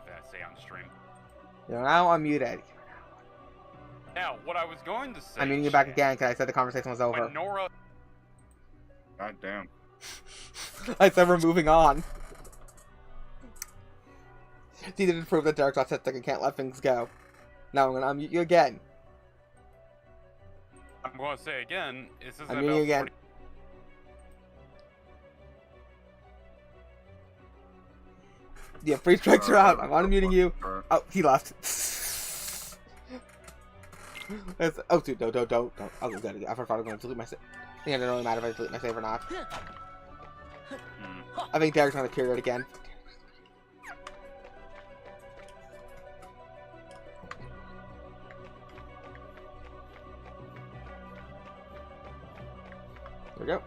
That say on stream. Now I'm muted. Now, what I was going to say. I'm muting you back again because I said the conversation was over. When Nora. God damn. I said we're moving on. He didn't prove that Derek's autistic and can't let things go. Now I'm gonna unmute you again. I'm going to say again. This is I'm muting you again. 40... Yeah, free strikes are out. I'm unmuting you. Oh, he left. Oh, dude, don't. Oh, good. I forgot I was going to delete my save. I think it doesn't really matter if I delete my save or not. I think Derek's going to clear it again. There we go.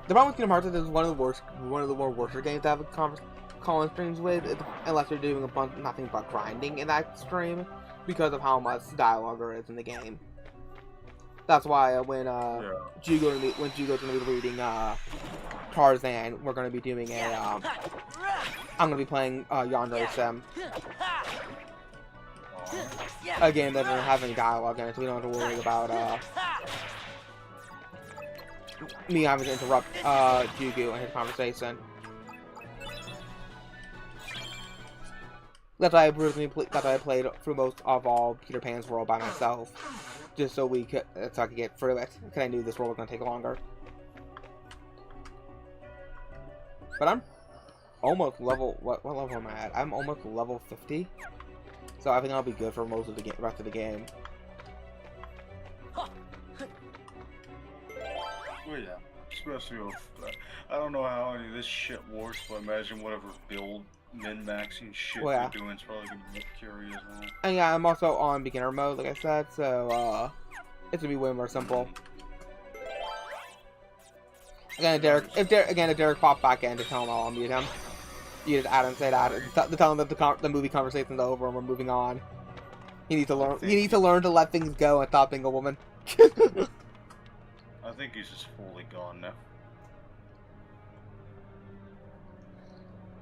The problem with Kingdom Hearts is it's one of the more worser games to have a call-in streams with, unless you're doing nothing but grinding in that stream, because of how much dialogue there is in the game. That's why when Jugo's gonna be reading Tarzan, we're gonna be doing a I'm gonna be playing Yandere Sim. A game that doesn't have any dialogue in it, so we don't have to worry about me having to interrupt Jugo in his conversation. That's why I played through most of all Peter Pan's world by myself, just so I could get through it, because I knew this world was gonna take longer. But I'm almost level. What level am I at? I'm almost level 50, so I think I'll be good for most of the rest of the game. Oh yeah, especially with I don't know how any of this shit works, but imagine whatever build min-maxing shit you're doing is probably gonna be scary as well. And yeah, I'm also on beginner mode, like I said, so it's gonna be way more simple. Again, if Derek pops back in, to tell him I'll unmute him. You just add him, say that, to tell him that the movie conversation's over and we're moving on. He needs to learn. He needs to learn to let things go and stop being a woman. I think he's just fully gone now.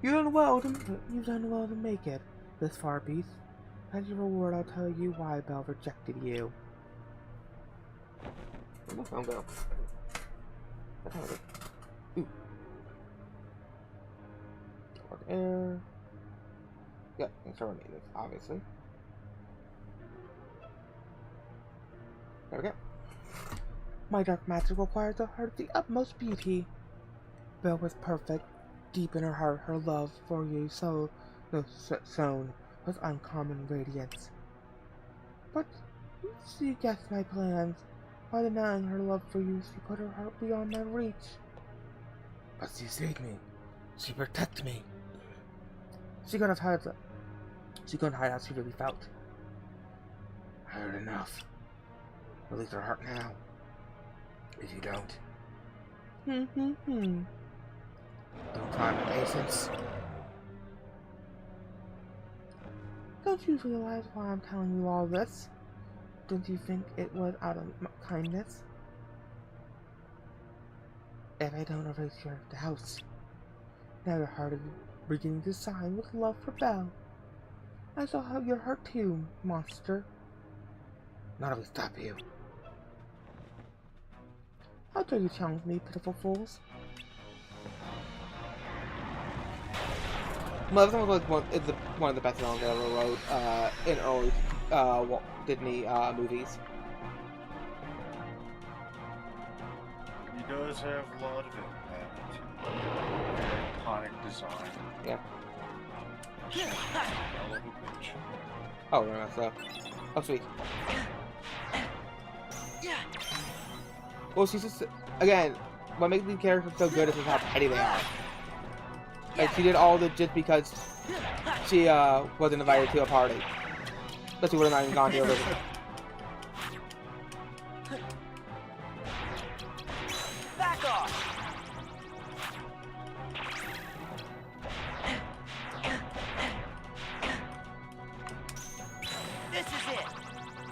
You've done well to make it this far, Beast. As your reward, I'll tell you why Belle rejected you. Where'd my phone go? Ooh. Air. Yeah, external maintenance, obviously. There we go. My dark magic requires a heart of the utmost beauty. Belle was perfect. Deep in her heart, her love for you sown was uncommon radiance. But she guessed my plans. By denying her love for you, she put her heart beyond my reach. But she saved me. She protected me. She couldn't hide how she really felt. I heard enough. Release her heart now. If you don't. Don't try my patience. Don't you realize why I'm telling you all this? Don't you think it was out of kindness? If I don't erase your doubts, now your heart is beginning to shine with love for Belle. I shall have your heart too, monster. None of it stop you. How dare you challenge me, pitiful fools? Well, this one was one of the best songs I ever wrote in early Walt Disney movies. He does have a lot of impact. Iconic design. Yeah. Hell of a bitch. Oh, no, so. Oh, sweet. Well, she's just, again, what makes these characters so good is just how petty they are. Like, she did all this just because she wasn't invited to a party. But she would have not even gone to a visit. Back off! This is it!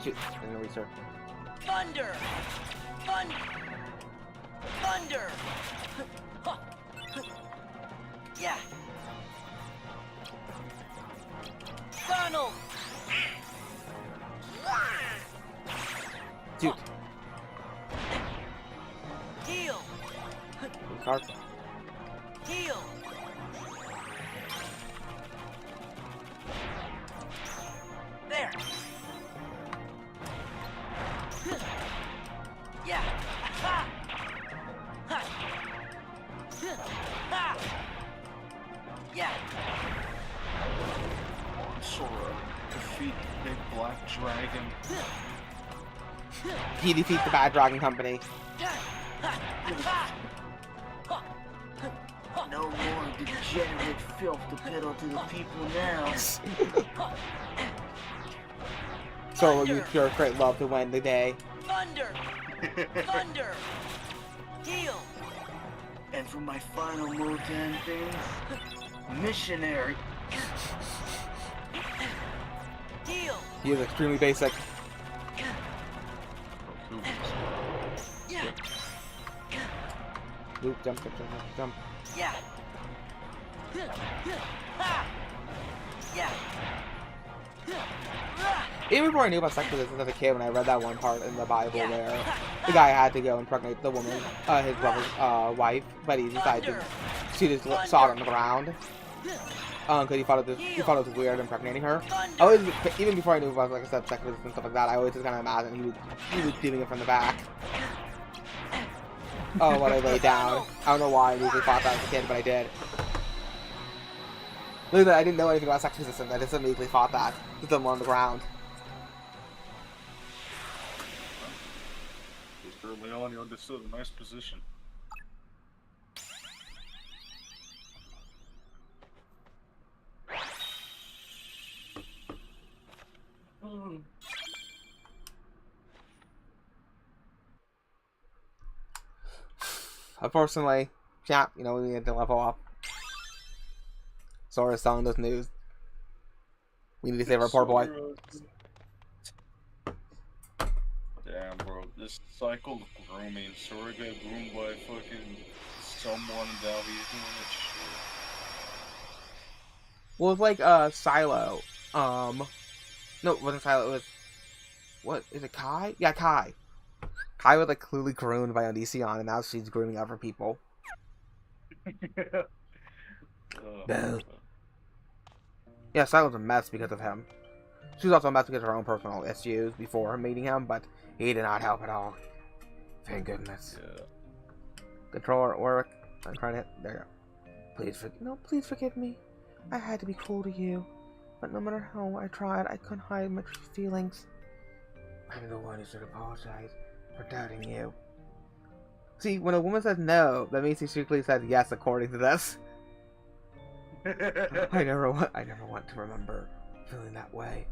Shoot, I'm gonna restart. Thunder! Thunder! Yeah! Donald! Shoot. Heal! Restart. Heal! There! Yeah! Ha! Ha! Ha! Yeah! Sora, defeat the big black dragon. He defeats the Bad Dragon Company. No more degenerate filth to peddle to the people now. So will use pure great love to win the day. Thunder! Thunder! Heal! And for my final move to end things, missionary. Heal! He is extremely basic. Yeah! Loop, jump. Yeah! Ha! Yeah! Even before I knew about sexism as a kid, when I read that one part in the Bible where the guy had to go impregnate the woman, his brother's wife, but he decided to, she just saw it on the ground. Because he thought it was weird impregnating her. I always, even before I knew about, like I said, sexism and stuff like that, I always just kind of imagined he was doing it from the back. Oh, what I laid down. I don't know why I usually thought that as a kid, but I did. Look at that, I didn't know anything about sexism. I just immediately thought that. Just them on the ground. Just early on, you understood a nice position. Unfortunately, yeah, we need to level up. Sora's telling us news. We need to save our poor boy. Damn, bro, this cycle of grooming. Sora got groomed by fucking someone, and now he's doing that shit. Well, it was like Silo. No, it wasn't Silo. It was what is it? Kai? Yeah, Kai. Kai was like clearly groomed by Onision, and now she's grooming other people. Yeah, Silo's a mess because of him. She was also a mess because of her own personal issues before meeting him, but he did not help at all. Thank goodness. Yeah. Controller at work. I'm trying to. There you go. Please forgive me. I had to be cruel to you, but no matter how I tried, I couldn't hide my true feelings. I'm the one who should apologize for doubting you. See, when a woman says no, that means she secretly said yes according to this. I never want to remember feeling that way.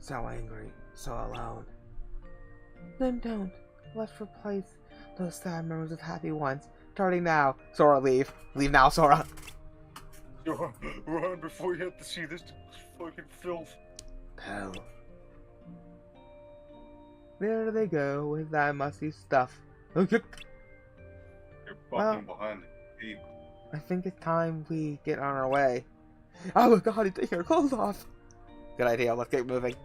So angry, so alone. Then don't. Let's replace those sad memories with happy ones. Starting now. Sora, leave. Leave now, Sora. Run before you have to see this fucking filth. Hell. There they go with that musty stuff. Okay. You're fucking behind the gate. I think it's time we get on our way. Oh my god, he's taking our clothes off. Good idea, let's get moving.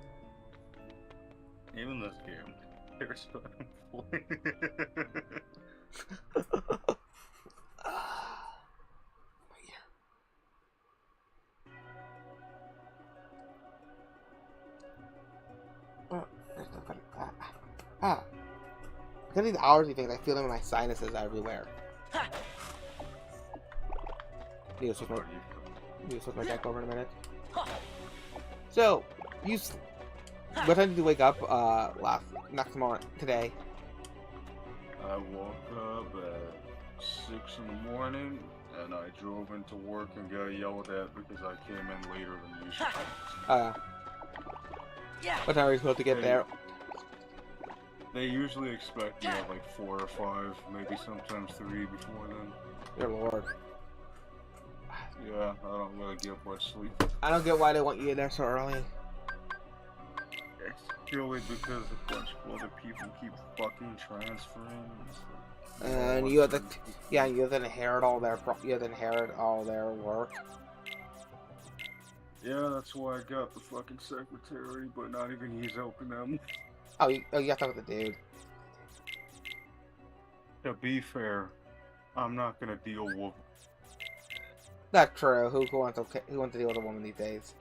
Even this game, there's Because these allergy things, I feel them in my sinuses everywhere. Need to switch my deck over in a minute. So, what time did you wake up next morning, today? I woke up at 6 in the morning, and I drove into work and got yelled at because I came in later than usual. What time are you supposed to get there? They usually expect me at like 4 or 5, maybe sometimes 3 before then. Dear Lord. Yeah, I don't really get much sleep. I don't get why they want you there so early. It's purely because a bunch of other people keep fucking transferring. And you have to, you have to inherit all their, work. Yeah, that's why I got the fucking secretary, but not even he's helping them. Oh, you have to talk with the dude. To be fair, I'm not gonna deal with. That's true. Who wants to deal with a woman these days?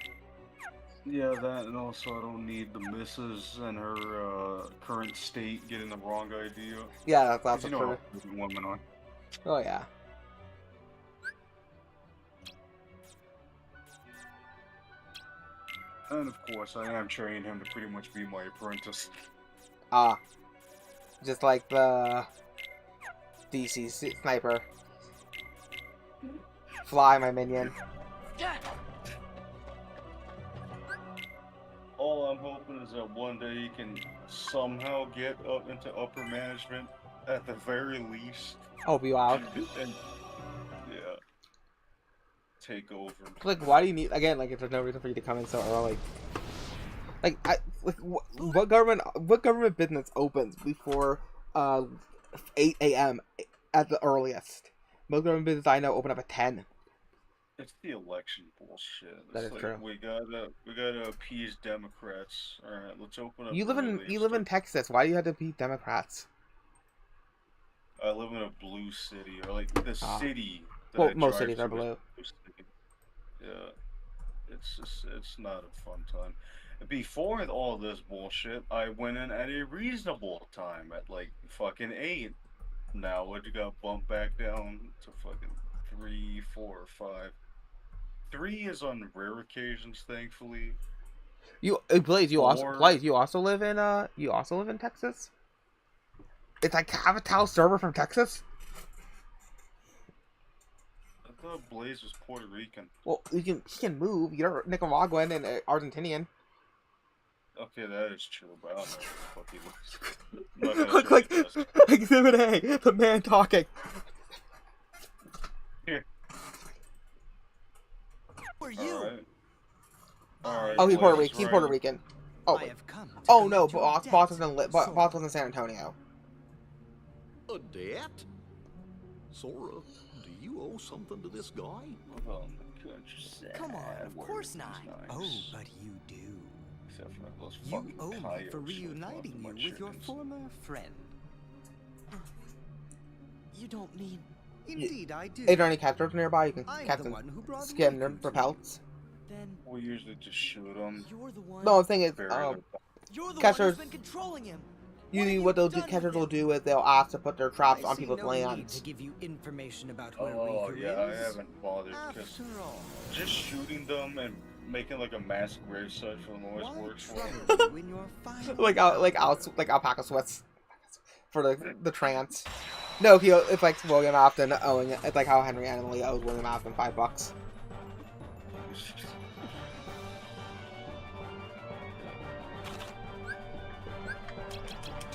Yeah, that, and also I don't need the missus and her current state getting the wrong idea. Yeah, that's true. True. Women on. Oh yeah. And of course, I am training him to pretty much be my apprentice. Just like the DC sniper. Fly, my minion. All I'm hoping is that one day he can somehow get up into upper management, at the very least. Help you out. And, yeah. Take over. Like, why do you need, again, like, if there's no reason for you to come in so early. Like, what government business opens before 8 a.m. at the earliest? Most government business I know open up at 10. It's the election bullshit. That is true. We gotta appease Democrats. All right, let's open up. You live in Texas. Why do you have to appease Democrats? I live in a blue city, or like the city. Well, most cities are blue. Yeah, it's not a fun time. Before all this bullshit, I went in at a reasonable time at like fucking 8. Now it got bumped back down to fucking 3, 4, 5. 3 is on rare occasions, thankfully. Blaze, you also live in Texas? It's like Cavatal server from Texas? I thought Blaze was Puerto Rican. Well, he can move. You're Nicaraguan and Argentinian. Okay, that is true, but I don't know what the fuck he looks. Look like Exhibit A, the man talking. Here. Who are you? All right. Oh, he's Puerto Rican. He's Puerto Rican. Oh, I have come oh no, boss was in San Antonio. A debt? Sora, do you owe something to this guy? Come on, of course not. Oh, but you do. Except for those You fucking owe me coyotes for with reuniting you fucking with your chickens. former friend. You don't mean... Indeed, I do. Is there any captors nearby? You can I'm catch the them, one who brought skin Riku them for to pelts. Then We usually just shoot them. you're the one... No, the thing is, You're the one who's catchers, been controlling him. usually what they'll do, catchers will do is they'll ask to put their traps on people's Need lands. to give you information about where Oh Riku yeah, I is. haven't bothered because After all, just shooting them and making like a mass gravesite for them always works for me. trouble you in your final like alpaca sweats for the trance. No, it's like William Afton owing it. It's like how Henry and Emily owes William Afton $5.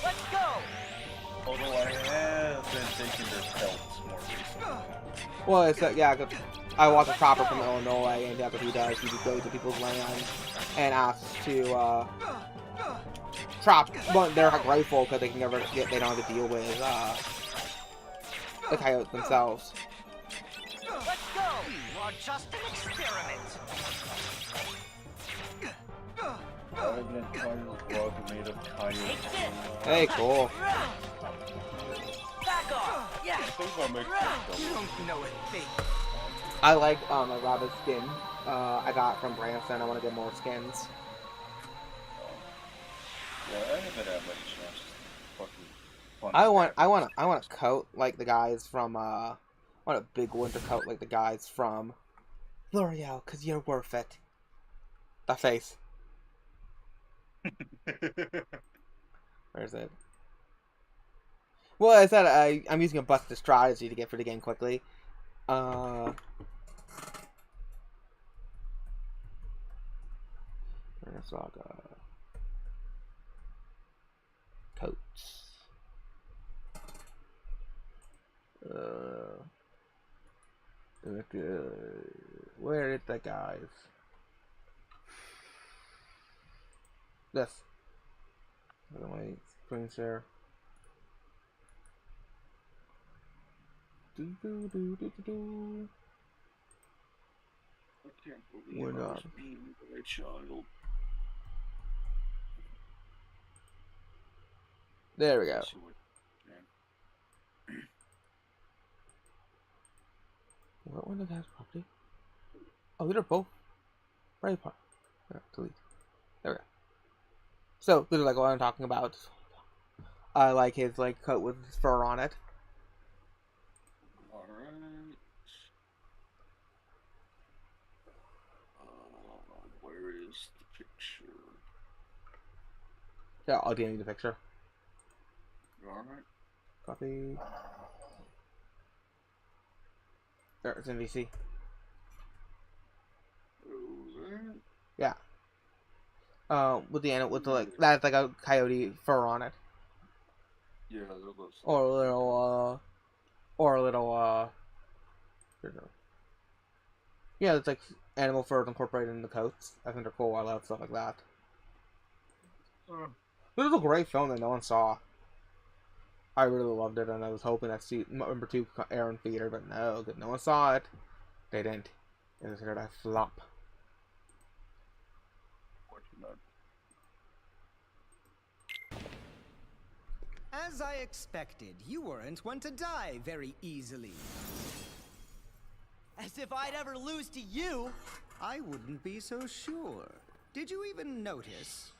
Let's go! Although I have been taking their pelts more recently. Well, it's yeah, 'cause I watch a trapper from Illinois, and that's what he does. He just goes to people's land and asks to trap. But they're grateful because they can never get. They don't have to deal with the coyotes themselves. Let's go! You are just an experiment. I've been trying to rug made of coyotes. Hey, cool. Back off! Yeah! I think I'll make this You don't know it, big. I like a rabbit skin. I got from Branson. I want to get more skins. Yeah, I haven't had many chances. Fucking fun. I want a coat like the guys from I want a big winter coat like the guys from L'Oreal, 'cause you're worth it. That face. Where is it? Well, I said I'm using a busted strategy to get through the game quickly. Saga. Coats. Where is that guys? This. By the way, screen share. I can't believe We're I was not. being a child. There we go. What one of the guys' property? Oh, they're both right apart. Yeah, delete. There we go. So, this is like what I'm talking about. I like his like coat with his fur on it. Alright. Where is the picture? Yeah, I'll DM you the picture. Alright. Copy. There, it's in VC. Yeah. With the animal, with the like, that's like a coyote fur on it. Yeah, that looks like Or a little, yeah, it's like animal fur incorporated in the coats. I think they're cool. I love stuff like that. This is a great film that no one saw. I really loved it, and I was hoping that number 2 could air in theater, but no, because no one saw it. They didn't. It was a flop. As I expected, you weren't one to die very easily. As if I'd ever lose to you! I wouldn't be so sure. Did you even notice?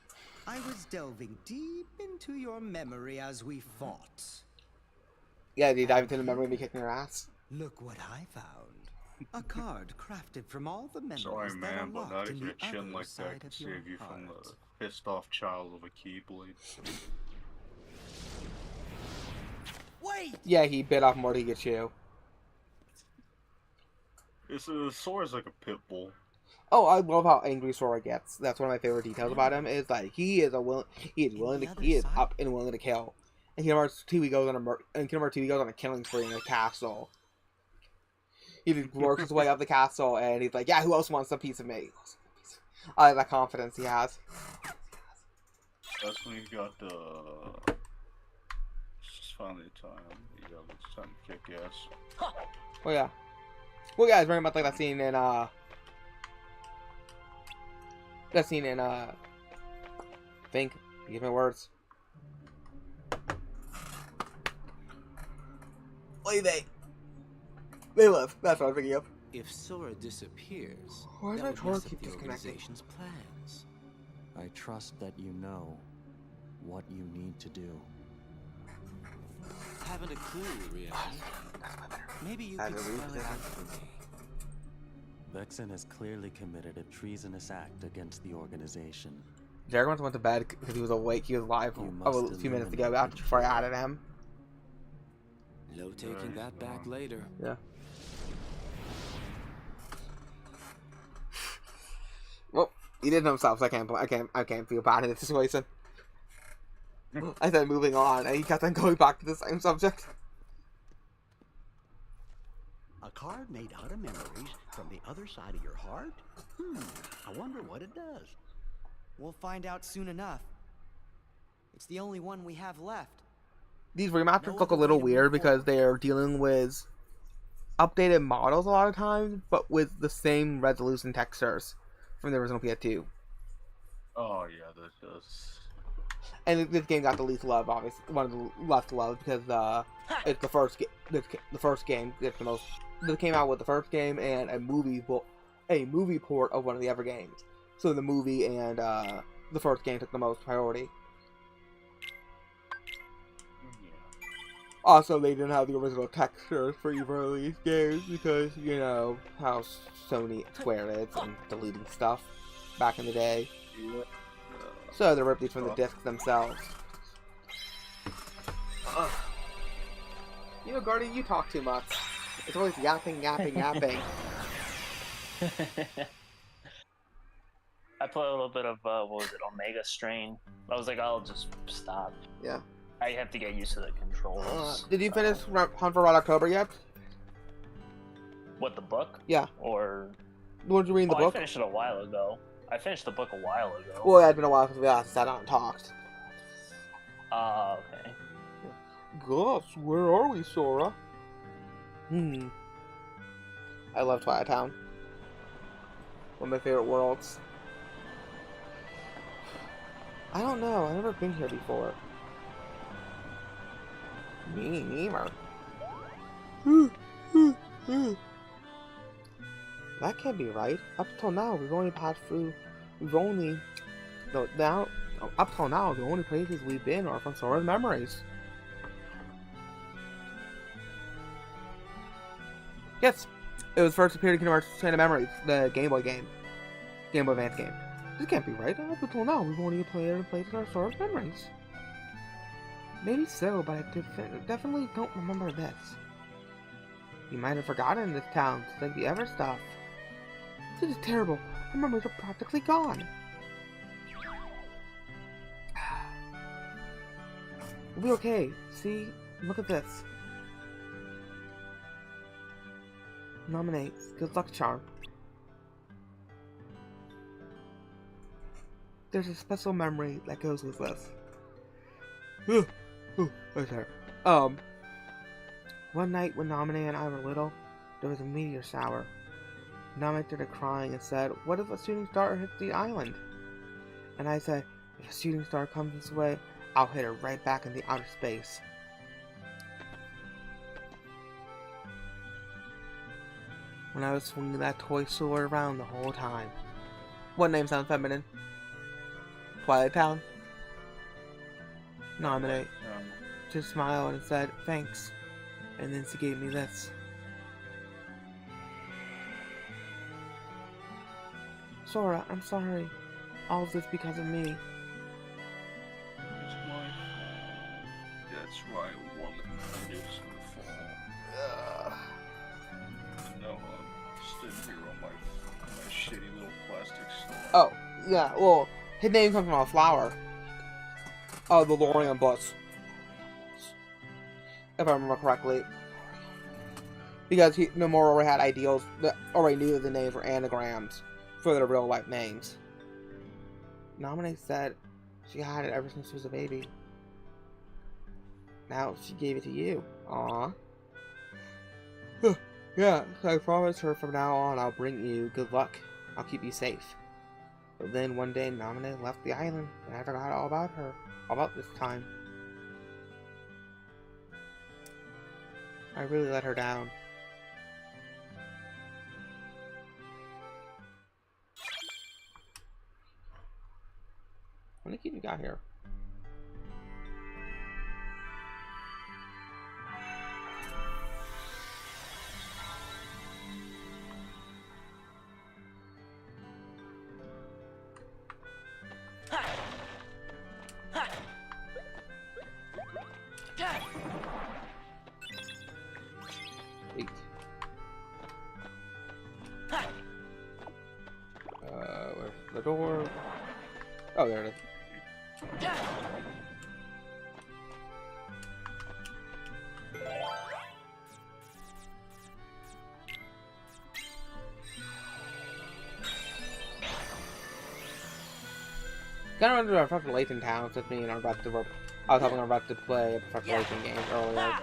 I was delving deep into your memory as we fought. Yeah, did you dive into the memory of me kicking your ass? Look what I found. A card crafted from all the memories sorry, that man, are but locked not in even the a chin other like that side can of your save you from heart. the pissed off child of a Keyblade. Wait! Yeah, he bit off more to get you. Sora's like a pit bull. Oh, I love how angry Sora gets. That's one of my favorite details about him. Is like he is up and willing to kill. And Kingdom Hearts 2, he goes on a killing spree in a castle. He just works his way up the castle, and he's like, "Yeah, who else wants a piece of me?" I like that confidence he has. That's when he got the. It's finally time. Yeah, it's time to kick ass. Oh yeah. Well, yeah, it's very much like that scene in That scene in Think. Give me words. Wait, they live. That's what I'm thinking of. If Sora disappears, Why is that my would drawer mess up keep the disconnecting? organization's plans. I trust that you know what you need to do. Haven't a clue, really. Maybe you I could have to read spell it that. out for me. Vexen has clearly committed a treasonous act against the organization. Jared once went to bed because he was awake. He was live a few minutes ago after before I added him. No taking that back later. Yeah. Well, he did himself, so I can't feel bad in this situation. I said moving on, and he kept on going back to the same subject. A card made out of memories from the other side of your heart? I wonder what it does. We'll find out soon enough. It's the only one we have left. These remasters look a little weird because they're dealing with updated models a lot of times, but with the same resolution textures from the original PS2. Oh yeah, that does. And this game got the least love, obviously, one of the less loved because it's the first game that's the most. That came out with the first game and a movie port of one of the other games. So the movie and the first game took the most priority. Also, they didn't have the original textures for either of these games because, you know, how Sony Square is and deleting stuff back in the day. So they ripped these from the discs themselves. You know, Guardian, you talk too much. It's always yapping. I played a little bit of, what was it, Omega Strain. I was like, I'll just stop. Yeah. I have to get used to the controls. Did you finish Hunt for Red October yet? What, the book? Yeah. Or... Did you read the book? I finished it a while ago. I finished the book a while ago. Well, it had been a while since we last sat down and talked. Okay. Gosh, where are we, Sora? I love Twilight Town. One of my favorite worlds. I don't know, I've never been here before. Me neither. That can't be right. Up till now, we've only passed through. Up till now, the only places we've been are from Sora's memories. Yes, it was first appeared in Kingdom Hearts Chain of Memories, the Game Boy game. Game Boy Advance game. This can't be right. Up until now, we've only played in places are Sora's memories. Maybe so, but I definitely don't remember this. You might have forgotten this town, just like the other stuff. This is terrible. My memories are practically gone. We'll be okay. See? Look at this. Nominate. Good luck charm. There's a special memory that goes with this. Okay. One night when Nominee and I were little, there was a meteor shower. Nominee started crying and said, "What if a shooting star hits the island?" And I said, "If a shooting star comes this way, I'll hit it right back into outer space." When I was swinging that toy sword around the whole time. What name sounds feminine? Twilight Town? Nominate. Just smiled and said, "Thanks." And then she gave me this. Sora, I'm sorry. All of this because of me. It's my fault. That's right, woman. It is your fault. No, I'm sitting here on my shitty little plastic stuff. Oh, yeah, well, his name comes from a flower. Oh, the Lorian Bush. If I remember correctly. Because Nomura already had ideals that already knew the names were anagrams for their real life names. Nominee said she had it ever since she was a baby. Now she gave it to you. Aww. Yeah, so I promised her from now on I'll bring you good luck. I'll keep you safe. But then one day, Namine left the island, and I forgot all about her. All about this time. I really let her down. How many keys you got here? Eight. Where's the door? Oh, there it is. Kind of under a Professor Layton town with me, and I was helping her to play a Professor Layton game earlier.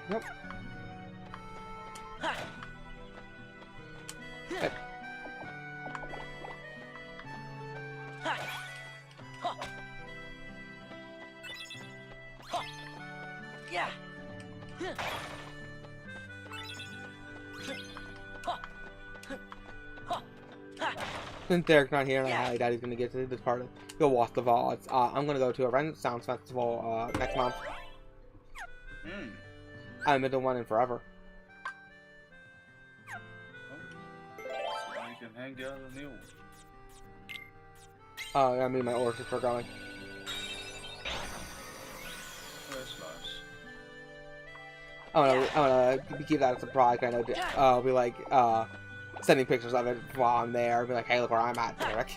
Nope. Hey. Since Derek's not here, and I highly doubt he's gonna get to this part. Go watch the VODs. I'm gonna go to a Renaissance Festival next month. I haven't been to one in forever. You can hang out in the old. I mean, my older sister are going. That's nice. I'm gonna keep that a surprise. I know I'll be like sending pictures of it while I'm there. I'll be like, hey, look where I'm at, Derek.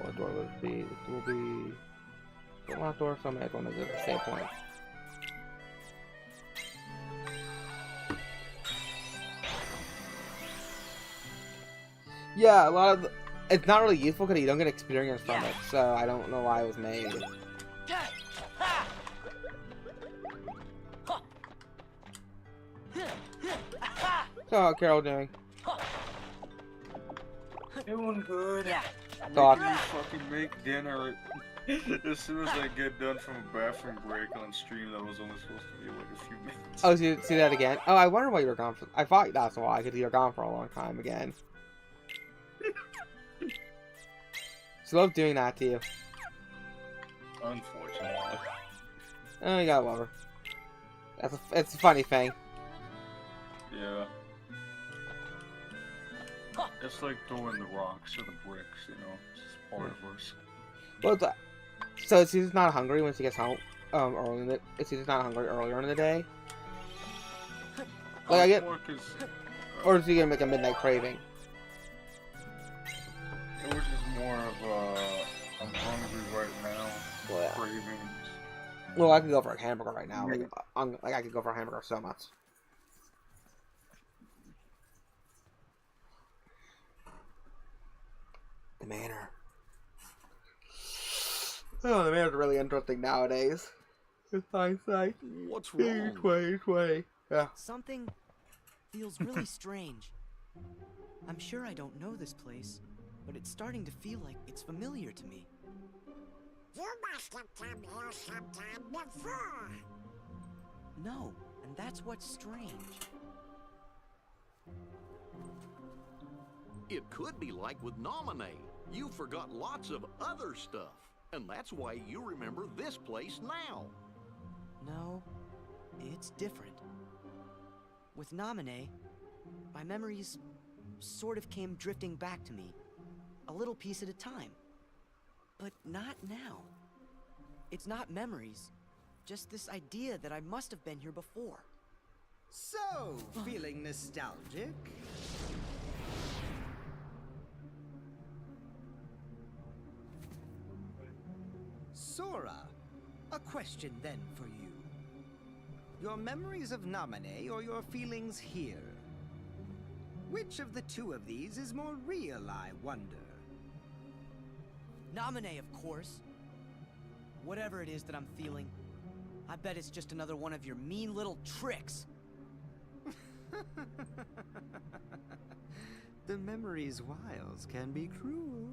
What door would it be? It will be the locked door, so I might as well make it the same point. Yeah, a lot of it's not really useful because you don't get experience from it, so I don't know why it was made. So, how Carol doing? Doing good. Thought. You fucking make dinner as soon as I get done from a bathroom break on stream that was only supposed to be like a few minutes. Oh, see that again? Oh, I wonder why you were gone for. I thought that's why, because you were gone for a long time again. So love doing that to you. Unfortunately. Oh, you gotta love her. It's a funny thing. Yeah. It's like throwing the rocks or the bricks, you know. It's just part of us. Well, so she's not hungry when she gets home. Early in the, she's not hungry earlier in the day. Like I get, or is she gonna make a midnight craving? It was just more of I'm hungry right now. Cravings. Well, I could go for a hamburger right now. Like I could go for a hamburger so much. The manor. Oh, the manor's really interesting nowadays. With hindsight. What's wrong? 2020. Yeah. Something feels really strange. I'm sure I don't know this place, but it's starting to feel like it's familiar to me. You must have come here sometime before. No, and that's what's strange. It could be like with Nominee. You forgot lots of other stuff, and that's why you remember this place now. No, it's different. With Nominee, my memories sort of came drifting back to me, a little piece at a time. But not now. It's not memories. just this idea that I must have been here before. So, feeling nostalgic? Sora, a question then for you. Your memories of Naminé or your feelings here? Which of the two of these is more real, I wonder? Naminé, of course. Whatever it is that I'm feeling, I bet it's just another one of your mean little tricks. The memory's wiles can be cruel.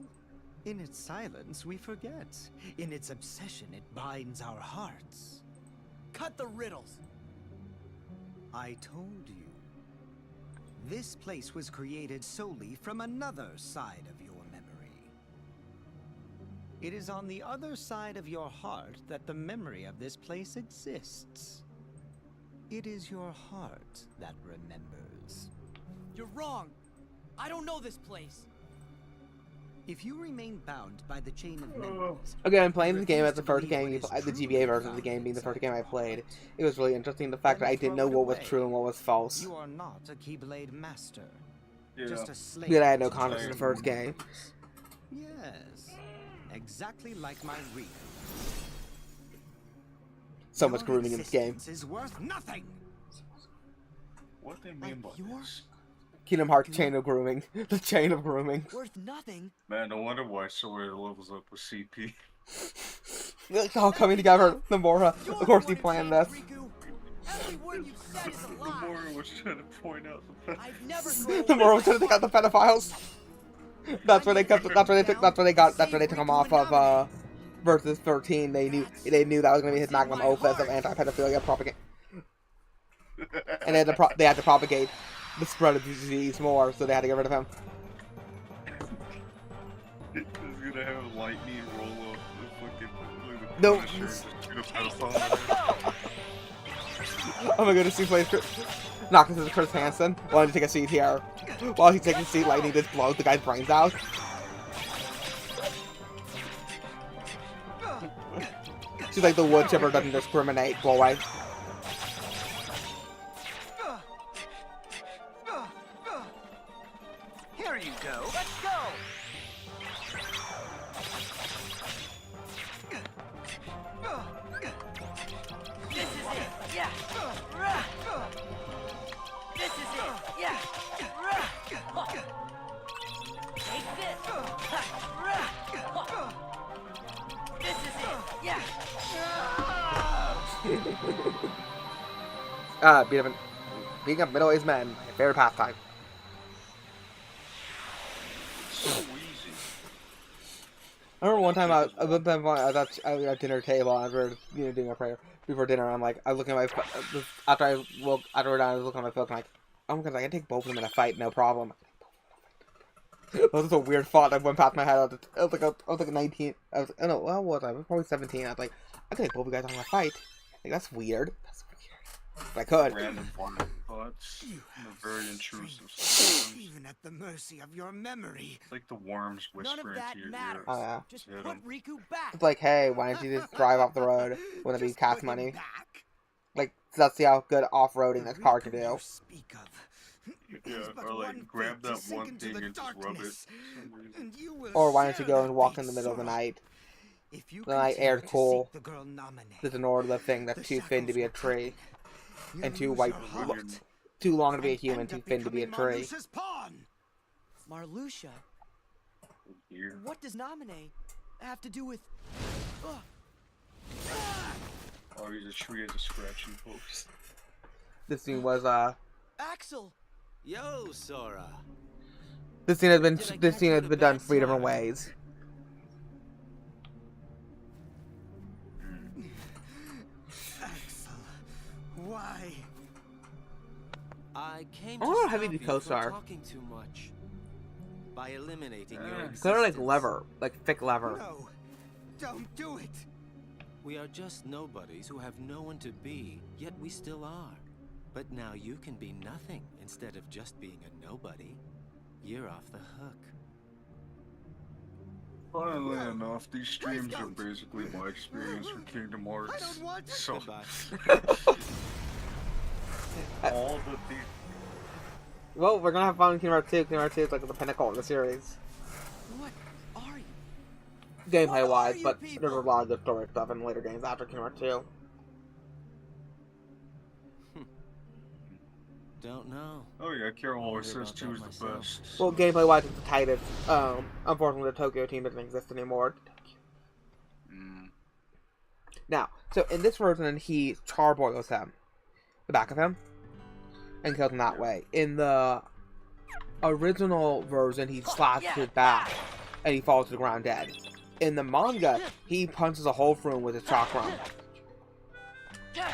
In its silence, we forget. In its obsession, it binds our hearts. Cut the riddles! I told you. This place was created solely from another side of your memory. It is on the other side of your heart that the memory of this place exists. It is your heart that remembers. You're wrong! I don't know this place! If you remain bound by the chain of memories... Okay, I'm playing the game as the first game, the GBA version of the game being the first game I played. It was really interesting, the fact that I didn't know what was true and what was false. You are not a Keyblade master. Yeah. Just a slave. Because I had no context in the first game. Yes. Exactly like my Riku. So much grooming in this game. Is worth nothing. What they mean by this? Kingdom Hearts chain of grooming. The chain of grooming. Worth nothing? Man, no wonder why Sora levels up with CP. It's all coming together. The Mora, of course, he planned this. The Mora was trying to point out the pedophiles. The Mora was trying to take out the pedophiles. That's where they kept. That's where they took. That's where they got. That's where they took him off of. Versus 13. They knew that was going to be his magnum opus of anti-pedophilia propaganda. And they had to propagate the spread of the disease more, so they had to get rid of him. He's gonna have lightning roll up the fucking no. Oh my goodness, he plays Not because it's Chris Hansen. Wanted to take a seat here. While he's taking a seat, lightning just blows the guy's brains out. She's like the wood chipper doesn't discriminate, boy. Here you go. Let's go. This is it. Yeah. This is it. Yeah. Take this. This is it. Yeah. Being a middle-aged man, my favorite pastime. So easy. I remember one time I was at dinner table as we were doing a prayer before dinner. I'm like, I was looking at my after we're done, I was looking at my phone. I'm like, oh my god, I can take both of them in a fight, no problem. That was just a weird thought that went past my head. I was like 19. I was probably 17. I was like, I can take both of you guys on a fight. Like, that's weird. That's weird. But I could. Random thoughts. Very intrusive. Even at the mercy of your memory. It's like the worms whispering into your ear. Oh, yeah. Just put Riku back. It's like, hey, why don't you just drive off the road? Wouldn't it be cast money? Like, let's see how good off-roading this car can do. Yeah, or like grab that one thing and just rub it. Or why don't you go and walk in the middle of the night? The night air's cool. There's an order thing that's too thin to be a tree. And too long to be a human, too thin to be a tree. Marluxia? What does Naminé have to do with... Or he's a tree as a scratching post. This scene was, Axel! Yo, Sora! This scene has been done 3 different ways. Axel, why? I came to stop have you be co-star. Talking too much. By eliminating your existence. Kind of like lever, like thick lever. No, don't do it. We are just nobodies who have no one to be, yet we still are. But now you can be nothing instead of just being a nobody. You're off the hook. Funnily enough, these streams are basically my experience for Kingdom Hearts. So, all the things. Well, we're gonna have fun with Kingdom Hearts 2. Kingdom Hearts 2 is like the pinnacle of the series. What are you? Gameplay-wise, but there's a lot of good story stuff in later games after Kingdom Hearts 2. Don't know. Oh yeah, Carol always says 2 is the best. Well, gameplay-wise, it's the tightest. Unfortunately, the Tokyo team doesn't exist anymore. Now, so in this version, he charboils him, the back of him, and kills him that way. In the original version, he slashes his back, and he falls to the ground dead. In the manga, he punches a hole through him with his chakram. Damn.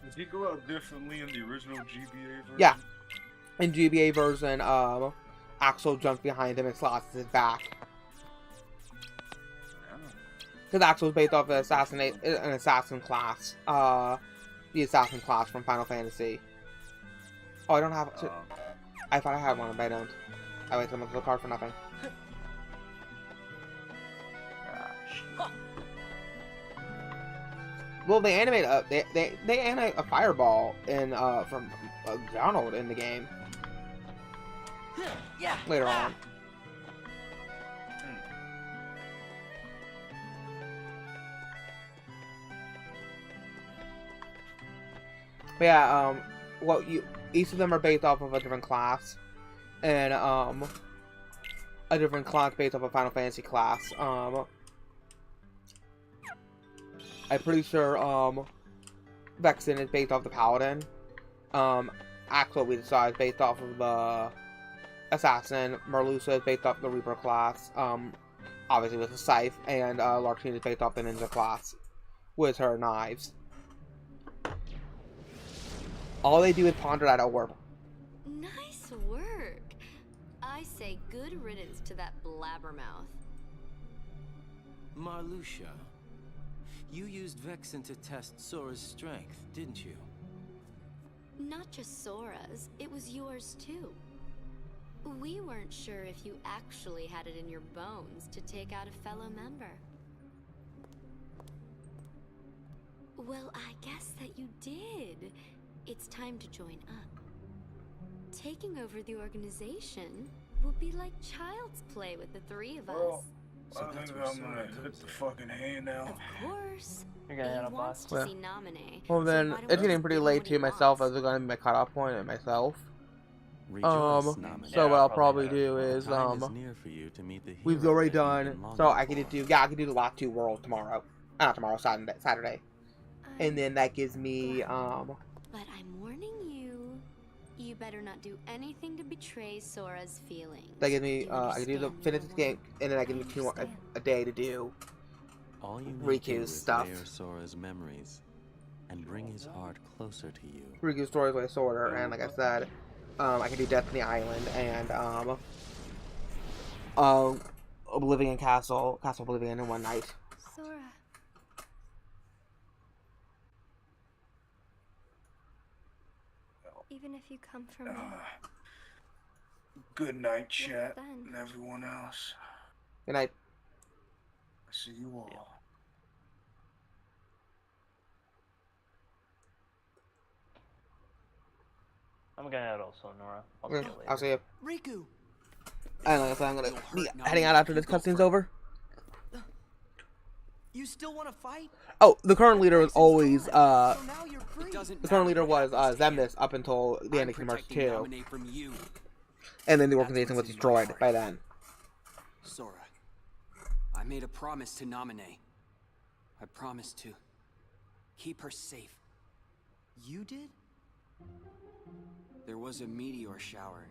Did he go out differently in the original GBA version? Yeah. In GBA version, Axel jumps behind him and slashes his back. Because Axel was based off an assassin class. The assassin class from Final Fantasy. Oh, I don't have... I thought I had one, but I don't. I wait till I look at the card for nothing. Well, they animate they animate a fireball in from Donald in the game. Later on. But yeah, well, each of them are based off of a different class, and a different class based off a Final Fantasy class. I'm pretty sure Vexen is based off the Paladin. Axel, we decide, is based off of the Assassin. Merluza is based off the Reaper class, obviously with the Scythe, and Larxene is based off the Ninja class with her knives. All they do is ponder that orb. Nice work. I say good riddance to that blabbermouth. Marluxia, you used Vexen to test Sora's strength, didn't you? Not just Sora's, it was yours too. We weren't sure if you actually had it in your bones to take out a fellow member. Well, I guess that you did. It's time to join up. Taking over the organization will be like child's play with the three of us. I think I'm gonna hit the fucking hay now. Of course. You're gonna hit a wants to see Naminé. Well then, it's getting pretty late to myself as it's gonna be my cutoff point at myself. So what I'll probably do is we've already done, so I can do the Lot 2 World tomorrow. Not tomorrow, Saturday. And then that gives me But I'm warning you, you better not do anything to betray Sora's feelings. that gives me I can do the finish this game, and then I can do a day to do All you Riku's stuff. layer Sora's memories and bring his heart closer to you. Riku's stories with Sora, and like I said, I can do Destiny Island and Oblivion Castle Oblivion in one night. Sora. Even if you come from me. Good night, chat, and everyone else. Good night. See you all. I'm gonna head also, Nora. I'll see you later. I'll see you. Riku! I don't know if I'm gonna be heading out after this cutscene's over. You still want to fight? Oh, the current leader was always the current leader was Xemnas up until the end of Kingdom Hearts 2. And then the organization was destroyed by then. Sora, I made a promise to Naminé. I promised to keep her safe. You did? There was a meteor shower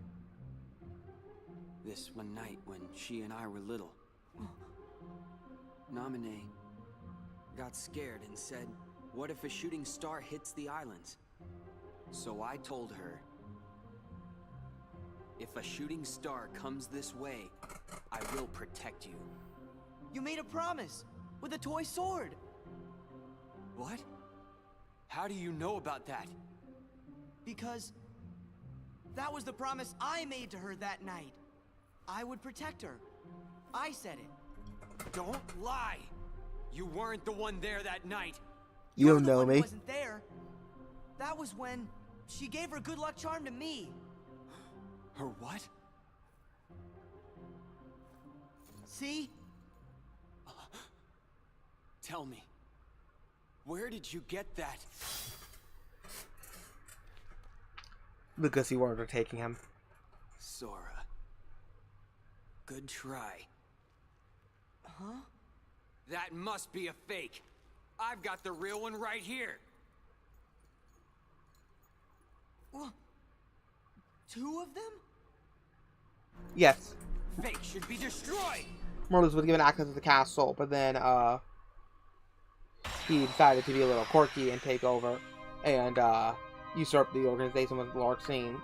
this one night when she and I were little. Naminé got scared and said, what if a shooting star hits the islands? So I told her, if a shooting star comes this way, I will protect you. You made a promise with a toy sword. What? How do you know about that? Because that was the promise I made to her that night. I would protect her. I said it. Don't lie! You weren't the one there that night. You You're don't the know one who me. wasn't there. That was when she gave her good luck charm to me. Her what? See? Tell me, where did you get that? Because you weren't taking him. Sora. Good try. Huh? That must be a fake. I've got the real one right here. Well, 2 of them? Yes. Fake should be destroyed. Merlus was given access to the castle, but then he decided to be a little quirky and take over and usurp the organization with Larxene.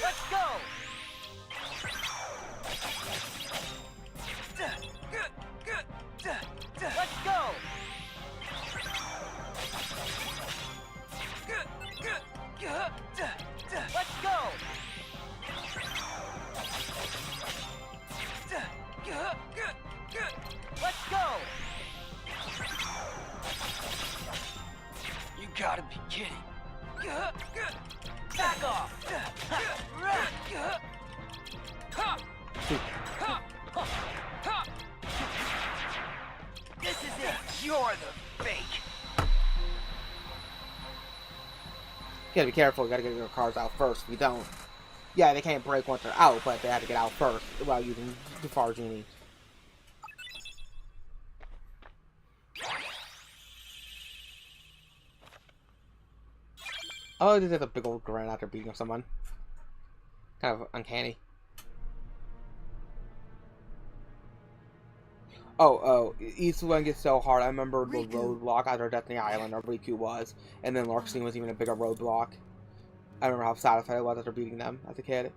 Let's go! Let's go! Let's go! Let's go! You gotta be kidding. Back off! This is it! You're the fake! You gotta be careful, you gotta get your cards out first. If you don't, yeah, they can't break once they're out, but they have to get out first while using the Far Genie. Oh, this is a big old grin after beating up someone. Kind of uncanny. Oh, each one gets so hard. I remember the roadblock after Destiny Island, or Riku was, and then Larxene was even a bigger roadblock. I remember how satisfied I was after beating them as a kid.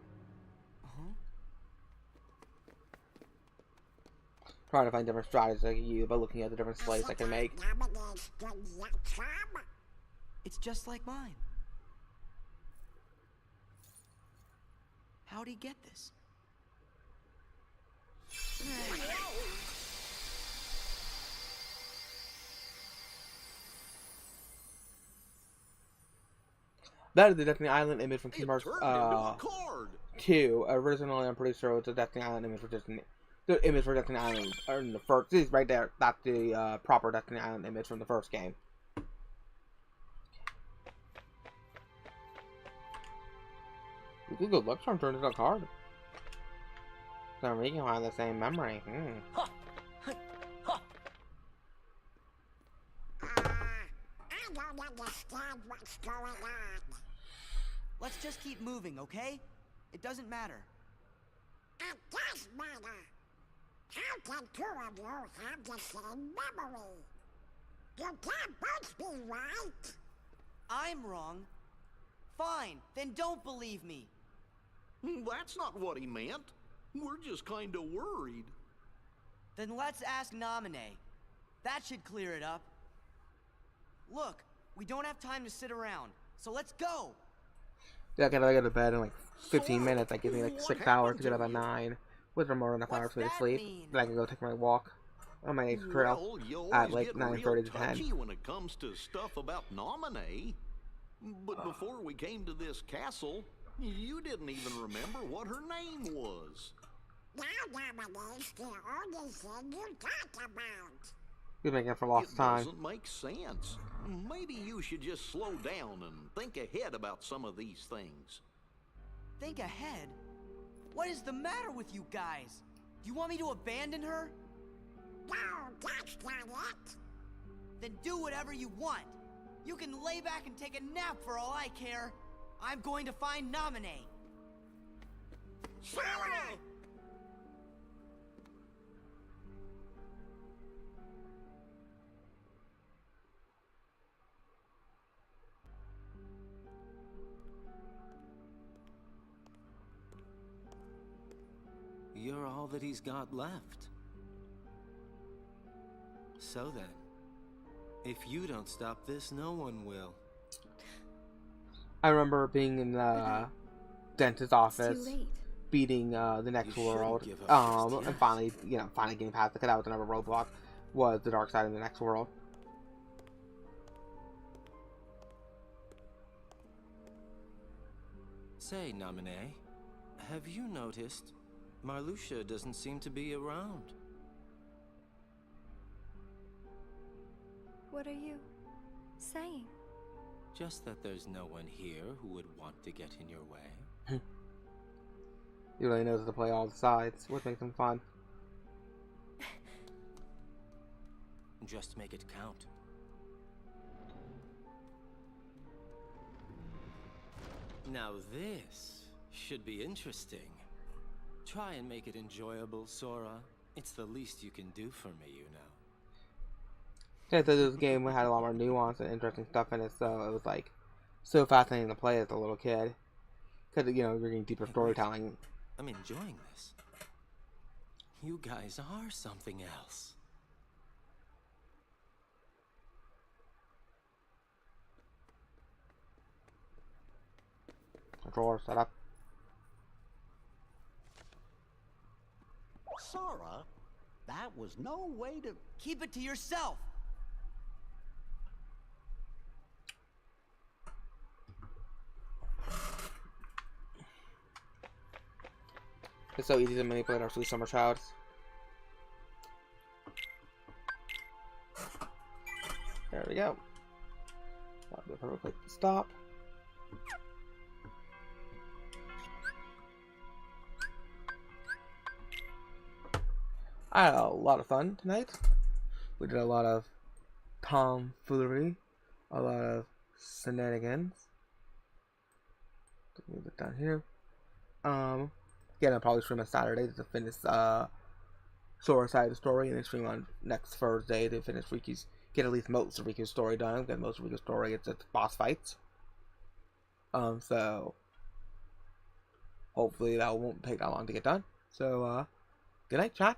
Trying to find different strategies I can use by looking at the different slates I can make. It's just like mine. How'd he get this? That is the Destiny Island image from Kingdom Hearts 2. Originally, I'm pretty sure it's a Destiny Island image for Destiny. The image for Destiny Island, or in the first, this is right there. That's the proper Destiny Island image from the first game. Good luck, I'm turning to a card. So we can find the same memory. I don't understand what's going on. Let's just keep moving, okay? It doesn't matter. It does matter. How can 2 of you have the same memory? You can't both be right. I'm wrong. Fine, then don't believe me. That's not what he meant. We're just kind of worried. Then let's ask Naminé. That should clear it up. Look, we don't have time to sit around, so let's go. Yeah, I gotta go to bed in like 15 minutes. That gives me like 6 hours to get up at 9. With more than enough hours for me to sleep. Then I can go take my walk on my nature trail at like 9:30 to 10. When it comes to stuff about Naminé. But before we came to this castle, you didn't even remember what her name was. Now Naminé's the only thing you talk about. You're making it for lost time. It doesn't make sense. Maybe you should just slow down and think ahead about some of these things. Think ahead? What is the matter with you guys? Do you want me to abandon her? No, that's not it. Then do whatever you want. You can lay back and take a nap for all I care. I'm going to find Naminé. Sora! you're all that he's got left. So then, if you don't stop this, no one will. I remember being in the dentist's office, beating the next world, and finally getting past it, because that was another roadblock, was the dark side of the next world. Say, Naminé, have you noticed Marluxia doesn't seem to be around? What are you saying? Just that there's no one here who would want to get in your way. He really knows how to play all the sides, which makes him fun. Just make it count. Now this should be interesting. Try and make it enjoyable, Sora. It's the least you can do for me, you know. Yeah, this game had a lot more nuance and interesting stuff in it, so it was like so fascinating to play as a little kid. Because, you're getting deeper storytelling. I'm enjoying this. You guys are something else. Controller setup. Sora, that was no way to... Keep it to yourself! It's so easy to manipulate our sweet summer child. There we go. That'll be a perfect place to stop. I had a lot of fun tonight. We did a lot of tomfoolery, a lot of shenanigans. Move it down here. Again, I'll probably stream on Saturday to finish Sora's side of the story, and then stream on next Thursday to finish Riku's, get at least most of Riku's story done. Get most of Riku's story, it's just boss fights. So hopefully that won't take that long to get done. So, good night, chat.